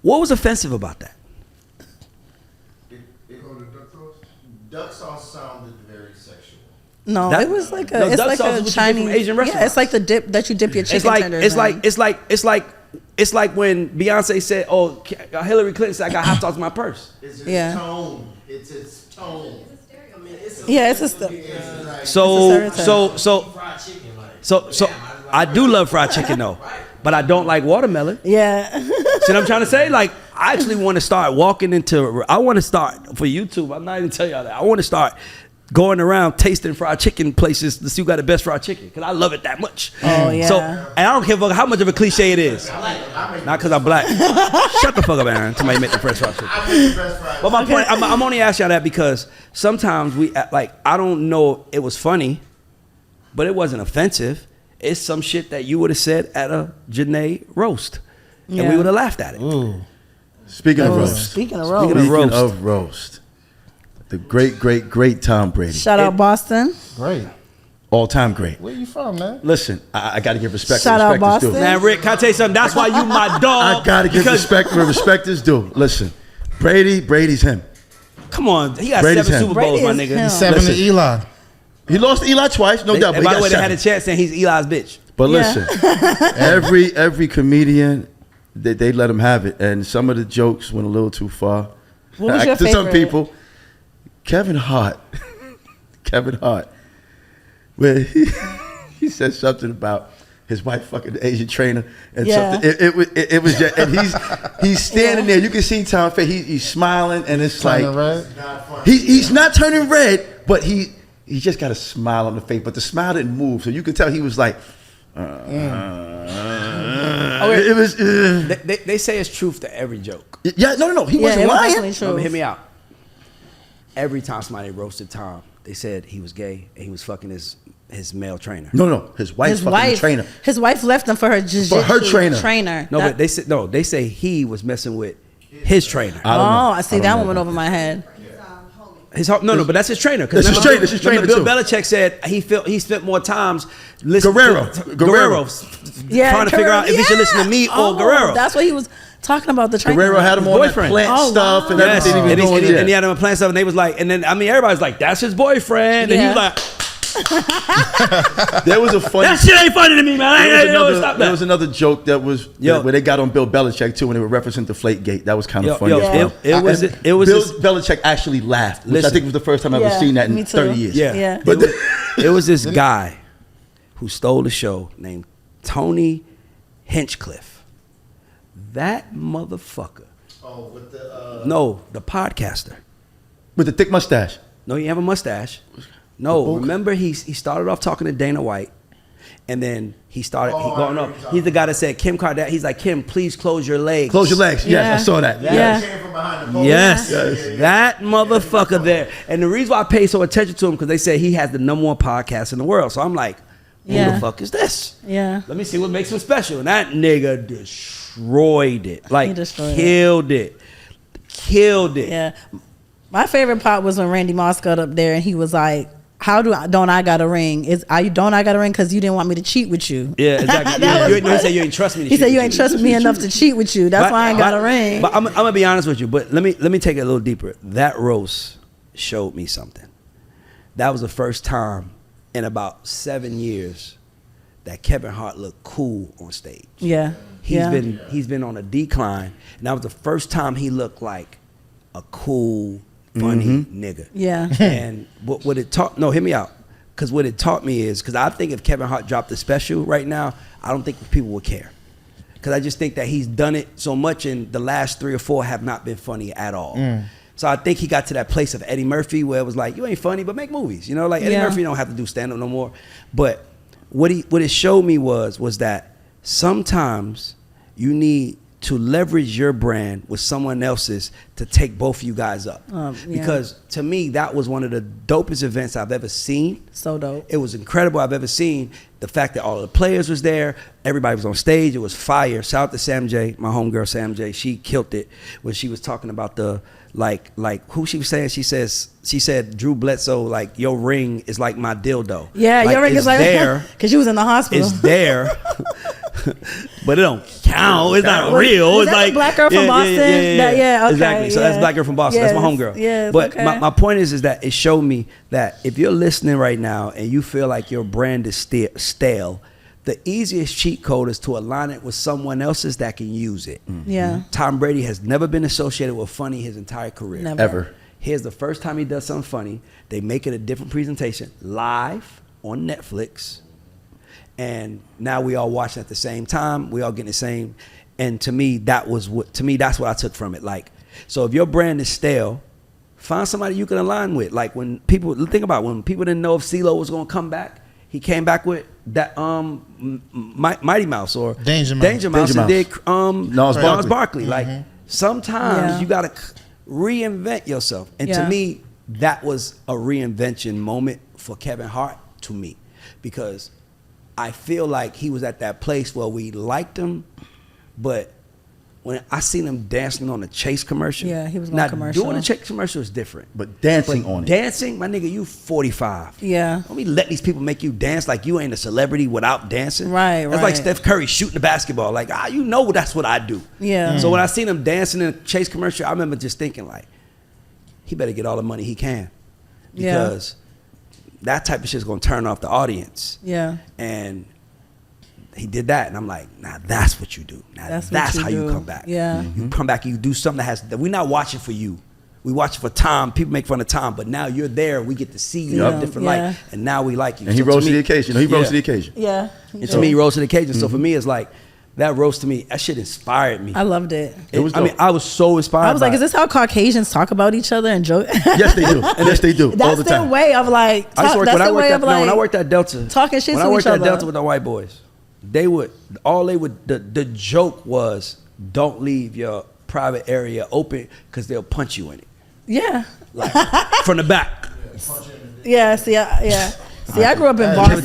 [SPEAKER 1] What was offensive about that?
[SPEAKER 2] Duck sauce sounded very sexual.
[SPEAKER 3] No,
[SPEAKER 1] That-
[SPEAKER 3] it was like
[SPEAKER 1] No,
[SPEAKER 3] it's
[SPEAKER 1] duck
[SPEAKER 3] like
[SPEAKER 1] sauce is
[SPEAKER 3] a
[SPEAKER 1] what you get
[SPEAKER 3] Chinese
[SPEAKER 1] from Asian
[SPEAKER 3] Yeah, it's
[SPEAKER 1] restaurants.
[SPEAKER 3] like the dip that you dip your chicken tenders in.
[SPEAKER 1] It's like when Beyonce said, "Oh, Hillary Clinton said I got hot sauce in my purse."
[SPEAKER 2] It's its
[SPEAKER 3] Yeah.
[SPEAKER 2] tone. It's its tone.
[SPEAKER 3] Yeah, it's just
[SPEAKER 1] So
[SPEAKER 3] It's a
[SPEAKER 1] so I do love fried chicken though, but I don't like watermelon.
[SPEAKER 3] yeah.
[SPEAKER 1] See what I'm trying to say? Like, I actually want to start walking into. I want to start for YouTube. I'm not even telling y'all that. I want to start going around tasting fried chicken places to see who got the best fried chicken because I love it that much.
[SPEAKER 3] Oh, yeah.
[SPEAKER 1] So, and I don't care how much of a cliche it is. Not because I'm black. Shut the fuck up, Aaron. Somebody make the fresh fried chicken.
[SPEAKER 2] I make the best fried
[SPEAKER 1] But my point, I'm only asking y'all that because sometimes we like. I don't know. It was funny, but it wasn't offensive. It's some shit that you would have said at a Janae roast, and we
[SPEAKER 3] Yeah.
[SPEAKER 1] would have laughed at it.
[SPEAKER 4] Ooh.
[SPEAKER 5] Speaking of roast.
[SPEAKER 3] Speaking of
[SPEAKER 1] Speaking
[SPEAKER 3] roast,
[SPEAKER 1] of roast.
[SPEAKER 5] roast. The great Tom Brady.
[SPEAKER 3] shout out Boston.
[SPEAKER 4] Great.
[SPEAKER 5] All-time great.
[SPEAKER 4] Where you from, man?
[SPEAKER 5] Listen, I got to give respect.
[SPEAKER 3] Shout
[SPEAKER 5] where
[SPEAKER 3] out
[SPEAKER 5] respect is due.
[SPEAKER 3] Boston.
[SPEAKER 1] Man, Rick, can I tell you something? That's why you my dog.
[SPEAKER 5] I got to give
[SPEAKER 1] because-
[SPEAKER 5] respect where respect is due. Listen, Brady's him.
[SPEAKER 1] Come on, he got
[SPEAKER 5] Brady's
[SPEAKER 1] 7
[SPEAKER 5] him.
[SPEAKER 1] Super Bowls,
[SPEAKER 3] Brady
[SPEAKER 1] my
[SPEAKER 3] is
[SPEAKER 1] nigga.
[SPEAKER 3] him.
[SPEAKER 4] 7
[SPEAKER 5] Listen.
[SPEAKER 4] to Eli.
[SPEAKER 5] He lost to Eli twice, no doubt. But
[SPEAKER 1] And
[SPEAKER 5] he
[SPEAKER 1] by
[SPEAKER 5] got
[SPEAKER 1] the way, they
[SPEAKER 5] 7.
[SPEAKER 1] had a chance saying he's Eli's bitch.
[SPEAKER 5] But
[SPEAKER 3] Yeah.
[SPEAKER 5] listen, every comedian, they let him have it, and some of the jokes went a little too far.
[SPEAKER 3] What was your
[SPEAKER 5] to some
[SPEAKER 3] favorite?
[SPEAKER 5] people, Kevin Hart Kevin Hart, where he said something about his wife fucking the Asian trainer and something. It was just, and he's standing there. You can see Tom face. He's smiling, and it's
[SPEAKER 4] Turning
[SPEAKER 5] like
[SPEAKER 4] red.
[SPEAKER 5] he's not turning red, but he just got a smile on the face. But the smile didn't move, so you could tell he was like. It was.
[SPEAKER 1] They say it's truth to every joke.
[SPEAKER 5] Yeah, no. He wasn't
[SPEAKER 3] it was
[SPEAKER 5] lying.
[SPEAKER 3] definitely true.
[SPEAKER 1] Hear me out. Every time somebody roasted Tom, they said he was gay and he was fucking his male trainer.
[SPEAKER 5] No. His wife's fucking the trainer.
[SPEAKER 3] His wife left him for her jiu-jitsu trainer.
[SPEAKER 1] No, but they say he was messing with his trainer.
[SPEAKER 3] I see that one went over my head.
[SPEAKER 1] But that's his trainer.
[SPEAKER 5] That's his trainer. That's his trainer
[SPEAKER 1] Bill
[SPEAKER 5] too.
[SPEAKER 1] Belichick said he spent more times listening
[SPEAKER 5] Guerrero.
[SPEAKER 1] trying to figure out if he should listen to me or Guerrero.
[SPEAKER 3] That's what he was talking about, the trainer.
[SPEAKER 5] Guerrero had him on that
[SPEAKER 1] boyfriend.
[SPEAKER 5] plant stuff and
[SPEAKER 1] Yes.
[SPEAKER 5] everything he was doing.
[SPEAKER 1] And he had him playing stuff, and they was like, and then everybody's like, that's his boyfriend, and he was like,
[SPEAKER 5] There was a funny.
[SPEAKER 7] That shit ain't funny to me, man. Stop
[SPEAKER 5] There
[SPEAKER 7] that.
[SPEAKER 5] was another joke that was where they got on Bill Belichick too when they were referencing Deflategate. That was kind of funny.
[SPEAKER 1] It was
[SPEAKER 5] Bill
[SPEAKER 1] this,
[SPEAKER 5] Belichick actually laughed, which I
[SPEAKER 1] Listen.
[SPEAKER 5] think was the first time I've ever seen that in
[SPEAKER 3] me too.
[SPEAKER 5] 30 years.
[SPEAKER 3] Yeah.
[SPEAKER 5] But
[SPEAKER 1] it was this guy who stole the show named Tony Hinchcliffe. That motherfucker.
[SPEAKER 2] Oh, with the
[SPEAKER 1] No, the podcaster.
[SPEAKER 5] with the thick mustache.
[SPEAKER 1] No, he have a mustache. No, remember he started off talking to Dana White, and then he started going up. He's the guy that said Kim Kardashian. He's like, Kim, please close your legs.
[SPEAKER 5] Close your legs. Yes, I saw that.
[SPEAKER 3] Yeah.
[SPEAKER 2] came from behind the pole.
[SPEAKER 1] Yes, that motherfucker there. And the reason why I pay so attention to him because they said he has the #1 podcast in the world. So I'm like, who the fuck is this?
[SPEAKER 3] Yeah.
[SPEAKER 1] Let me see what makes him special. And that nigga destroyed it. Like,
[SPEAKER 3] He destroyed
[SPEAKER 1] it. Killed it.
[SPEAKER 3] Yeah. My favorite part was when Randy Moss got up there and he was like, don't I got a ring? Don't I got a ring because you didn't want me to cheat with you?
[SPEAKER 1] Yeah, exactly.
[SPEAKER 3] That was
[SPEAKER 1] He said you ain't trust me.
[SPEAKER 3] He said you ain't trust me enough to cheat with you. That's why I ain't got a ring.
[SPEAKER 1] But I'm gonna be honest with you. But let me take it a little deeper. That roast showed me something. That was the first time in about 7 years that Kevin Hart looked cool on stage.
[SPEAKER 3] Yeah.
[SPEAKER 1] He's been on a decline, and that was the first time he looked like a cool, funny nigga.
[SPEAKER 3] Yeah.
[SPEAKER 1] And what it taught, no, hear me out. Because what it taught me is, because I think if Kevin Hart dropped a special right now, I don't think people would care. Because I just think that he's done it so much, and the last 3 or 4 have not been funny at all. So I think he got to that place of Eddie Murphy where it was like, you ain't funny, but make movies. You know, like Eddie Murphy don't have to do stand-up no more. But what it showed me was that sometimes you need to leverage your brand with someone else's to take both of you guys up. Because to me, that was one of the dopest events I've ever seen.
[SPEAKER 3] So dope.
[SPEAKER 1] It was incredible I've ever seen. The fact that all of the players was there, everybody was on stage, it was fire. Shout out to Sam J, my homegirl Sam J. She killed it when she was talking about the like who she was saying. She said Drew Bledsoe, like, your ring is like my dildo.
[SPEAKER 3] Yeah,
[SPEAKER 1] like,
[SPEAKER 3] your ring is like
[SPEAKER 1] there.
[SPEAKER 3] Because you was in the hospital.
[SPEAKER 1] It's there. But it don't count. It's not
[SPEAKER 3] Was-
[SPEAKER 1] real.
[SPEAKER 3] was
[SPEAKER 1] It's
[SPEAKER 3] that the
[SPEAKER 1] like
[SPEAKER 3] black girl from Boston? Okay,
[SPEAKER 1] exactly. So that's Black Girl from Boston. That's my homegirl.
[SPEAKER 3] Yes,
[SPEAKER 1] but
[SPEAKER 3] okay.
[SPEAKER 1] my point is that it showed me that if you're listening right now and you feel like your brand is stale, the easiest cheat code is to align it with someone else's that can use it.
[SPEAKER 3] Yeah.
[SPEAKER 1] Tom Brady has never been associated with funny his entire career.
[SPEAKER 3] Never.
[SPEAKER 5] Ever.
[SPEAKER 1] Here's the first time he does something funny. They make it a different presentation live on Netflix. And now we all watching at the same time. We all getting the same. And to me, that's what I took from it. Like, so if your brand is stale, find somebody you can align with. Like when people didn't know if CeeLo was going to come back, he came back with that Mighty Mouse or
[SPEAKER 4] Danger Mouse.
[SPEAKER 1] and did
[SPEAKER 5] Nas
[SPEAKER 1] Barkley. Like sometimes you got to reinvent yourself. And to
[SPEAKER 3] Yeah.
[SPEAKER 1] me, that was a reinvention moment for Kevin Hart to me, because I feel like he was at that place where we liked him, but when I seen him dancing on the Chase commercial,
[SPEAKER 3] Yeah, he was on
[SPEAKER 1] now
[SPEAKER 3] commercial.
[SPEAKER 1] doing the Chase commercial is different.
[SPEAKER 5] But dancing on it.
[SPEAKER 1] Dancing, my nigga, you 45.
[SPEAKER 3] Yeah.
[SPEAKER 1] Don't be let these people make you dance like you ain't a celebrity without dancing.
[SPEAKER 3] Right,
[SPEAKER 1] That's like
[SPEAKER 3] right.
[SPEAKER 1] Steph Curry shooting the basketball. Like, you know that's what I do.
[SPEAKER 3] Yeah.
[SPEAKER 1] So when I seen him dancing in a Chase commercial, I remember just thinking like, he better get all the money he can,
[SPEAKER 3] Yeah.
[SPEAKER 1] because that type of shit's gonna turn off the audience.
[SPEAKER 3] Yeah.
[SPEAKER 1] And he did that, and I'm like, nah, that's what you do. Now
[SPEAKER 3] That's
[SPEAKER 1] that's
[SPEAKER 3] what
[SPEAKER 1] how
[SPEAKER 3] you
[SPEAKER 1] you
[SPEAKER 3] do.
[SPEAKER 1] come back.
[SPEAKER 3] Yeah.
[SPEAKER 1] You come back and you do something that we're not watching for you. We watch it for Tom. People make fun of Tom, but now you're there. We get to see you in a different light, and now we like you.
[SPEAKER 5] And he rose to the occasion. He rose to the occasion.
[SPEAKER 3] Yeah.
[SPEAKER 1] And to me, he rose to the occasion. So for me, it's like that roast to me. That shit inspired me.
[SPEAKER 3] I loved it.
[SPEAKER 5] It was
[SPEAKER 1] I mean, I was so inspired.
[SPEAKER 3] I was like, is this how Caucasians talk about each other and joke?
[SPEAKER 5] Yes, they do. Yes, they do.
[SPEAKER 3] That's
[SPEAKER 5] all the
[SPEAKER 3] their
[SPEAKER 5] time.
[SPEAKER 3] way of like.
[SPEAKER 1] I used to work,
[SPEAKER 3] that's
[SPEAKER 1] when I
[SPEAKER 3] their
[SPEAKER 1] worked
[SPEAKER 3] way
[SPEAKER 1] at,
[SPEAKER 3] of
[SPEAKER 1] no,
[SPEAKER 3] like
[SPEAKER 1] when I worked at Delta,
[SPEAKER 3] talking shit
[SPEAKER 1] when
[SPEAKER 3] to
[SPEAKER 1] I worked
[SPEAKER 3] each
[SPEAKER 1] at
[SPEAKER 3] other.
[SPEAKER 1] Delta with the white boys, the joke was, don't leave your private area open because they'll punch you in it.
[SPEAKER 3] Yeah.
[SPEAKER 1] Like, from the back.
[SPEAKER 3] Yeah. See, I grew up in Boston.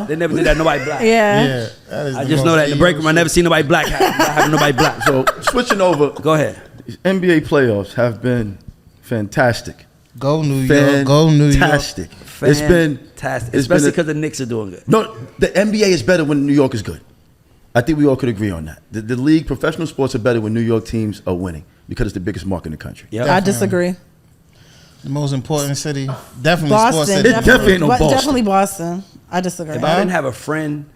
[SPEAKER 1] They never did that. Nobody black.
[SPEAKER 3] Yeah.
[SPEAKER 4] That is
[SPEAKER 1] I
[SPEAKER 4] the
[SPEAKER 1] just know
[SPEAKER 4] most
[SPEAKER 1] that in the break room, I never seen nobody black having nobody black.
[SPEAKER 5] So switching over,
[SPEAKER 1] Go ahead.
[SPEAKER 5] these NBA playoffs have been fantastic.
[SPEAKER 4] Go New York. Go New York.
[SPEAKER 5] Fantastic. It's been
[SPEAKER 1] fantastic,
[SPEAKER 5] it's
[SPEAKER 1] especially
[SPEAKER 5] been
[SPEAKER 1] because the Knicks are doing good.
[SPEAKER 5] No, the NBA is better when New York is good. I think we all could agree on that. The league, professional sports are better when New York teams are winning because it's the biggest market in the country.
[SPEAKER 1] Yep.
[SPEAKER 3] I disagree.
[SPEAKER 4] The most important city. Definitely sports
[SPEAKER 3] Boston.
[SPEAKER 4] city.
[SPEAKER 5] It definitely ain't no Boston.
[SPEAKER 3] Definitely Boston. I disagree.
[SPEAKER 1] If I didn't have a friend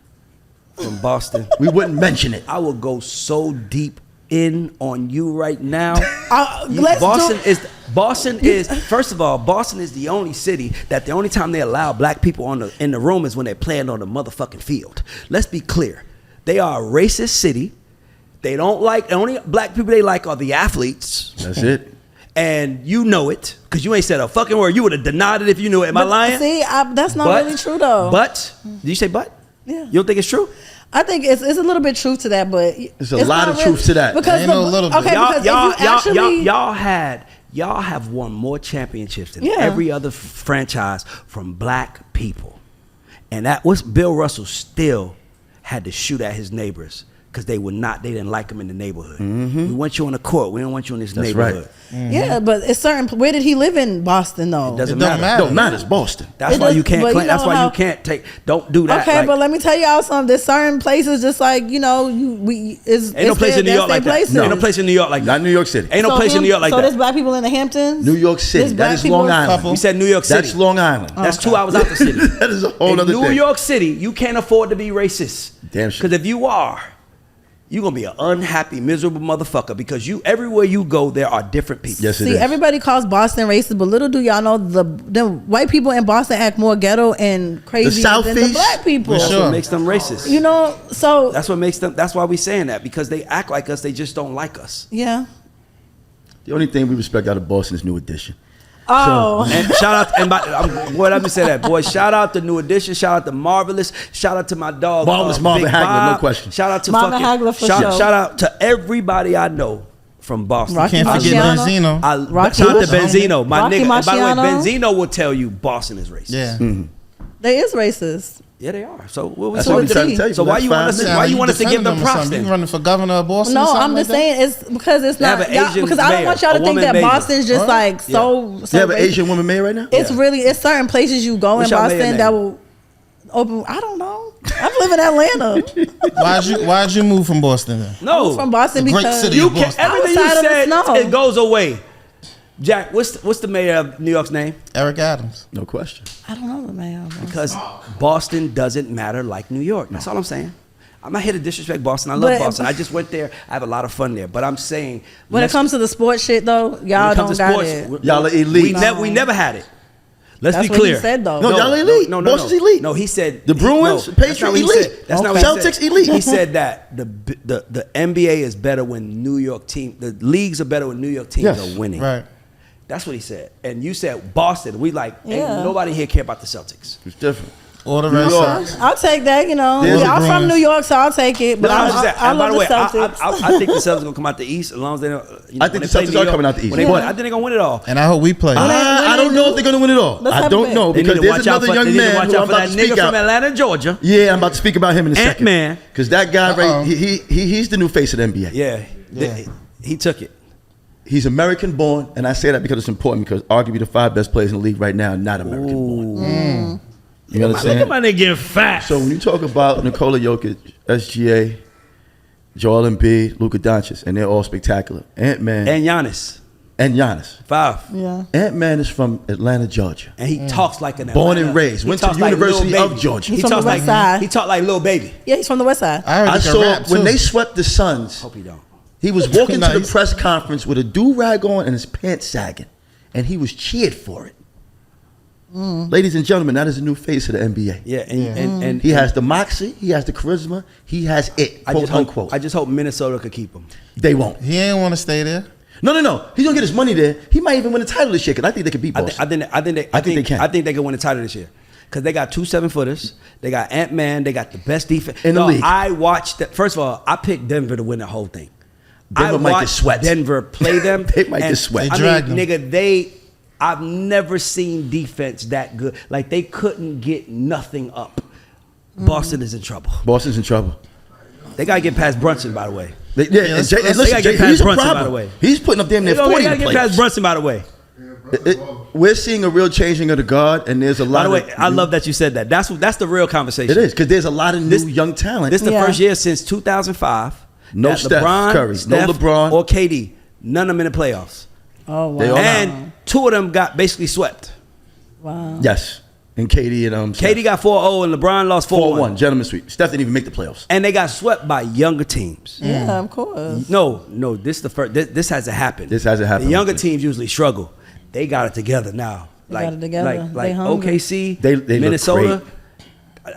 [SPEAKER 1] from Boston,
[SPEAKER 5] We wouldn't mention it.
[SPEAKER 1] I would go so deep in on you right now.
[SPEAKER 3] Let's
[SPEAKER 1] Boston is first of all, Boston is the only city that the only time they allow black people in the room is when they're playing on the motherfucking field. Let's be clear. They are a racist city. They don't like, the only black people they like are the athletes.
[SPEAKER 5] That's it.
[SPEAKER 1] And you know it, because you ain't said a fucking word. You would have denied it if you knew it. Am I lying?
[SPEAKER 3] See, that's not really true though.
[SPEAKER 1] But, did you say but?
[SPEAKER 3] Yeah.
[SPEAKER 1] You don't think it's true?
[SPEAKER 3] I think it's a little bit truth to that, but
[SPEAKER 5] There's a lot of truth to that.
[SPEAKER 3] Because
[SPEAKER 4] Ain't no little bit.
[SPEAKER 3] okay, because if you actually
[SPEAKER 1] Y'all have won more championships than
[SPEAKER 3] Yeah.
[SPEAKER 1] every other franchise from black people. And that was Bill Russell still had to shoot at his neighbors because they didn't like him in the neighborhood. We want you on the court. We don't want you in this
[SPEAKER 5] That's
[SPEAKER 1] neighborhood.
[SPEAKER 5] right.
[SPEAKER 3] Yeah, but it's certain. Where did he live in Boston though?
[SPEAKER 1] It doesn't
[SPEAKER 4] It don't
[SPEAKER 1] matter.
[SPEAKER 4] matter.
[SPEAKER 5] Don't matter. It's Boston.
[SPEAKER 1] That's
[SPEAKER 3] It
[SPEAKER 1] why
[SPEAKER 3] does-
[SPEAKER 1] you can't
[SPEAKER 3] but you
[SPEAKER 1] claim. That's
[SPEAKER 3] know
[SPEAKER 1] why
[SPEAKER 3] how-
[SPEAKER 1] you can't take. Don't do that.
[SPEAKER 3] Okay,
[SPEAKER 1] like,
[SPEAKER 3] but let me tell y'all something. There's certain places just like ain't no place
[SPEAKER 1] in New York like that.
[SPEAKER 3] places.
[SPEAKER 1] Ain't no place in New York like
[SPEAKER 5] Not
[SPEAKER 1] that.
[SPEAKER 5] New York City.
[SPEAKER 1] Ain't no place in New York like
[SPEAKER 3] so there's
[SPEAKER 1] that.
[SPEAKER 3] black people in the Hamptons.
[SPEAKER 5] New York City.
[SPEAKER 3] There's
[SPEAKER 5] That
[SPEAKER 3] black
[SPEAKER 5] is
[SPEAKER 3] people-
[SPEAKER 5] Long Island.
[SPEAKER 4] Couple.
[SPEAKER 1] We said New York City.
[SPEAKER 5] That's Long Island.
[SPEAKER 1] That's 2 hours out the city.
[SPEAKER 5] That is a whole
[SPEAKER 1] In
[SPEAKER 5] other
[SPEAKER 1] New
[SPEAKER 5] thing.
[SPEAKER 1] York City, you can't afford to be racist.
[SPEAKER 5] Damn shit.
[SPEAKER 1] Because if you are, you're gonna be an unhappy, miserable motherfucker. Because everywhere you go, there are different people.
[SPEAKER 5] Yes, it
[SPEAKER 3] See,
[SPEAKER 5] is.
[SPEAKER 3] everybody calls Boston racist, but little do y'all know the white people in Boston act more ghetto and crazy than the
[SPEAKER 5] Southeast?
[SPEAKER 3] black people.
[SPEAKER 4] For
[SPEAKER 1] That's
[SPEAKER 4] sure.
[SPEAKER 1] what makes them racist.
[SPEAKER 3] You know, so
[SPEAKER 1] That's what makes them. That's why we saying that, because they act like us. They just don't like us.
[SPEAKER 3] yeah.
[SPEAKER 5] The only thing we respect out of Boston is New Edition.
[SPEAKER 3] Oh,
[SPEAKER 1] And shout out, let me say that, boy. Shout out to New Edition. Shout out to Marvelous. Shout out to my dog,
[SPEAKER 5] Marvelous Marvin
[SPEAKER 1] Big
[SPEAKER 5] Hagler, no
[SPEAKER 1] Bob.
[SPEAKER 5] question.
[SPEAKER 1] Shout out to
[SPEAKER 3] Marvin
[SPEAKER 1] fucking
[SPEAKER 3] Hagler for
[SPEAKER 1] shout,
[SPEAKER 3] sure.
[SPEAKER 1] shout out to everybody I know from Boston.
[SPEAKER 3] Rocky
[SPEAKER 4] Can't forget
[SPEAKER 3] Marciano.
[SPEAKER 4] Benzino.
[SPEAKER 3] Rocky
[SPEAKER 1] Shout out to
[SPEAKER 3] Marciano.
[SPEAKER 1] Benzino, my
[SPEAKER 3] Rocky
[SPEAKER 1] nigga. And by the way,
[SPEAKER 3] Marciano.
[SPEAKER 1] Benzino will tell you Boston is racist.
[SPEAKER 4] Yeah.
[SPEAKER 3] they is racist.
[SPEAKER 1] Yeah, they are. So what was
[SPEAKER 5] That's
[SPEAKER 3] So
[SPEAKER 5] what I'm
[SPEAKER 3] it's
[SPEAKER 5] trying
[SPEAKER 3] T.
[SPEAKER 5] to tell you.
[SPEAKER 1] So
[SPEAKER 5] for
[SPEAKER 1] why
[SPEAKER 5] the
[SPEAKER 1] you
[SPEAKER 5] last
[SPEAKER 1] want us?
[SPEAKER 5] 5
[SPEAKER 1] to-
[SPEAKER 5] minutes.
[SPEAKER 1] Why you want us to give
[SPEAKER 4] defending
[SPEAKER 1] them
[SPEAKER 4] him or
[SPEAKER 1] props
[SPEAKER 4] something?
[SPEAKER 1] then?
[SPEAKER 4] You running for governor of Boston? or
[SPEAKER 3] No,
[SPEAKER 4] something
[SPEAKER 3] I'm
[SPEAKER 4] like
[SPEAKER 3] just
[SPEAKER 4] that?
[SPEAKER 3] saying it's because it's
[SPEAKER 1] They
[SPEAKER 3] not
[SPEAKER 1] have an
[SPEAKER 3] y'all-
[SPEAKER 1] Asian
[SPEAKER 3] because I don't
[SPEAKER 1] mayor,
[SPEAKER 3] want y'all
[SPEAKER 1] a
[SPEAKER 3] to think
[SPEAKER 1] woman
[SPEAKER 3] that
[SPEAKER 1] mayor.
[SPEAKER 3] Boston's just
[SPEAKER 4] Huh?
[SPEAKER 3] like so.
[SPEAKER 5] You have an
[SPEAKER 3] racist.
[SPEAKER 5] Asian woman mayor right now?
[SPEAKER 3] It's really it's certain places you go
[SPEAKER 1] What's
[SPEAKER 3] in
[SPEAKER 1] y'all mayor
[SPEAKER 3] Boston
[SPEAKER 1] name?
[SPEAKER 3] that will open. I don't know. I live in Atlanta.
[SPEAKER 4] Why'd you move from Boston then?
[SPEAKER 1] No,
[SPEAKER 3] I'm from Boston
[SPEAKER 4] The great
[SPEAKER 3] because
[SPEAKER 4] city.
[SPEAKER 1] you
[SPEAKER 4] Boston.
[SPEAKER 1] can everything you
[SPEAKER 3] Outside of the
[SPEAKER 1] said.
[SPEAKER 3] snow.
[SPEAKER 1] It goes away. Jack, what's the mayor of New York's name?
[SPEAKER 4] Eric Adams.
[SPEAKER 5] No question.
[SPEAKER 3] I don't know the man.
[SPEAKER 1] Because Boston doesn't matter like New York. That's all I'm saying. I'm not here to disrespect Boston. I love
[SPEAKER 3] But-
[SPEAKER 1] Boston. I just went there. I have a lot of fun there. But I'm saying
[SPEAKER 3] When it comes to the sports shit though, y'all don't got it.
[SPEAKER 5] Y'all are elite.
[SPEAKER 1] We never had it. Let's
[SPEAKER 3] That's
[SPEAKER 1] be
[SPEAKER 3] what he
[SPEAKER 1] clear.
[SPEAKER 3] said, though.
[SPEAKER 5] No, y'all elite. Boston's elite.
[SPEAKER 1] No, he said
[SPEAKER 5] The Bruins,
[SPEAKER 1] no, that's
[SPEAKER 5] Patriots,
[SPEAKER 1] not what he
[SPEAKER 5] elite.
[SPEAKER 1] said. That's not what he
[SPEAKER 5] Celtics,
[SPEAKER 1] said.
[SPEAKER 5] elite.
[SPEAKER 1] He said that the NBA is better when New York the leagues are better when New York teams
[SPEAKER 5] Yes.
[SPEAKER 1] are winning.
[SPEAKER 4] Right.
[SPEAKER 1] That's what he said. And you said Boston. We like, ain't
[SPEAKER 3] Yeah.
[SPEAKER 1] nobody here care about the Celtics.
[SPEAKER 5] It's different.
[SPEAKER 4] Or the
[SPEAKER 5] New
[SPEAKER 4] Red
[SPEAKER 5] York.
[SPEAKER 4] Sox.
[SPEAKER 3] I'll take that. You know,
[SPEAKER 5] There's the
[SPEAKER 3] I'm from
[SPEAKER 4] Bruins.
[SPEAKER 3] New York, so I'll take it. But
[SPEAKER 1] No, I'm just saying,
[SPEAKER 3] I
[SPEAKER 1] and by
[SPEAKER 3] love
[SPEAKER 1] the way,
[SPEAKER 3] the Celtics.
[SPEAKER 1] I think the Celtics gonna come out the East as long as they don't.
[SPEAKER 5] I think the Celtics are coming out the East.
[SPEAKER 1] When they
[SPEAKER 5] Yeah.
[SPEAKER 1] win, I think they're gonna win it all.
[SPEAKER 4] And I hope we play.
[SPEAKER 5] I don't know if they're going to win it all.
[SPEAKER 3] Let's
[SPEAKER 5] I
[SPEAKER 3] have a
[SPEAKER 5] don't
[SPEAKER 3] bet.
[SPEAKER 5] know
[SPEAKER 1] They
[SPEAKER 5] because
[SPEAKER 1] need to
[SPEAKER 5] there's
[SPEAKER 1] watch out
[SPEAKER 5] another
[SPEAKER 1] for,
[SPEAKER 5] young
[SPEAKER 1] they need to
[SPEAKER 5] man
[SPEAKER 1] watch
[SPEAKER 5] who I'm
[SPEAKER 1] out for
[SPEAKER 5] about
[SPEAKER 1] that
[SPEAKER 5] to
[SPEAKER 1] nigga
[SPEAKER 5] speak
[SPEAKER 1] from
[SPEAKER 5] out.
[SPEAKER 1] Atlanta, Georgia.
[SPEAKER 5] Yeah, I'm about to speak about him in a second.
[SPEAKER 1] Ant-Man.
[SPEAKER 5] Because that guy,
[SPEAKER 4] Uh-oh.
[SPEAKER 5] right, he's the new face of the NBA.
[SPEAKER 1] Yeah,
[SPEAKER 4] Yeah.
[SPEAKER 1] he took it.
[SPEAKER 5] He's American born, and I say that because it's important because arguably the 5 best players in the league right now are not American born. You
[SPEAKER 7] Look at
[SPEAKER 5] understand?
[SPEAKER 7] my nigga getting fat.
[SPEAKER 5] So when you talk about Nikola Jokic, SGA, Joel Embiid, Luka Doncic, and they're all spectacular. Ant-Man
[SPEAKER 1] And Giannis,
[SPEAKER 5] and Giannis.
[SPEAKER 1] 5.
[SPEAKER 3] yeah.
[SPEAKER 5] Ant-Man is from Atlanta, Georgia.
[SPEAKER 1] And he talks like an
[SPEAKER 5] Born
[SPEAKER 1] Atlanta.
[SPEAKER 5] and raised.
[SPEAKER 1] He
[SPEAKER 5] Went to
[SPEAKER 1] talks
[SPEAKER 5] the
[SPEAKER 1] like
[SPEAKER 5] University
[SPEAKER 1] Lil
[SPEAKER 5] of
[SPEAKER 1] Baby.
[SPEAKER 5] Georgia.
[SPEAKER 1] He
[SPEAKER 3] He's from
[SPEAKER 1] talks
[SPEAKER 3] the
[SPEAKER 1] like
[SPEAKER 3] West Side.
[SPEAKER 1] he talk like Lil Baby.
[SPEAKER 3] Yeah, he's from the West Side.
[SPEAKER 4] I heard
[SPEAKER 5] I
[SPEAKER 4] he can
[SPEAKER 5] saw
[SPEAKER 4] rap
[SPEAKER 5] when
[SPEAKER 4] too.
[SPEAKER 5] they swept the Suns,
[SPEAKER 1] Hope he don't.
[SPEAKER 5] he was walking to the
[SPEAKER 4] Nice.
[SPEAKER 5] press conference with a do-rag on and his pants sagging. and he was cheered for it. Ladies and gentlemen, that is a new face of the NBA.
[SPEAKER 1] Yeah, and
[SPEAKER 5] He has the moxie, he has the charisma, he has it, quote unquote.
[SPEAKER 1] I just hope Minnesota could keep him.
[SPEAKER 5] They won't.
[SPEAKER 4] He ain't want to stay there.
[SPEAKER 5] No. He's gonna get his money there. He might even win the title this year because I think they could beat Boston.
[SPEAKER 1] I think they can. I think they can win the title this year. Because they got 2 7-footers. They got Ant-Man. They got the best defense.
[SPEAKER 5] In the league.
[SPEAKER 1] I watched that. First of all, I picked Denver to win the whole thing.
[SPEAKER 5] Denver might get swept.
[SPEAKER 1] Denver play them.
[SPEAKER 5] They might get swept.
[SPEAKER 4] They dragged them.
[SPEAKER 1] Nigga, I've never seen defense that good. Like, they couldn't get nothing up. Boston is in trouble.
[SPEAKER 5] Boston's in trouble.
[SPEAKER 1] They got to get past Brunson, by the way.
[SPEAKER 5] They gotta get
[SPEAKER 1] past
[SPEAKER 5] he's a
[SPEAKER 1] Brunson, by
[SPEAKER 5] problem.
[SPEAKER 1] the way.
[SPEAKER 5] He's putting up damn near 40
[SPEAKER 1] They got to get
[SPEAKER 5] players.
[SPEAKER 1] past Brunson, by the way.
[SPEAKER 5] We're seeing a real changing of the guard, and there's a lot
[SPEAKER 1] By the way,
[SPEAKER 5] of...
[SPEAKER 1] I love that you said that. That's the real conversation.
[SPEAKER 5] It is, because there's a lot of new young talent.
[SPEAKER 1] This is the
[SPEAKER 3] Yeah.
[SPEAKER 1] first year since 2005.
[SPEAKER 5] No
[SPEAKER 1] that
[SPEAKER 5] Steph
[SPEAKER 1] LeBron,
[SPEAKER 5] Curry, no
[SPEAKER 1] Steph
[SPEAKER 5] LeBron.
[SPEAKER 1] or KD. None of them in the playoffs.
[SPEAKER 3] Oh wow.
[SPEAKER 5] They all-
[SPEAKER 1] And 2 of them got basically swept.
[SPEAKER 3] Wow.
[SPEAKER 5] Yes. And KD and
[SPEAKER 1] KD got 4-0 and LeBron lost 4-1.
[SPEAKER 5] 4-1. Gentlemen sweep. Steph didn't even make the playoffs.
[SPEAKER 1] And they got swept by younger teams.
[SPEAKER 3] Yeah, of course.
[SPEAKER 1] No, this is the first. This hasn't happened.
[SPEAKER 5] This hasn't happened.
[SPEAKER 1] The younger teams usually struggle. They got it together now.
[SPEAKER 3] They got it together.
[SPEAKER 1] Like
[SPEAKER 3] They hungry.
[SPEAKER 1] OKC,
[SPEAKER 5] They look
[SPEAKER 1] Minnesota.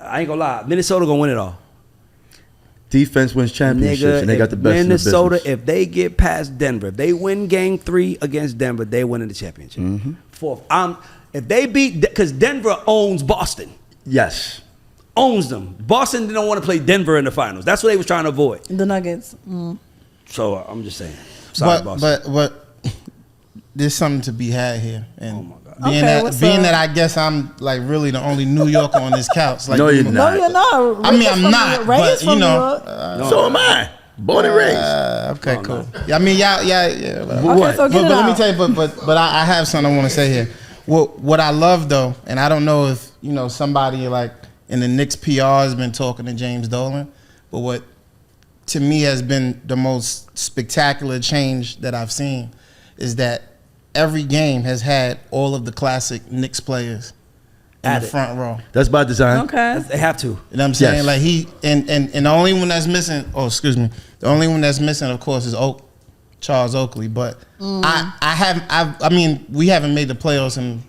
[SPEAKER 1] I ain't gonna lie. Minnesota gonna win it all.
[SPEAKER 5] Defense wins championships,
[SPEAKER 1] Nigga,
[SPEAKER 5] and they got the best
[SPEAKER 1] Minnesota,
[SPEAKER 5] in the business.
[SPEAKER 1] if they get past Denver, if they win Game 3 against Denver, they win the championship. Fourth, if they beat, because Denver owns Boston,
[SPEAKER 5] Yes.
[SPEAKER 1] owns them. Boston didn't want to play Denver in the finals. That's what they was trying to avoid.
[SPEAKER 3] The Nuggets.
[SPEAKER 1] So I'm just saying. Sorry, Boston.
[SPEAKER 4] But there's something to be had here, and
[SPEAKER 1] Oh my God.
[SPEAKER 4] being
[SPEAKER 3] Okay, what's
[SPEAKER 4] that
[SPEAKER 3] up?
[SPEAKER 4] I guess I'm like really the only New Yorker on this couch. Like,
[SPEAKER 5] No, you're
[SPEAKER 3] No,
[SPEAKER 5] not.
[SPEAKER 3] you're not.
[SPEAKER 4] I mean,
[SPEAKER 3] Raised
[SPEAKER 4] I'm
[SPEAKER 3] from
[SPEAKER 4] not,
[SPEAKER 3] New- raised
[SPEAKER 4] but,
[SPEAKER 3] from
[SPEAKER 4] you
[SPEAKER 3] New
[SPEAKER 4] know,
[SPEAKER 3] York.
[SPEAKER 5] So am I. Born and raised.
[SPEAKER 4] Okay, cool. Yeah, I mean, yeah. But,
[SPEAKER 5] But what?
[SPEAKER 3] so get
[SPEAKER 4] but
[SPEAKER 3] it
[SPEAKER 4] let me
[SPEAKER 3] out.
[SPEAKER 4] tell you, but I have something I want to say here. What I love though, and I don't know if somebody like in the Knicks PR has been talking to James Dolan, but what to me has been the most spectacular change that I've seen is that every game has had all of the classic Knicks players in
[SPEAKER 1] At
[SPEAKER 4] the
[SPEAKER 1] it.
[SPEAKER 4] front row.
[SPEAKER 5] That's by design.
[SPEAKER 3] Okay.
[SPEAKER 1] They have to.
[SPEAKER 4] You know what I'm saying?
[SPEAKER 5] Yes.
[SPEAKER 4] Like he and the only one that's missing. Oh, excuse me. The only one that's missing, of course, is Charles Oakley. But I mean, we haven't made the playoffs in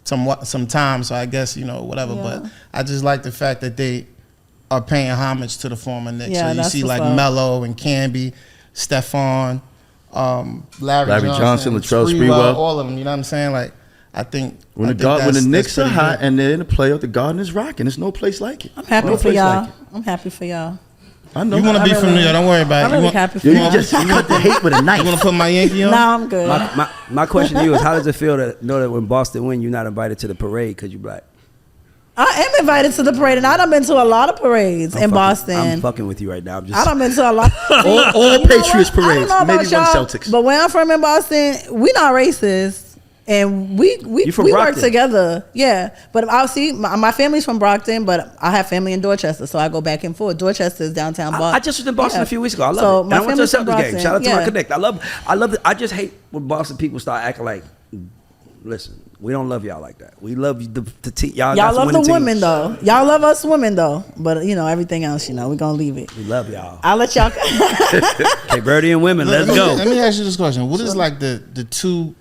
[SPEAKER 4] some time, so I guess whatever.
[SPEAKER 3] Yeah.
[SPEAKER 4] But I just like the fact that they are paying homage to the former Knicks.
[SPEAKER 3] Yeah,
[SPEAKER 4] so you
[SPEAKER 3] that's
[SPEAKER 4] see
[SPEAKER 3] what's
[SPEAKER 4] like
[SPEAKER 3] up.
[SPEAKER 4] Melo and Camby, Stephon, Larry
[SPEAKER 5] Johnson, Latrell
[SPEAKER 4] Sprewell,
[SPEAKER 5] Sprewell.
[SPEAKER 4] all of them. You know what I'm saying? Like I think
[SPEAKER 5] When the
[SPEAKER 4] that's
[SPEAKER 5] Knicks are
[SPEAKER 4] pretty
[SPEAKER 5] hot
[SPEAKER 4] good.
[SPEAKER 5] and they're in the playoff, the Garden is rocking. There's no place like it.
[SPEAKER 3] I'm happy
[SPEAKER 5] no
[SPEAKER 3] for
[SPEAKER 5] place
[SPEAKER 3] y'all.
[SPEAKER 5] like it.
[SPEAKER 3] I'm happy for y'all.
[SPEAKER 5] I know.
[SPEAKER 4] You want to be
[SPEAKER 3] I'm
[SPEAKER 4] from
[SPEAKER 3] really-
[SPEAKER 4] New York? Don't worry about it.
[SPEAKER 3] I'm
[SPEAKER 4] You
[SPEAKER 3] really
[SPEAKER 4] want-
[SPEAKER 3] happy for
[SPEAKER 5] You
[SPEAKER 3] y'all.
[SPEAKER 5] just cut the hate with a knife.
[SPEAKER 4] You want to put my Yankee on?
[SPEAKER 3] No, I'm good.
[SPEAKER 1] My question to you is, how does it feel to know that when Boston win, you're not invited to the parade because you black?
[SPEAKER 3] I am invited to the parade, and I done been to a lot of parades in
[SPEAKER 1] I'm
[SPEAKER 3] Boston.
[SPEAKER 1] fucking with you right now. I'm just.
[SPEAKER 3] I done been to a lot.
[SPEAKER 5] all
[SPEAKER 3] You know
[SPEAKER 5] Patriots
[SPEAKER 3] what? I
[SPEAKER 5] parades.
[SPEAKER 3] don't know
[SPEAKER 5] Maybe
[SPEAKER 3] about
[SPEAKER 5] one
[SPEAKER 3] y'all,
[SPEAKER 5] Celtics.
[SPEAKER 3] But where I'm from in Boston, we not racist, and we
[SPEAKER 1] You from
[SPEAKER 3] work
[SPEAKER 1] Brockton?
[SPEAKER 3] together. Yeah, but I'll see my family's from Brockton, but I have family in Dorchester, so I go back and forth. Dorchester is downtown Boston.
[SPEAKER 1] I just was in Boston
[SPEAKER 3] Yeah.
[SPEAKER 1] a few weeks ago. I love
[SPEAKER 3] So
[SPEAKER 1] it. And
[SPEAKER 3] my
[SPEAKER 1] I went to a
[SPEAKER 3] family's from
[SPEAKER 1] Celtics game.
[SPEAKER 3] Brockton.
[SPEAKER 1] Shout out to my
[SPEAKER 3] Yeah.
[SPEAKER 1] connect. I love it. I just hate when Boston people start acting like, listen, we don't love y'all like that. We love you, the team. Y'all got some
[SPEAKER 3] love the
[SPEAKER 1] winning
[SPEAKER 3] women
[SPEAKER 1] teams.
[SPEAKER 3] though. Y'all love us women though. But everything else, we're gonna leave it.
[SPEAKER 1] We love y'all.
[SPEAKER 3] I'll let y'all.
[SPEAKER 1] Okay, Birdie and women, let's go.
[SPEAKER 4] Let me ask you this question: what is like the two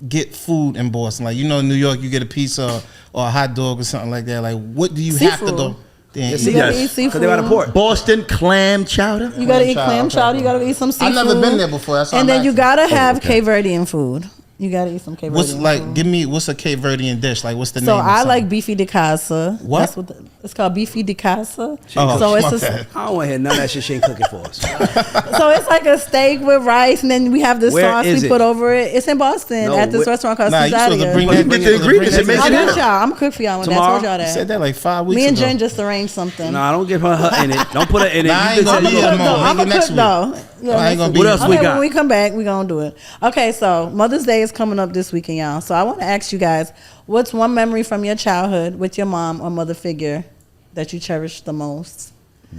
[SPEAKER 4] get food in Boston? Like New York, you get a pizza or a hot dog or something like that. Like what do you have to
[SPEAKER 3] Seafood.
[SPEAKER 4] go? Then
[SPEAKER 1] Yeah,
[SPEAKER 4] eat?
[SPEAKER 1] see,
[SPEAKER 3] You gotta
[SPEAKER 5] Yes.
[SPEAKER 3] eat seafood.
[SPEAKER 1] Because they by the port.
[SPEAKER 5] Boston clam chowder.
[SPEAKER 3] You gotta eat
[SPEAKER 4] chowder,
[SPEAKER 3] clam
[SPEAKER 4] okay.
[SPEAKER 3] chowder. You gotta eat some seafood.
[SPEAKER 4] I've never been there before, that's why
[SPEAKER 3] and
[SPEAKER 4] I'm
[SPEAKER 3] then you
[SPEAKER 4] asking.
[SPEAKER 3] gotta have
[SPEAKER 5] okay.
[SPEAKER 3] Cape Verdean food. You gotta eat some Cape
[SPEAKER 4] What's
[SPEAKER 3] Verdean
[SPEAKER 4] like?
[SPEAKER 3] food.
[SPEAKER 4] Give me what's a Cape Verdean dish? Like what's the
[SPEAKER 3] So
[SPEAKER 4] name? or
[SPEAKER 3] I
[SPEAKER 4] something?
[SPEAKER 3] like beefy de casa.
[SPEAKER 4] What?
[SPEAKER 3] That's what it's called, beefy de casa.
[SPEAKER 4] Oh,
[SPEAKER 3] so it's
[SPEAKER 4] my
[SPEAKER 3] a,
[SPEAKER 4] bad.
[SPEAKER 1] I don't want to hear none of that shit she ain't cooking for us.
[SPEAKER 3] so it's like a steak with rice, and then we have this
[SPEAKER 1] Where
[SPEAKER 3] sauce
[SPEAKER 1] is
[SPEAKER 3] we
[SPEAKER 1] it?
[SPEAKER 3] put over it. It's in Boston
[SPEAKER 1] No,
[SPEAKER 3] at this
[SPEAKER 1] where-
[SPEAKER 3] restaurant called
[SPEAKER 4] Nah, you supposed to
[SPEAKER 3] Cesaria.
[SPEAKER 4] bring
[SPEAKER 5] Well, you
[SPEAKER 4] that.
[SPEAKER 5] get the ingredients and make
[SPEAKER 3] I
[SPEAKER 5] it
[SPEAKER 3] got
[SPEAKER 5] in.
[SPEAKER 3] y'all. I'm gonna cook for y'all one day. I
[SPEAKER 1] Tomorrow?
[SPEAKER 3] told y'all
[SPEAKER 4] You
[SPEAKER 3] that.
[SPEAKER 4] said that like 5 weeks
[SPEAKER 3] Me and
[SPEAKER 4] ago.
[SPEAKER 3] Jen just arranged something.
[SPEAKER 1] No, I don't give her in it. Don't put her in it.
[SPEAKER 4] Nah, I
[SPEAKER 1] You
[SPEAKER 4] ain't
[SPEAKER 1] just
[SPEAKER 4] gonna
[SPEAKER 1] said
[SPEAKER 4] be
[SPEAKER 1] you
[SPEAKER 4] here
[SPEAKER 1] gonna-
[SPEAKER 4] tomorrow.
[SPEAKER 3] I'm
[SPEAKER 4] Maybe
[SPEAKER 3] gonna
[SPEAKER 4] next
[SPEAKER 3] cook
[SPEAKER 4] week.
[SPEAKER 3] though. Yeah,
[SPEAKER 4] I ain't
[SPEAKER 3] next
[SPEAKER 4] gonna
[SPEAKER 3] week.
[SPEAKER 4] be
[SPEAKER 1] What else
[SPEAKER 3] okay,
[SPEAKER 1] we got?
[SPEAKER 3] When we come back, we're gonna do it. Okay, so Mother's Day is coming up this weekend, y'all. So I want to ask you guys, what's one memory from your childhood with your mom or mother figure that you cherish the most?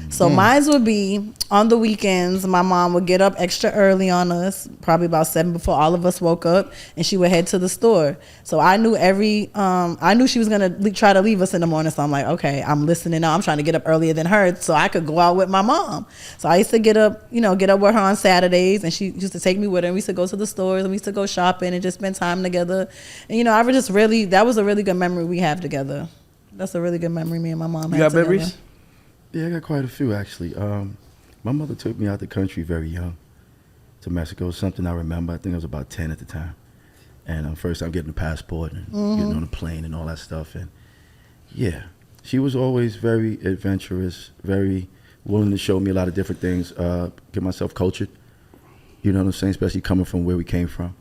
[SPEAKER 3] So mine would be on the weekends. My mom would get up extra early on us, probably about 7 before all of us woke up, and she would head to the store. So I knew I knew she was gonna try to leave us in the morning. So I'm like, okay, I'm listening now. I'm trying to get up earlier than her so I could go out with my mom. So I used to get up with her on Saturdays, and she used to take me with her. And we used to go to the stores, and we used to go shopping and just spend time together. And I was just that was a really good memory we have together. That's a really good memory me and my mom had.
[SPEAKER 1] You got
[SPEAKER 3] together.
[SPEAKER 1] memories?
[SPEAKER 5] Yeah, I got quite a few actually. My mother took me out the country very young to Mexico. Something I remember. I think I was about 10 at the time. And first I'm getting a passport and getting on a plane and all that stuff. And yeah, she was always very adventurous, very willing to show me a lot of different things, get myself cultured. You know what I'm saying? Especially coming from where we came from.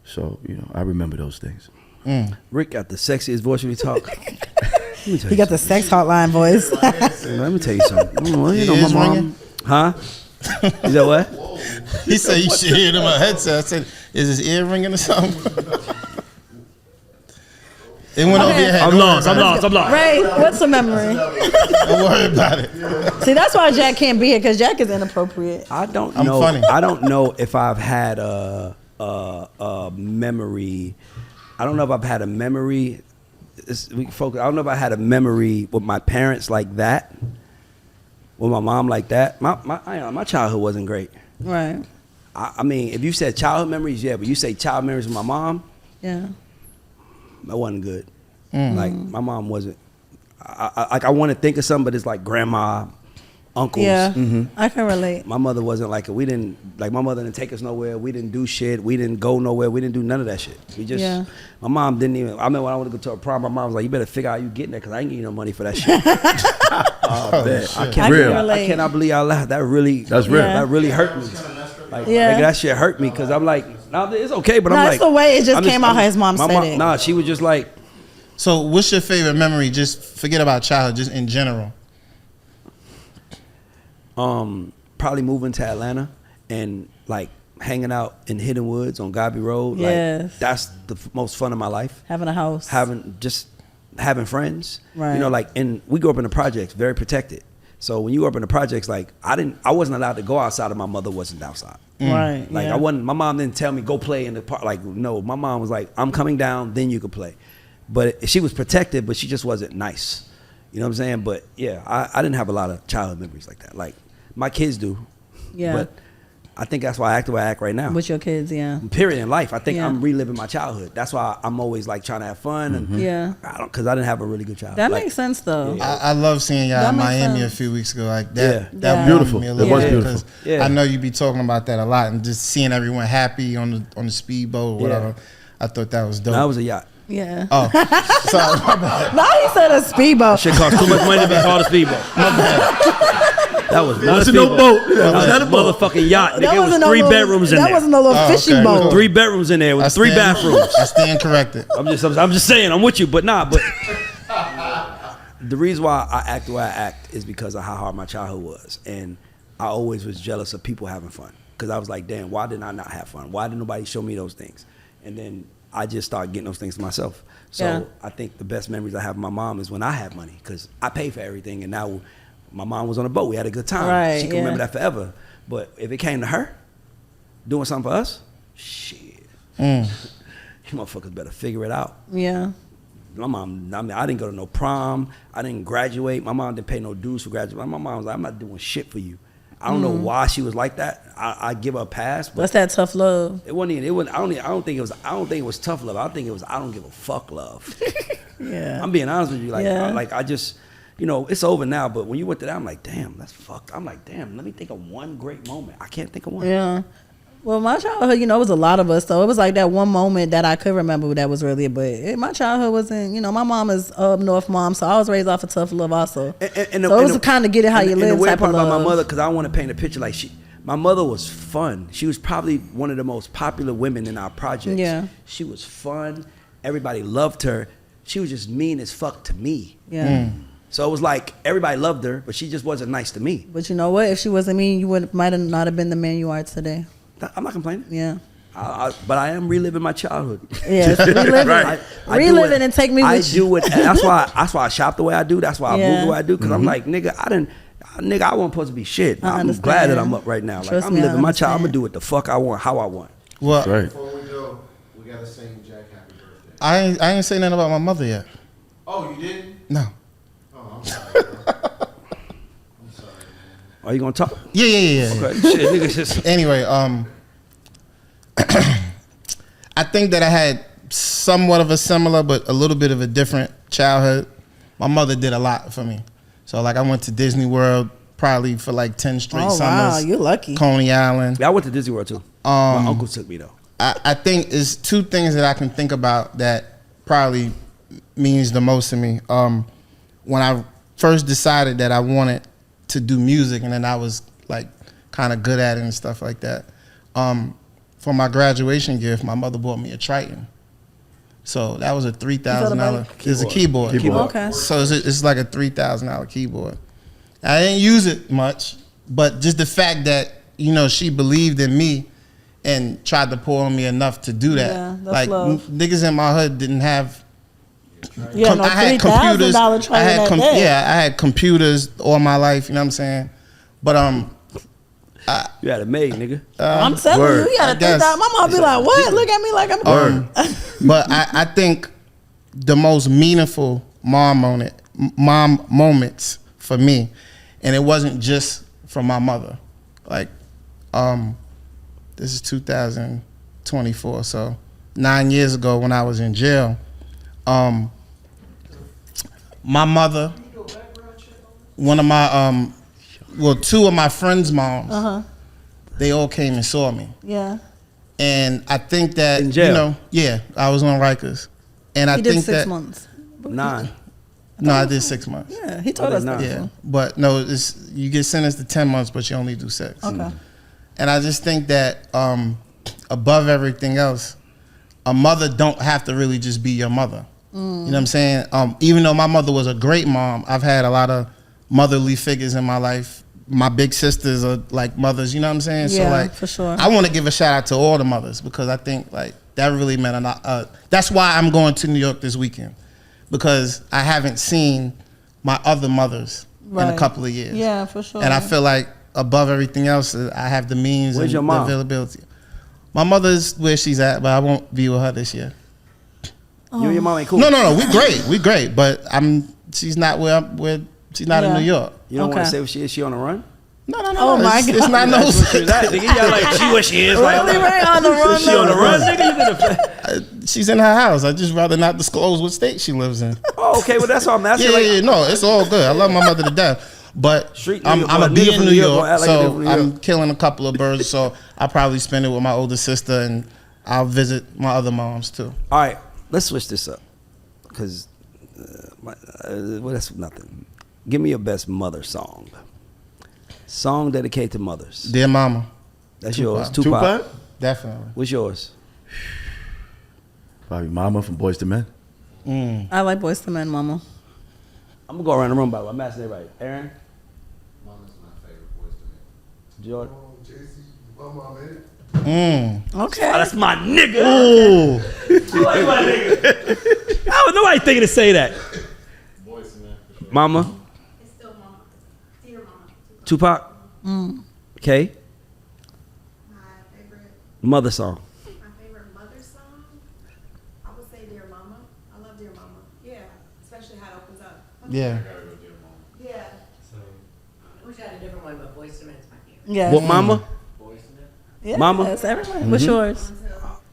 [SPEAKER 5] So, I remember those things.
[SPEAKER 1] Rick got the sexiest voice when he talk.
[SPEAKER 3] He got the sex hotline voice.
[SPEAKER 1] Let me tell you something. Well,
[SPEAKER 4] Your
[SPEAKER 1] my
[SPEAKER 4] ears
[SPEAKER 1] mom.
[SPEAKER 4] ringing?
[SPEAKER 1] Huh? Is that what?
[SPEAKER 4] He said you should hear it in my headset. I said, is his ear ringing or something? It went over your head.
[SPEAKER 7] I'm lost.
[SPEAKER 3] Ray, what's a memory?
[SPEAKER 4] Don't worry about it.
[SPEAKER 3] See, that's why Jack can't be here, because Jack is inappropriate.
[SPEAKER 1] I don't
[SPEAKER 4] I'm
[SPEAKER 1] know.
[SPEAKER 4] funny.
[SPEAKER 1] I don't know if I've had a memory. I don't know if I've had a memory. We can focus. I don't know if I had a memory with my parents like that, with my mom like that. My childhood wasn't great.
[SPEAKER 3] Right.
[SPEAKER 1] I mean, if you said childhood memories, yeah, but you say child memories with my mom,
[SPEAKER 3] Yeah.
[SPEAKER 1] that wasn't good. Like my mom wasn't. I want to think of something, but it's like grandma, uncles.
[SPEAKER 3] Yeah. I can relate.
[SPEAKER 1] My mother wasn't like it. We didn't my mother didn't take us nowhere. We didn't do shit. We didn't go nowhere. We didn't do none of that shit. We just my mom didn't even. I remember when I wanted to go to a prom, my mom was like, "You better figure out how you getting there, because I ain't getting you no money for that shit." I cannot believe I laughed. That's real. That really hurt me. Like, nigga, that shit hurt me, because I'm like, nah, it's okay, but I'm like,
[SPEAKER 3] it's the way it just came out how his mom said it.
[SPEAKER 1] Nah, she was just like.
[SPEAKER 4] So what's your favorite memory? Just forget about childhood, just in general.
[SPEAKER 1] Probably moving to Atlanta and like hanging out in Hidden Woods on Gobby Road.
[SPEAKER 3] Yes.
[SPEAKER 1] Like, that's the most fun of my life.
[SPEAKER 3] Having a house.
[SPEAKER 1] Having friends.
[SPEAKER 3] Right.
[SPEAKER 1] And we grew up in the projects, very protected. So when you grew up in the projects, like I wasn't allowed to go outside if my mother wasn't outside.
[SPEAKER 3] Right.
[SPEAKER 1] Like I wasn't. My mom didn't tell me go play in the park. Like no, my mom was like, I'm coming down, then you can play. But she was protected, but she just wasn't nice. You know what I'm saying? But yeah, I didn't have a lot of childhood memories like that. Like my kids do.
[SPEAKER 3] Yeah.
[SPEAKER 1] But I think that's why I act the way I act right now.
[SPEAKER 3] With your kids, yeah.
[SPEAKER 1] Period in life. I think I'm reliving my childhood. That's why I'm always like trying to have fun. And because I didn't have a really good childhood.
[SPEAKER 3] That makes sense though.
[SPEAKER 4] I love seeing y'all in Miami a few weeks ago. Like that, that
[SPEAKER 5] beautiful.
[SPEAKER 4] Me a
[SPEAKER 5] It
[SPEAKER 4] little
[SPEAKER 5] was
[SPEAKER 4] bit,
[SPEAKER 5] beautiful.
[SPEAKER 4] because I know you be talking about that a lot, and just seeing everyone happy on the speedboat or whatever. I thought that was dope.
[SPEAKER 1] That was a yacht.
[SPEAKER 3] Yeah.
[SPEAKER 4] Oh, sorry, my bad.
[SPEAKER 3] Now he said a speedboat.
[SPEAKER 7] Shit cost too much money to be called a speedboat.
[SPEAKER 1] That was not a
[SPEAKER 7] Wasn't
[SPEAKER 1] speedboat.
[SPEAKER 7] no boat. That was
[SPEAKER 1] That
[SPEAKER 7] not a
[SPEAKER 1] was a
[SPEAKER 7] boat.
[SPEAKER 1] motherfucking yacht.
[SPEAKER 3] That
[SPEAKER 1] Nigga, it was
[SPEAKER 3] wasn't no
[SPEAKER 1] 3
[SPEAKER 3] little-
[SPEAKER 1] bedrooms in there.
[SPEAKER 3] That wasn't a little fishing
[SPEAKER 4] okay,
[SPEAKER 3] boat.
[SPEAKER 4] cool.
[SPEAKER 1] 3 bedrooms in there with 3 bathrooms.
[SPEAKER 4] I stand corrected.
[SPEAKER 1] I'm just saying, I'm with you, but nah, but the reason why I act the way I act is because of how hard my childhood was. And I always was jealous of people having fun. Because I was like, damn, why did I not have fun? Why did nobody show me those things? And then I just started getting those things myself. So I think the best memories I have of my mom is when I had money, because I paid for everything. And now my mom was on a boat. We had a good time.
[SPEAKER 3] Right,
[SPEAKER 1] she can remember that forever. But if it came to her, doing something for us, shit. You motherfuckers better figure it out.
[SPEAKER 3] Yeah.
[SPEAKER 1] My mom, I mean, I didn't go to no prom. I didn't graduate. My mom didn't pay no dues for graduation. My mom was like, I'm not doing shit for you. I don't know why she was like that. I give her a pass. But
[SPEAKER 3] What's that tough love?
[SPEAKER 1] it wasn't even. It wasn't. I don't think it was tough love. I think it was. I don't give a fuck love.
[SPEAKER 3] Yeah.
[SPEAKER 1] I'm being honest with you. Like,
[SPEAKER 3] Yeah.
[SPEAKER 1] I just, it's over now. But when you went to that, I'm like, damn, that's fucked. I'm like, damn. Let me think of one great moment. I can't think of one.
[SPEAKER 3] Yeah. Well, my childhood, it was a lot of us. So it was like that one moment that I could remember that was really, but my childhood wasn't, my mom is up north mom, so I was raised off of tough love also. So it was kind of get it how you live
[SPEAKER 1] And the weird
[SPEAKER 3] type
[SPEAKER 1] part
[SPEAKER 3] of
[SPEAKER 1] about
[SPEAKER 3] love.
[SPEAKER 1] my mother, because I want to paint a picture like my mother was fun. She was probably one of the most popular women in our projects.
[SPEAKER 3] Yeah.
[SPEAKER 1] She was fun. Everybody loved her. She was just mean as fuck to me.
[SPEAKER 3] Yeah.
[SPEAKER 1] So it was like everybody loved her, but she just wasn't nice to me.
[SPEAKER 3] But you know what? If she wasn't mean, you might have not have been the man you are today.
[SPEAKER 1] I'm not complaining.
[SPEAKER 3] Yeah.
[SPEAKER 1] But I am reliving my childhood.
[SPEAKER 3] Yes, reliving.
[SPEAKER 1] I do
[SPEAKER 3] Reliving
[SPEAKER 1] it-
[SPEAKER 3] and take me with
[SPEAKER 1] I
[SPEAKER 3] you.
[SPEAKER 1] do it. That's why I shop the way I do. That's why I move the way I do. Because I'm like, nigga, Nigga, I wasn't supposed to be shit.
[SPEAKER 3] I
[SPEAKER 1] I'm
[SPEAKER 3] understand.
[SPEAKER 1] glad that I'm up right now. Like,
[SPEAKER 3] Trust
[SPEAKER 1] I'm
[SPEAKER 3] me, I
[SPEAKER 1] living my child. I'm
[SPEAKER 3] understand.
[SPEAKER 1] gonna do what the fuck I want, how I want.
[SPEAKER 4] Well,
[SPEAKER 5] Right.
[SPEAKER 2] Before we go, we gotta sing Jack Happy Birthday.
[SPEAKER 4] I ain't say nothing about my mother yet.
[SPEAKER 2] Oh, you didn't?
[SPEAKER 4] No.
[SPEAKER 2] Oh, I'm sorry. Bro. I'm sorry, man.
[SPEAKER 1] Are you gonna talk?
[SPEAKER 4] Yeah.
[SPEAKER 1] Okay, shit, nigga, just.
[SPEAKER 4] Anyway, I think that I had somewhat of a similar, but a little bit of a different childhood. My mother did a lot for me. So like I went to Disney World probably for like 10 straight
[SPEAKER 3] Oh,
[SPEAKER 4] summers.
[SPEAKER 3] wow, you're lucky.
[SPEAKER 4] Coney Island.
[SPEAKER 1] Yeah, I went to Disney World too. My uncle took me though.
[SPEAKER 4] I think it's two things that I can think about that probably means the most to me. When I first decided that I wanted to do music, and then I was like kind of good at it and stuff like that. For my graduation gift, my mother bought me a Triton. So that was a $3,000. It's a keyboard.
[SPEAKER 3] Okay.
[SPEAKER 4] So it's like a $3,000 keyboard. I didn't use it much, but just the fact that, you know, she believed in me and tried to pour on me enough to do that.
[SPEAKER 3] Yeah, that's
[SPEAKER 4] like
[SPEAKER 3] love.
[SPEAKER 4] Niggas in my hood didn't have.
[SPEAKER 3] Yeah, no,
[SPEAKER 4] I had
[SPEAKER 3] $3,000
[SPEAKER 4] computers.
[SPEAKER 3] Triton that day.
[SPEAKER 4] I had computers all my life. You know what I'm saying? But
[SPEAKER 1] You had a maid, nigga.
[SPEAKER 3] I'm telling
[SPEAKER 5] Word.
[SPEAKER 3] you, you gotta
[SPEAKER 4] I
[SPEAKER 3] think
[SPEAKER 4] guess.
[SPEAKER 3] that. My mom be like, "What? Look at me like I'm."
[SPEAKER 4] But I think the most meaningful mom moments for me, and it wasn't just from my mother. Like, this is 2024, so 9 years ago when I was in jail, my mother, one of my two of my friends' moms, they all came and saw me.
[SPEAKER 3] Yeah.
[SPEAKER 4] And I think that,
[SPEAKER 1] In jail?
[SPEAKER 4] you know, yeah, I was on Rikers. And I
[SPEAKER 3] He did
[SPEAKER 4] think
[SPEAKER 3] 6
[SPEAKER 4] that,
[SPEAKER 3] months.
[SPEAKER 1] 9.
[SPEAKER 4] no, I did 6 months.
[SPEAKER 3] Yeah, he told
[SPEAKER 1] Oh,
[SPEAKER 3] us
[SPEAKER 1] that's
[SPEAKER 3] that.
[SPEAKER 1] nice.
[SPEAKER 4] Yeah, but no, you get sentenced to 10 months, but you only do 6.
[SPEAKER 3] Okay.
[SPEAKER 4] And I just think that above everything else, a mother don't have to really just be your mother. You know what I'm saying? Even though my mother was a great mom, I've had a lot of motherly figures in my life. My big sisters are like mothers, you know what I'm saying?
[SPEAKER 3] Yeah,
[SPEAKER 4] so like,
[SPEAKER 3] for sure.
[SPEAKER 4] I want to give a shout out to all the mothers because I think like that really meant a lot. That's why I'm going to New York this weekend, because I haven't seen my other mothers in a
[SPEAKER 3] Right.
[SPEAKER 4] couple of years.
[SPEAKER 3] Yeah, for sure.
[SPEAKER 4] And I feel like above everything else, I have the means
[SPEAKER 1] Where's
[SPEAKER 4] and
[SPEAKER 1] your
[SPEAKER 4] the
[SPEAKER 1] mom?
[SPEAKER 4] availability. My mother's where she's at, but I won't be with her this year.
[SPEAKER 1] You and your mom ain't cool.
[SPEAKER 4] No, we great, but she's not she's not in
[SPEAKER 3] Yeah.
[SPEAKER 4] New York.
[SPEAKER 1] You don't want
[SPEAKER 3] Okay.
[SPEAKER 1] to say what she is? She on the run?
[SPEAKER 4] No.
[SPEAKER 3] Oh, my
[SPEAKER 4] it's,
[SPEAKER 3] God.
[SPEAKER 4] It's not no.
[SPEAKER 1] That's what she was at, nigga. Y'all like, she what she is. Like,
[SPEAKER 3] Really, right on the run.
[SPEAKER 1] she on the
[SPEAKER 3] though.
[SPEAKER 1] run, nigga? You could
[SPEAKER 4] She's in her house. I just rather not disclose what state she lives in.
[SPEAKER 1] Oh, okay. Well, that's all I'm asking.
[SPEAKER 4] Yeah,
[SPEAKER 1] like,
[SPEAKER 4] yeah, no, it's all good. I love my mother to death. But
[SPEAKER 1] Street
[SPEAKER 4] I'm
[SPEAKER 1] nigga,
[SPEAKER 4] gonna
[SPEAKER 1] but
[SPEAKER 4] be
[SPEAKER 1] nigga
[SPEAKER 4] in
[SPEAKER 1] from
[SPEAKER 4] New
[SPEAKER 1] New York
[SPEAKER 4] York,
[SPEAKER 1] gonna act like a nigga
[SPEAKER 4] so
[SPEAKER 1] from New
[SPEAKER 4] I'm
[SPEAKER 1] York.
[SPEAKER 4] killing a couple of birds. So I'll probably spend it with my older sister, and I'll visit my other moms too.
[SPEAKER 1] All right, let's switch this up. Because, well, that's nothing. Give me your best mother song. Song dedicated to mothers.
[SPEAKER 4] Dear mama,
[SPEAKER 1] That's
[SPEAKER 4] Tupac.
[SPEAKER 1] yours. Tupac.
[SPEAKER 4] definitely.
[SPEAKER 1] What's yours?
[SPEAKER 5] Probably Mama from Boys to Men.
[SPEAKER 3] I like Boys to Men, Mama.
[SPEAKER 1] I'm going to go around the room by the way. I'm asking everybody. Aaron?
[SPEAKER 2] Mama's my favorite voice to me.
[SPEAKER 1] Jordan?
[SPEAKER 2] Oh, Jeezy, mama, man.
[SPEAKER 3] Okay.
[SPEAKER 1] Oh, that's my nigga. Ooh. Like my nigga. I was nobody thinking to say that.
[SPEAKER 2] Voice, man, for sure.
[SPEAKER 1] Mama?
[SPEAKER 6] It's still mama. Dear mama.
[SPEAKER 1] Tupac? Okay.
[SPEAKER 6] My favorite
[SPEAKER 1] Mother song.
[SPEAKER 6] mother song, I would say Dear Mama. I love Dear Mama. Yeah, especially how it opens up.
[SPEAKER 4] Yeah.
[SPEAKER 6] Yeah.
[SPEAKER 9] We got a different one, but Boyz II Men is my favorite.
[SPEAKER 3] Yeah.
[SPEAKER 1] What, Mama?
[SPEAKER 3] Yeah,
[SPEAKER 1] Mama?
[SPEAKER 3] That's everyone. What's yours?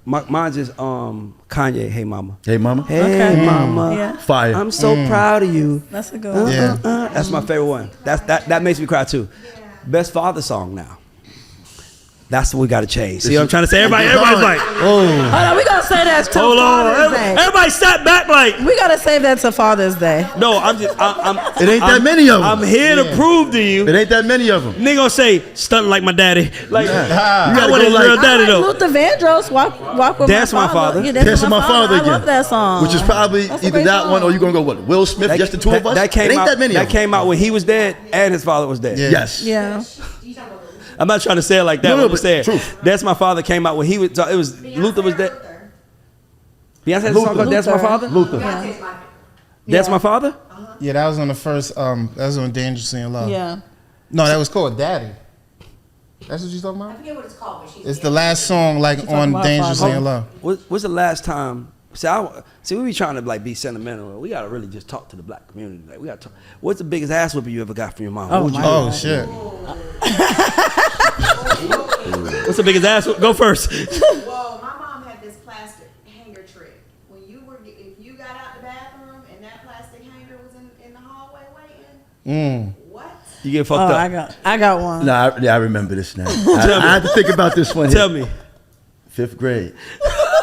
[SPEAKER 1] Mine's just Kanye, Hey Mama.
[SPEAKER 5] Hey, Mama.
[SPEAKER 1] Hey
[SPEAKER 3] Okay.
[SPEAKER 1] Mama.
[SPEAKER 3] Yeah.
[SPEAKER 5] Fire.
[SPEAKER 1] I'm so proud of you.
[SPEAKER 3] That's a good one.
[SPEAKER 4] Yeah.
[SPEAKER 1] That's my favorite one. That makes me cry too. Best father song now. That's what we got to change. See what I'm trying to say? Everybody's like,
[SPEAKER 3] Hold on, we gonna say that till
[SPEAKER 1] hold on.
[SPEAKER 3] Father's Day.
[SPEAKER 1] Everybody sat back like,
[SPEAKER 3] We gotta save that to Father's Day.
[SPEAKER 1] no,
[SPEAKER 5] It ain't that many of them.
[SPEAKER 1] I'm here to prove to you.
[SPEAKER 5] It ain't that many of them.
[SPEAKER 1] Nigga gonna say, stunting like my daddy. Like,
[SPEAKER 5] You
[SPEAKER 1] I
[SPEAKER 5] gotta
[SPEAKER 1] want
[SPEAKER 5] go
[SPEAKER 1] his
[SPEAKER 5] like-
[SPEAKER 1] real daddy
[SPEAKER 3] I like
[SPEAKER 1] though.
[SPEAKER 3] Luther Vandross, walk with
[SPEAKER 1] Dance
[SPEAKER 3] my
[SPEAKER 1] My Father.
[SPEAKER 3] Yeah,
[SPEAKER 5] Dancing My Father
[SPEAKER 3] I
[SPEAKER 5] again.
[SPEAKER 3] love that song.
[SPEAKER 5] Which is probably
[SPEAKER 3] That's a
[SPEAKER 5] either
[SPEAKER 3] great
[SPEAKER 5] that
[SPEAKER 3] song.
[SPEAKER 5] one or you gonna go what? Will Smith, just the two of us?
[SPEAKER 1] That came
[SPEAKER 5] it ain't
[SPEAKER 1] out.
[SPEAKER 5] that many
[SPEAKER 1] That
[SPEAKER 5] of them.
[SPEAKER 1] came out when he was dead and his father was dead.
[SPEAKER 4] Yeah.
[SPEAKER 5] Yes.
[SPEAKER 3] Yeah.
[SPEAKER 1] I'm not trying to say it like that.
[SPEAKER 5] No,
[SPEAKER 1] but
[SPEAKER 5] no,
[SPEAKER 1] I'm
[SPEAKER 5] but
[SPEAKER 1] saying
[SPEAKER 5] truth.
[SPEAKER 1] That's My Father came out when he was. It was Luther was dead. Beyonce has a song called That's My
[SPEAKER 3] Luther.
[SPEAKER 1] Father.
[SPEAKER 5] Luther.
[SPEAKER 9] Beyonce's my favorite.
[SPEAKER 1] That's
[SPEAKER 3] Yeah.
[SPEAKER 1] My Father.
[SPEAKER 4] Yeah, that was on the first. That was on Dangerously in Love.
[SPEAKER 3] Yeah.
[SPEAKER 4] No, that was called Daddy. That's what you talking
[SPEAKER 9] I
[SPEAKER 4] about?
[SPEAKER 9] forget what it's called, but she's.
[SPEAKER 4] It's the last song, like on
[SPEAKER 3] about
[SPEAKER 4] Dangerously
[SPEAKER 3] Father.
[SPEAKER 4] in Love.
[SPEAKER 1] What's the last time? See, we be trying to like be sentimental. We gotta really just talk to the black community. Like we gotta talk. What's the biggest ass whooping you ever got from your mom?
[SPEAKER 3] Oh,
[SPEAKER 1] What would you
[SPEAKER 3] my
[SPEAKER 1] do?
[SPEAKER 4] Oh shit!
[SPEAKER 7] What's the biggest ass? Go first.
[SPEAKER 6] Well, my mom had this plastic hanger trick. When you were, if you got out the bathroom and that plastic hanger was in the hallway waiting, what?
[SPEAKER 1] You get fucked up.
[SPEAKER 3] I got one.
[SPEAKER 5] Nah, I remember this now. I had to think about this one.
[SPEAKER 7] Tell
[SPEAKER 5] here.
[SPEAKER 7] me.
[SPEAKER 5] 5th grade.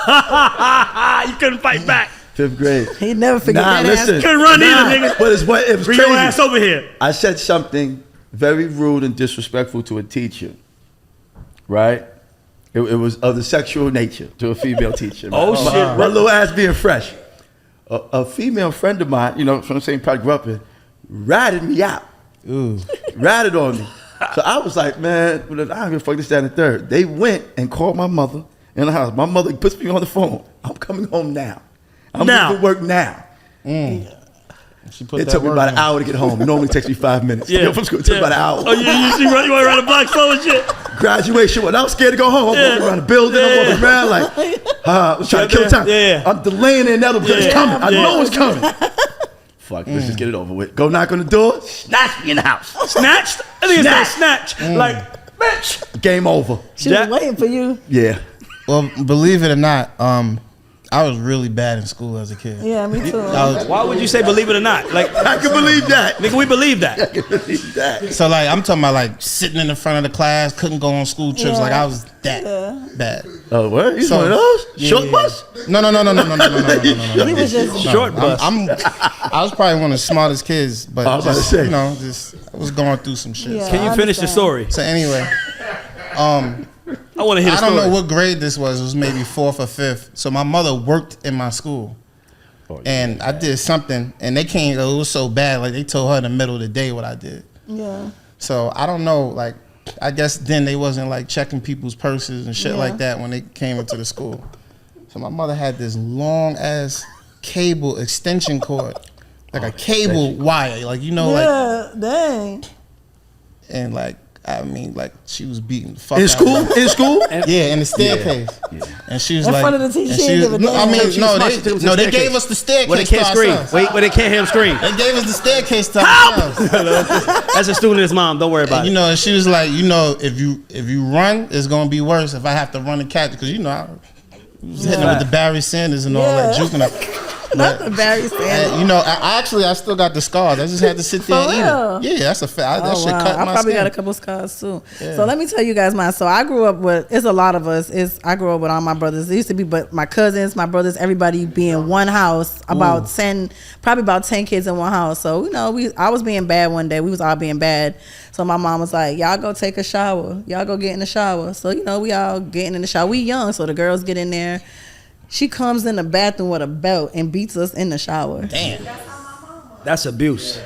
[SPEAKER 7] You couldn't fight back.
[SPEAKER 5] 5th grade.
[SPEAKER 3] He never forget
[SPEAKER 5] Nah,
[SPEAKER 3] that
[SPEAKER 5] listen.
[SPEAKER 7] Couldn't run either, nigga.
[SPEAKER 5] But it's what it was
[SPEAKER 7] Bring
[SPEAKER 5] crazy.
[SPEAKER 7] your ass over here.
[SPEAKER 5] I said something very rude and disrespectful to a teacher, right? It was of the sexual nature to a female teacher. Right?
[SPEAKER 7] Oh, shit.
[SPEAKER 5] My little ass being fresh. A female friend of mine, from the same part I grew up in, ratted me out.
[SPEAKER 4] Ooh.
[SPEAKER 5] Ratted on me. So I was like, man, I don't give a fuck this, that, and the third. They went and called my mother in the house. My mother puts me on the phone. I'm coming home now. I'm
[SPEAKER 7] Now.
[SPEAKER 5] going to work now.
[SPEAKER 4] She put
[SPEAKER 5] It
[SPEAKER 4] that
[SPEAKER 5] took me
[SPEAKER 4] work
[SPEAKER 5] about
[SPEAKER 4] in.
[SPEAKER 5] an hour to get home. It normally takes me 5 minutes.
[SPEAKER 7] Yeah.
[SPEAKER 5] Yo, from school, it took about an hour.
[SPEAKER 7] Oh, you want to run the block slow and shit?
[SPEAKER 5] Graduation, when I was scared to go home, I'm
[SPEAKER 7] Yeah.
[SPEAKER 5] walking around the building, I'm walking around like, I was trying to kill time.
[SPEAKER 7] Yeah.
[SPEAKER 5] I'm delaying the inevitable because it's
[SPEAKER 7] Yeah.
[SPEAKER 5] coming. I
[SPEAKER 7] Yeah.
[SPEAKER 5] know it's coming. Fuck, let's just get it over with. Go knock on the door, snatch me in the house.
[SPEAKER 7] Snatched? I think it's called
[SPEAKER 5] Snatch.
[SPEAKER 7] snatch. Like, bitch.
[SPEAKER 5] Game over.
[SPEAKER 3] She was
[SPEAKER 7] Jack-
[SPEAKER 3] waiting for you.
[SPEAKER 5] Yeah.
[SPEAKER 4] Well, believe it or not, I was really bad in school as a kid.
[SPEAKER 3] Yeah, me too.
[SPEAKER 4] I was,
[SPEAKER 7] Why would you say believe it or not? Like,
[SPEAKER 5] I can believe that.
[SPEAKER 7] nigga, we believe
[SPEAKER 5] I
[SPEAKER 7] that.
[SPEAKER 5] can believe that.
[SPEAKER 4] so like I'm talking about like sitting in the front of the class, couldn't go on school trips.
[SPEAKER 3] Yeah.
[SPEAKER 4] Like I was that bad.
[SPEAKER 5] Oh, what? You
[SPEAKER 4] So-
[SPEAKER 5] one of those?
[SPEAKER 4] Yeah,
[SPEAKER 5] Short
[SPEAKER 4] yeah.
[SPEAKER 5] bus?
[SPEAKER 4] No.
[SPEAKER 3] He was just
[SPEAKER 7] Short bus.
[SPEAKER 4] I was probably one of the smartest kids, but
[SPEAKER 5] I was about to
[SPEAKER 4] just,
[SPEAKER 5] say.
[SPEAKER 4] I was going through some shit.
[SPEAKER 3] Yeah.
[SPEAKER 7] Can you
[SPEAKER 3] I
[SPEAKER 7] finish the
[SPEAKER 3] understand.
[SPEAKER 7] story?
[SPEAKER 4] So anyway,
[SPEAKER 7] I want to hear the
[SPEAKER 4] I
[SPEAKER 7] story.
[SPEAKER 4] don't know what grade this was. It was maybe 4th or 5th. So my mother worked in my school. And I did something, and they came, it was so bad, like they told her in the middle of the day what I did.
[SPEAKER 3] yeah.
[SPEAKER 4] So I don't know, like, I guess then they wasn't like checking people's purses and shit
[SPEAKER 3] Yeah.
[SPEAKER 4] like that when they came into the school. So my mother had this long ass cable extension cord, like a cable wire, like, like,
[SPEAKER 3] Yeah, dang.
[SPEAKER 4] and like, I mean, like she was beating the fuck
[SPEAKER 5] In
[SPEAKER 4] out
[SPEAKER 5] school?
[SPEAKER 4] of me.
[SPEAKER 5] In school?
[SPEAKER 4] Yeah, in the staircase. And she was
[SPEAKER 3] In
[SPEAKER 4] like,
[SPEAKER 3] front of the teacher,
[SPEAKER 4] and
[SPEAKER 3] she didn't give a
[SPEAKER 4] no, I
[SPEAKER 3] damn.
[SPEAKER 4] mean,
[SPEAKER 7] She was
[SPEAKER 4] no,
[SPEAKER 7] smart. She took him to the
[SPEAKER 4] they
[SPEAKER 7] staircase.
[SPEAKER 4] gave us the staircase.
[SPEAKER 7] Where they can't
[SPEAKER 4] to
[SPEAKER 7] scream.
[SPEAKER 4] ourselves.
[SPEAKER 7] Wait, where they can't hear him scream.
[SPEAKER 4] They gave us the staircase to ourselves.
[SPEAKER 7] That's a student his mom. Don't worry about
[SPEAKER 4] And,
[SPEAKER 7] it.
[SPEAKER 4] and she was like, if you run, it's gonna be worse if I have to run and catch it, because I was hitting her with the Barry Sanders and all that,
[SPEAKER 3] Yeah.
[SPEAKER 4] juking her.
[SPEAKER 3] Not the Barry Sanders.
[SPEAKER 4] I still got the scars. I just had to sit there and
[SPEAKER 3] real?
[SPEAKER 4] eat it. Yeah, that's a fact. That shit cut
[SPEAKER 3] I
[SPEAKER 4] my
[SPEAKER 3] probably
[SPEAKER 4] skin.
[SPEAKER 3] got a couple scars too.
[SPEAKER 4] Yeah.
[SPEAKER 3] So let me tell you guys mine. So I grew up with, it's a lot of us. I grew up with all my brothers. It used to be, but my cousins, my brothers, everybody be in one house. About 10, probably about 10 kids in one house. So I was being bad one day. We was all being bad. So my mom was like, "Y'all go take a shower. Y'all go get in the shower." So we all getting in the shower. We young, so the girls get in there. She comes in the bathroom with a belt and beats us in the shower.
[SPEAKER 4] Damn.
[SPEAKER 1] That's abuse.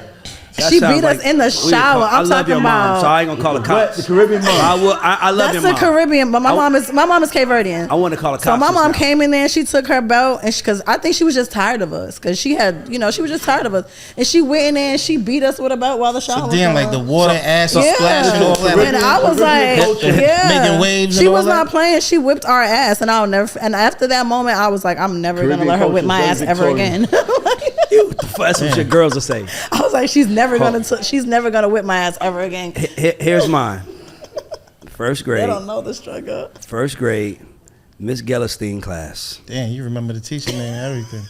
[SPEAKER 1] That
[SPEAKER 3] She
[SPEAKER 1] sounds
[SPEAKER 3] beat us in the shower.
[SPEAKER 1] I
[SPEAKER 3] I'm
[SPEAKER 1] love your
[SPEAKER 3] talking
[SPEAKER 1] mom,
[SPEAKER 3] about-
[SPEAKER 1] so I ain't gonna call the cops.
[SPEAKER 5] The Caribbean mom.
[SPEAKER 1] I love
[SPEAKER 3] That's
[SPEAKER 1] your
[SPEAKER 3] the
[SPEAKER 1] mom.
[SPEAKER 3] Caribbean, but my mom is Cape Verdean.
[SPEAKER 1] I want to call the cops.
[SPEAKER 3] So my
[SPEAKER 1] just
[SPEAKER 3] mom
[SPEAKER 1] now.
[SPEAKER 3] came in there and she took her belt and because I think she was just tired of us because she had, she was just tired of us and she went in there and she beat us with a belt while the shower
[SPEAKER 4] So
[SPEAKER 3] was
[SPEAKER 4] then,
[SPEAKER 3] going
[SPEAKER 4] like the
[SPEAKER 3] on.
[SPEAKER 4] water, ass, and splashing and all that.
[SPEAKER 3] And I was like, yeah,
[SPEAKER 4] Making waves
[SPEAKER 3] She
[SPEAKER 4] and all
[SPEAKER 3] was
[SPEAKER 4] that?
[SPEAKER 3] not playing. She whipped our ass, and and after that moment, I was like, I'm never gonna
[SPEAKER 5] Caribbean
[SPEAKER 3] let her whip
[SPEAKER 5] culture
[SPEAKER 3] my
[SPEAKER 5] is
[SPEAKER 3] ass
[SPEAKER 5] very
[SPEAKER 3] ever
[SPEAKER 5] Victorian.
[SPEAKER 3] again.
[SPEAKER 1] That's what your girls will say.
[SPEAKER 3] I was like, she's never gonna whip my ass ever again.
[SPEAKER 1] Here's mine. First
[SPEAKER 3] They
[SPEAKER 1] grade.
[SPEAKER 3] don't know the struggle.
[SPEAKER 1] First grade, Miss Gellerstein class.
[SPEAKER 4] Damn, you remember the teacher name and everything.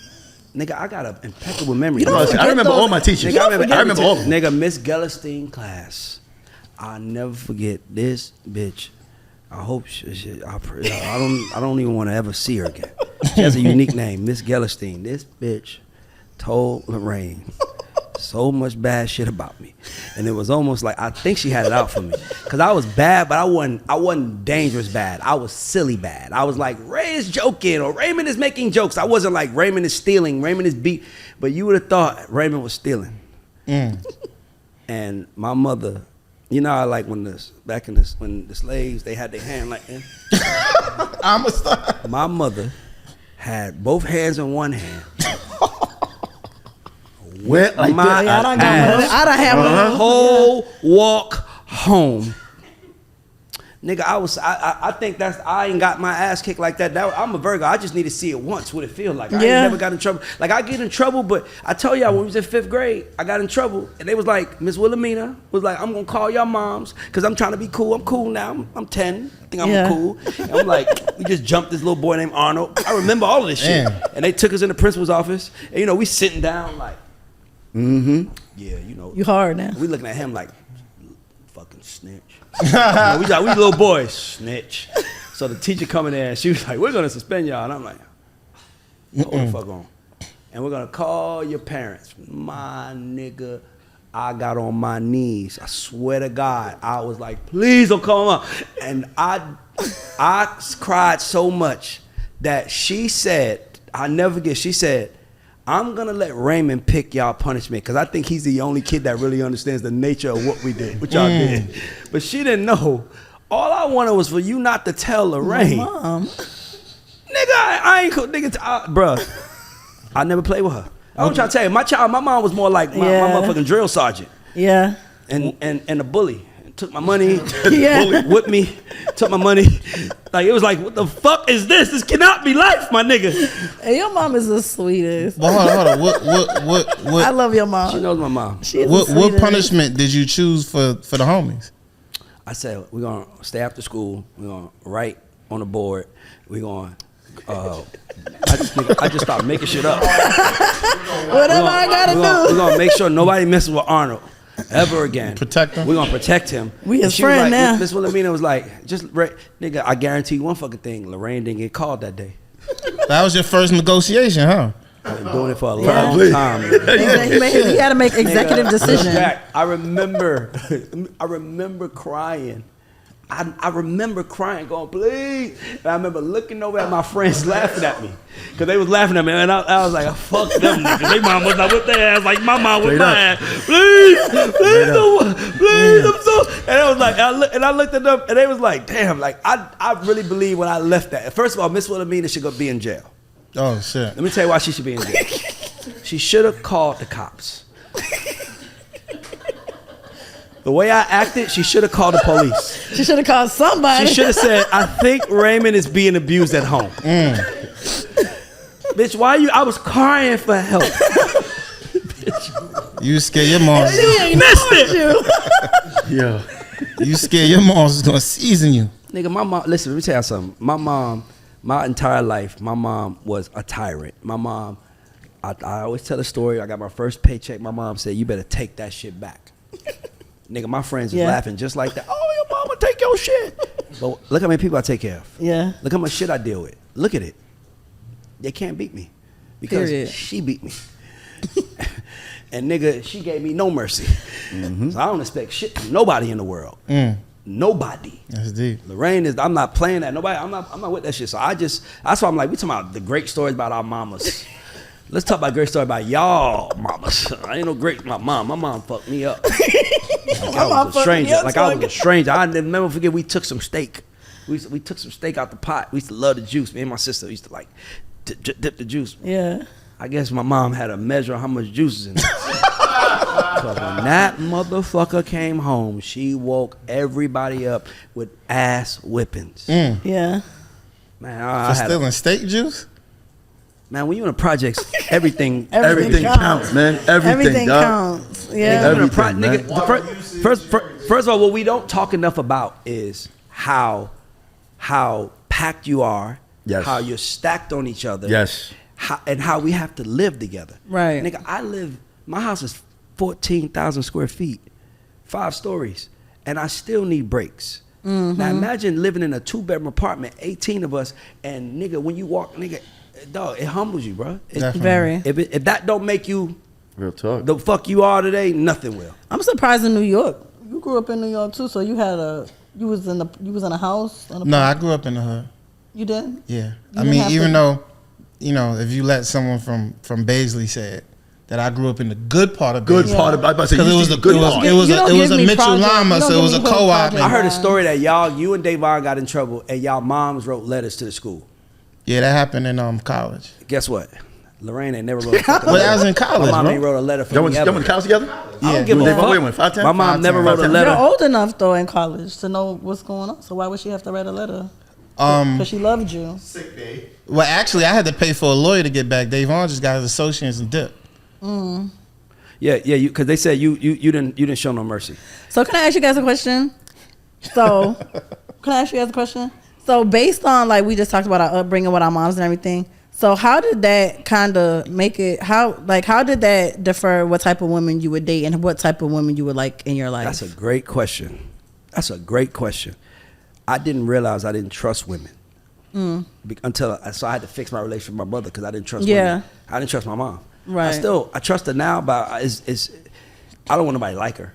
[SPEAKER 1] Nigga, I got an impeccable memory.
[SPEAKER 3] don't
[SPEAKER 5] I
[SPEAKER 3] forget
[SPEAKER 5] remember
[SPEAKER 3] those-
[SPEAKER 5] all my teachers.
[SPEAKER 1] Nigga,
[SPEAKER 5] I remember all of them.
[SPEAKER 1] Nigga, Miss Gellerstein class. I'll never forget this bitch. I hope I don't even want to ever see her again. She has a unique name, Miss Gellerstein. This bitch told Lorraine so much bad shit about me, and it was almost like I think she had it out for me because I was bad, but I wasn't dangerous bad. I was silly bad. I was like, Ray is joking or Raymond is making jokes. I wasn't like Raymond is stealing, Raymond is beat, but you would have thought Raymond was stealing. And my mother, how like when the slaves they had their hand like this.
[SPEAKER 4] I'm a star.
[SPEAKER 1] My mother had both hands in one hand.
[SPEAKER 5] Went like
[SPEAKER 1] My
[SPEAKER 5] that.
[SPEAKER 3] I don't have
[SPEAKER 1] whole walk home. Nigga, I think I ain't got my ass kicked like that. I'm a Virgo. I just need to see it once what it feel like. I ain't never got in trouble. Like I get in trouble, but I tell y'all when we was in 5th grade, I got in trouble and they was like, Miss Wilhelmina was like, I'm gonna call your moms because I'm trying to be cool. I'm cool now. I'm 10. I think I'm cool. And I'm like, we just jumped this little boy named Arnold. I remember all of this shit. And they took us in the principal's office. And you know, we sitting down like, yeah, you know.
[SPEAKER 3] You hard now.
[SPEAKER 1] We looking at him like, fucking snitch. You know, we little boys, snitch. So the teacher coming there and she was like, we're gonna suspend y'all. And I'm like, hold the fuck on. And we're gonna call your parents. My nigga, I got on my knees. I swear to God, I was like, please don't call them up. And I cried so much that she said, I never forget, she said, I'm gonna let Raymond pick y'all punishment because I think he's the only kid that really understands the nature of what we did, what y'all did. But she didn't know. All I wanted was for you not to tell Lorraine.
[SPEAKER 3] Mom.
[SPEAKER 1] Nigga, I ain't cool. Nigga, bruh, I never played with her. I'm trying to tell you, my mom was more like my motherfucking drill sergeant.
[SPEAKER 3] Yeah.
[SPEAKER 1] And a bully. Took my money, whipped me, took my money. Like, it was like, what the fuck is this? This cannot be life, my nigga.
[SPEAKER 3] Hey, your mom is the sweetest.
[SPEAKER 4] Well, hold on. What?
[SPEAKER 3] I love your mom.
[SPEAKER 1] She knows my mom.
[SPEAKER 4] What punishment did you choose for the homies?
[SPEAKER 1] I said, we're going to stay after school. We're going to write on the board. We're going to... I just stopped making shit up.
[SPEAKER 3] Whatever I gotta do.
[SPEAKER 1] We're going to make sure nobody messes with Arnold ever again.
[SPEAKER 4] Protect him.
[SPEAKER 1] We're going to protect him.
[SPEAKER 3] We his friend now.
[SPEAKER 1] Miss Wilhelmina was like, nigga, I guarantee you one fucking thing. Lorraine didn't get called that day.
[SPEAKER 4] That was your first negotiation, huh?
[SPEAKER 1] I've been doing it for a long time.
[SPEAKER 3] He had to make executive decision.
[SPEAKER 1] I remember crying. I remember crying, going, please. And I remember looking over at my friends laughing at me. Because they was laughing at me. And I was like, fuck them niggas. They mom was not with their ass like my mom with my ass. Please, I'm so. And I was like, I looked at them and they was like, damn, like I really believe when I left that. First of all, Miss Wilhelmina should go be in jail.
[SPEAKER 4] Oh, shit.
[SPEAKER 1] Let me tell you why she should be in jail. She should have called the cops. The way I acted, she should have called the police.
[SPEAKER 3] She should have called somebody.
[SPEAKER 1] She should have said, I think Raymond is being abused at home. Bitch, why you? I was crying for help.
[SPEAKER 4] You scared your mom.
[SPEAKER 3] She ain't missed it.
[SPEAKER 5] Yeah.
[SPEAKER 4] You scared your mom's gonna season you.
[SPEAKER 1] Nigga, my mom, listen, let me tell you something. My mom, my entire life, my mom was a tyrant. My mom, I always tell the story. I got my first paycheck. My mom said, you better take that shit back. Nigga, my friends was laughing just like that. Oh, your mama take your shit. But look how many people I take care of.
[SPEAKER 3] Yeah.
[SPEAKER 1] Look how much shit I deal with. Look at it. They can't beat me. Because she beat me. And nigga, she gave me no mercy. So I don't expect shit from nobody in the world. Nobody.
[SPEAKER 4] That's deep.
[SPEAKER 1] Lorraine is, I'm not playing that. Nobody, I'm not with that shit. So that's why I'm like, we talking about the great stories about our mamas. Let's talk about a great story about y'all mamas. I ain't no great, my mom fucked me up. Like I was a stranger. I never forget we took some steak. We took some steak out the pot. We used to love the juice. Me and my sister used to like dip the juice.
[SPEAKER 3] Yeah.
[SPEAKER 1] I guess my mom had a measure of how much juice is in it. Because when that motherfucker came home, she woke everybody up with ass whippings.
[SPEAKER 3] Yeah.
[SPEAKER 1] Man,
[SPEAKER 4] For stealing steak juice?
[SPEAKER 1] Man, when you in the projects, everything
[SPEAKER 5] counts, man. Everything
[SPEAKER 3] counts. Yeah.
[SPEAKER 5] Everything, man.
[SPEAKER 1] First of all, what we don't talk enough about is how packed you are.
[SPEAKER 5] Yes.
[SPEAKER 1] How you're stacked on each other.
[SPEAKER 5] Yes.
[SPEAKER 1] And how we have to live together.
[SPEAKER 3] Right.
[SPEAKER 1] Nigga, my house is 14,000 square feet, 5 stories, and I still need breaks. Now imagine living in a 2-bedroom apartment, 18 of us, and nigga, when you walk, nigga, dog, it humbles you, bro.
[SPEAKER 3] Very.
[SPEAKER 1] If that don't make you
[SPEAKER 5] real talk,
[SPEAKER 1] the fuck you are today, nothing will.
[SPEAKER 3] I'm surprised in New York. You grew up in New York too, so you was in a house.
[SPEAKER 4] No, I grew up in the hood.
[SPEAKER 3] You did?
[SPEAKER 4] Yeah. I mean, even though, you know, if you let someone from Baisley say it, that I grew up in the good part of Baisley. Because it was a Mitchell Lama, so it was a co-op.
[SPEAKER 1] I heard a story that you and Davon got in trouble, and y'all moms wrote letters to the school.
[SPEAKER 4] Yeah, that happened in college.
[SPEAKER 1] Guess what? Lorraine ain't never wrote a fucking
[SPEAKER 4] Well,
[SPEAKER 1] letter.
[SPEAKER 4] I was in college,
[SPEAKER 1] My mom
[SPEAKER 4] bro.
[SPEAKER 1] ain't wrote a letter for
[SPEAKER 5] Y'all
[SPEAKER 1] me
[SPEAKER 5] went
[SPEAKER 1] ever.
[SPEAKER 5] to college together?
[SPEAKER 1] I don't give
[SPEAKER 5] They
[SPEAKER 1] a
[SPEAKER 5] both
[SPEAKER 1] fuck.
[SPEAKER 5] went 5'10"?
[SPEAKER 1] My mom never wrote a
[SPEAKER 3] You're
[SPEAKER 1] letter.
[SPEAKER 3] old enough though in college to know what's going on. So why would she have to write a letter? Because she loved you.
[SPEAKER 2] Sick day.
[SPEAKER 4] Well, actually, I had to pay for a lawyer to get back. Dave Vaughn just got his associates and dip.
[SPEAKER 1] Yeah, because they said you didn't show no mercy.
[SPEAKER 3] So can I ask you guys a question? So can I ask you guys a question? So based on like we just talked about our upbringing with our moms and everything. So how did that kind of make it? How did that differ? What type of women you would date and what type of women you would like in your life?
[SPEAKER 1] That's a great question. I didn't realize I didn't trust women until so I had to fix my relationship with my brother because I didn't trust women. I didn't trust my mom.
[SPEAKER 3] Right.
[SPEAKER 1] I trust her now, but I don't want nobody like her.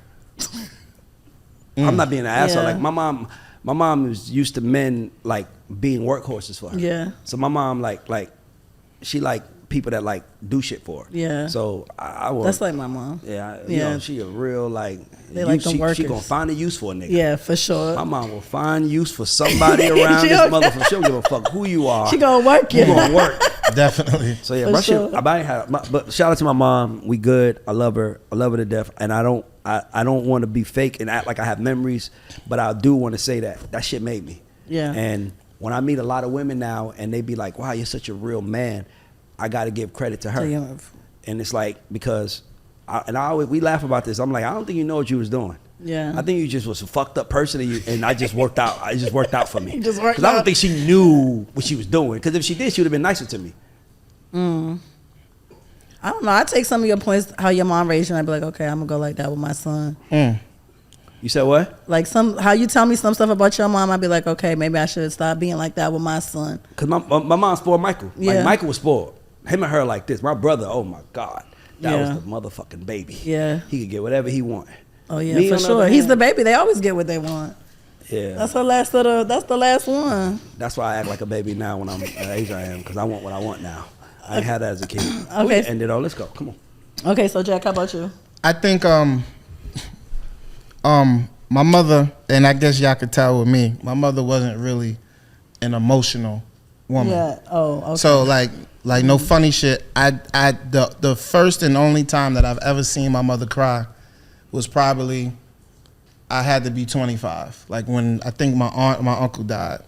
[SPEAKER 1] I'm not being an asshole.
[SPEAKER 3] Yeah.
[SPEAKER 1] Like my mom was used to men like being workhorses for her.
[SPEAKER 3] Yeah.
[SPEAKER 1] So my mom like she like people that like do shit for her.
[SPEAKER 3] Yeah.
[SPEAKER 1] So I was.
[SPEAKER 3] That's like my mom.
[SPEAKER 1] Yeah. You
[SPEAKER 3] Yeah.
[SPEAKER 1] know, she a real like.
[SPEAKER 3] They like them
[SPEAKER 1] She
[SPEAKER 3] workers.
[SPEAKER 1] gonna find a use for a nigga.
[SPEAKER 3] Yeah, for sure.
[SPEAKER 1] My mom will find use for somebody around
[SPEAKER 3] She
[SPEAKER 1] this
[SPEAKER 3] don't-
[SPEAKER 1] motherfucker. She don't give a fuck who you are.
[SPEAKER 3] She gonna work you.
[SPEAKER 1] You gonna work.
[SPEAKER 4] Definitely.
[SPEAKER 1] So yeah,
[SPEAKER 3] For
[SPEAKER 1] my
[SPEAKER 3] sure.
[SPEAKER 1] shit. But shout out to my mom. We good. I love her. I love her to death. And I don't want to be fake and act like I have memories. But I do want to say that shit made me.
[SPEAKER 3] Yeah.
[SPEAKER 1] And when I meet a lot of women now, and they be like, "Wow, you're such a real man," I got to give credit to her.
[SPEAKER 3] To your-
[SPEAKER 1] And it's like because, we laugh about this. I'm like, I don't think you know what you was doing.
[SPEAKER 3] Yeah.
[SPEAKER 1] I think you just was a fucked up person, and I just worked out. It just worked out for me.
[SPEAKER 3] It just worked
[SPEAKER 1] Because I don't
[SPEAKER 3] out.
[SPEAKER 1] think she knew what she was doing. Because if she did, she would have been nicer to me.
[SPEAKER 3] I don't know. I take some of your points, how your mom raised you, and I'd be like, okay, I'm gonna go like that with my son.
[SPEAKER 1] You said what?
[SPEAKER 3] Like how you tell me some stuff about your mom, I'd be like, okay, maybe I should stop being like that with my son.
[SPEAKER 1] Because my mom spoiled Michael.
[SPEAKER 3] Yeah.
[SPEAKER 1] Like Michael was spoiled. Him and her like this. My brother, oh my God, that
[SPEAKER 3] Yeah.
[SPEAKER 1] was the motherfucking baby.
[SPEAKER 3] Yeah.
[SPEAKER 1] He could get whatever he wanted.
[SPEAKER 3] Oh yeah,
[SPEAKER 1] Me,
[SPEAKER 3] for
[SPEAKER 1] on the
[SPEAKER 3] sure.
[SPEAKER 1] other
[SPEAKER 3] He's
[SPEAKER 1] hand-
[SPEAKER 3] the baby. They always get what they want.
[SPEAKER 1] Yeah.
[SPEAKER 3] That's the last one.
[SPEAKER 1] That's why I act like a baby now when I'm the age I am. Because I want what I want now. I ain't had that as a kid.
[SPEAKER 3] Okay.
[SPEAKER 1] And it all. Let's go. Come on.
[SPEAKER 3] Okay, so Jack, how about you?
[SPEAKER 4] I think my mother, and I guess y'all could tell with me, my mother wasn't really an emotional woman.
[SPEAKER 3] Yeah. Oh, okay.
[SPEAKER 4] So like no funny shit. The first and only time that I've ever seen my mother cry was probably I had to be 25. Like when I think my uncle died,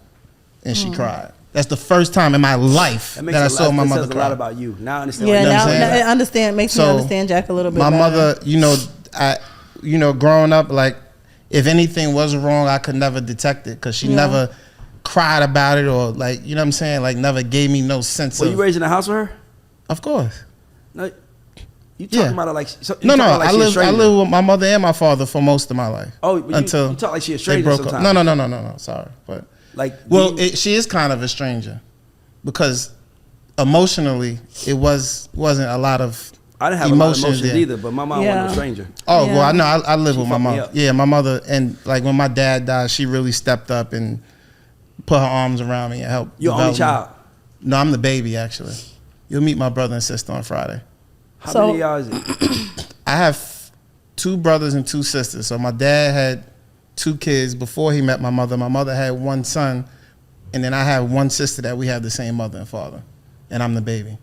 [SPEAKER 4] and she cried. That's the first time in my life that I saw my mother
[SPEAKER 1] says
[SPEAKER 4] cry.
[SPEAKER 1] a lot about you. Now I understand.
[SPEAKER 3] Yeah,
[SPEAKER 4] You know what
[SPEAKER 3] now
[SPEAKER 4] I'm saying?
[SPEAKER 3] I understand. Makes me
[SPEAKER 4] So,
[SPEAKER 3] understand Jack a little bit
[SPEAKER 4] My
[SPEAKER 3] better.
[SPEAKER 4] mother, growing up, like if anything was wrong, I could never detect it because she never cried about it or like, you know what I'm saying? Like never gave me no sense
[SPEAKER 1] Were
[SPEAKER 4] of.
[SPEAKER 1] you raised in a house with her?
[SPEAKER 4] Of course.
[SPEAKER 1] No. You talking
[SPEAKER 4] Yeah.
[SPEAKER 1] about her like
[SPEAKER 4] No,
[SPEAKER 1] like
[SPEAKER 4] I live with my mother and my father for most of my life.
[SPEAKER 1] Oh, but
[SPEAKER 4] until
[SPEAKER 1] you talk like she a
[SPEAKER 4] they
[SPEAKER 1] stranger
[SPEAKER 4] broke up.
[SPEAKER 1] sometimes.
[SPEAKER 4] No. Sorry, but
[SPEAKER 1] Like
[SPEAKER 4] she is kind of a stranger because emotionally it wasn't a lot of.
[SPEAKER 1] I didn't have a lot of emotions
[SPEAKER 4] there.
[SPEAKER 1] either, but my mom wasn't a stranger.
[SPEAKER 4] Oh
[SPEAKER 3] Yeah.
[SPEAKER 4] well, I know. I live
[SPEAKER 1] She
[SPEAKER 4] with my
[SPEAKER 1] fucked me
[SPEAKER 4] mom.
[SPEAKER 1] up.
[SPEAKER 4] Yeah, my mother, and like when my dad died, she really stepped up and put her arms around me and helped.
[SPEAKER 1] You're only
[SPEAKER 4] develop me.
[SPEAKER 1] child.
[SPEAKER 4] No, I'm the baby actually. You'll meet my brother and sister on Friday.
[SPEAKER 1] How
[SPEAKER 3] So-
[SPEAKER 1] many of y'all is it?
[SPEAKER 4] I have 2 brothers and 2 sisters. So my dad had 2 kids before he met my mother. My mother had 1 son, and then I have 1 sister that we have the same mother and father, and I'm the baby.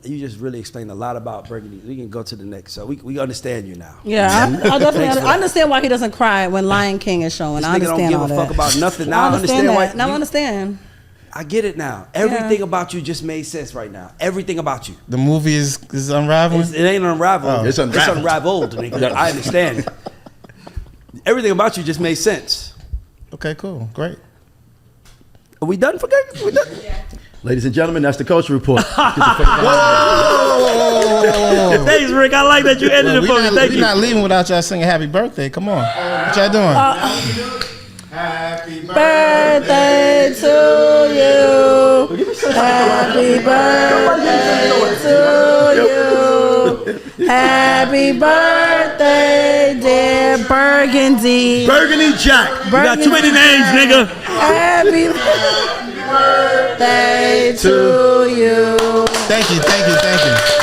[SPEAKER 1] You just really explained a lot about Burgundy. We can go to the next. So we understand you now.
[SPEAKER 3] Yeah, I definitely
[SPEAKER 1] Thanks for
[SPEAKER 3] I understand why he doesn't cry when Lion King is showing.
[SPEAKER 1] This
[SPEAKER 3] I
[SPEAKER 1] nigga don't
[SPEAKER 3] understand
[SPEAKER 1] give
[SPEAKER 3] all
[SPEAKER 1] a
[SPEAKER 3] that.
[SPEAKER 1] fuck about nothing. Now
[SPEAKER 3] I
[SPEAKER 1] I understand why.
[SPEAKER 3] that. Now I understand.
[SPEAKER 1] I get it now. Everything about you just made sense right now. Everything about you.
[SPEAKER 4] The movie is unraveling.
[SPEAKER 1] It ain't unraveled.
[SPEAKER 4] Oh.
[SPEAKER 5] It's unraveled.
[SPEAKER 1] It's unraveled. Nigga. I understand it. Everything about you just made sense.
[SPEAKER 4] Okay, cool, great.
[SPEAKER 1] Are we done for good? We done?
[SPEAKER 5] Ladies and gentlemen, that's the Culture Report.
[SPEAKER 7] Thanks, Rick. I like that you ended it for me. Thank
[SPEAKER 4] We're
[SPEAKER 7] you.
[SPEAKER 4] not leaving without y'all singing Happy Birthday. Come on, what y'all doing?
[SPEAKER 2] Happy
[SPEAKER 3] Birthday to you. Happy birthday to you. Happy birthday, dear Burgundy.
[SPEAKER 7] Burgundy Jack. You got too many names, nigga.
[SPEAKER 3] Happy birthday to you.
[SPEAKER 4] Thank you.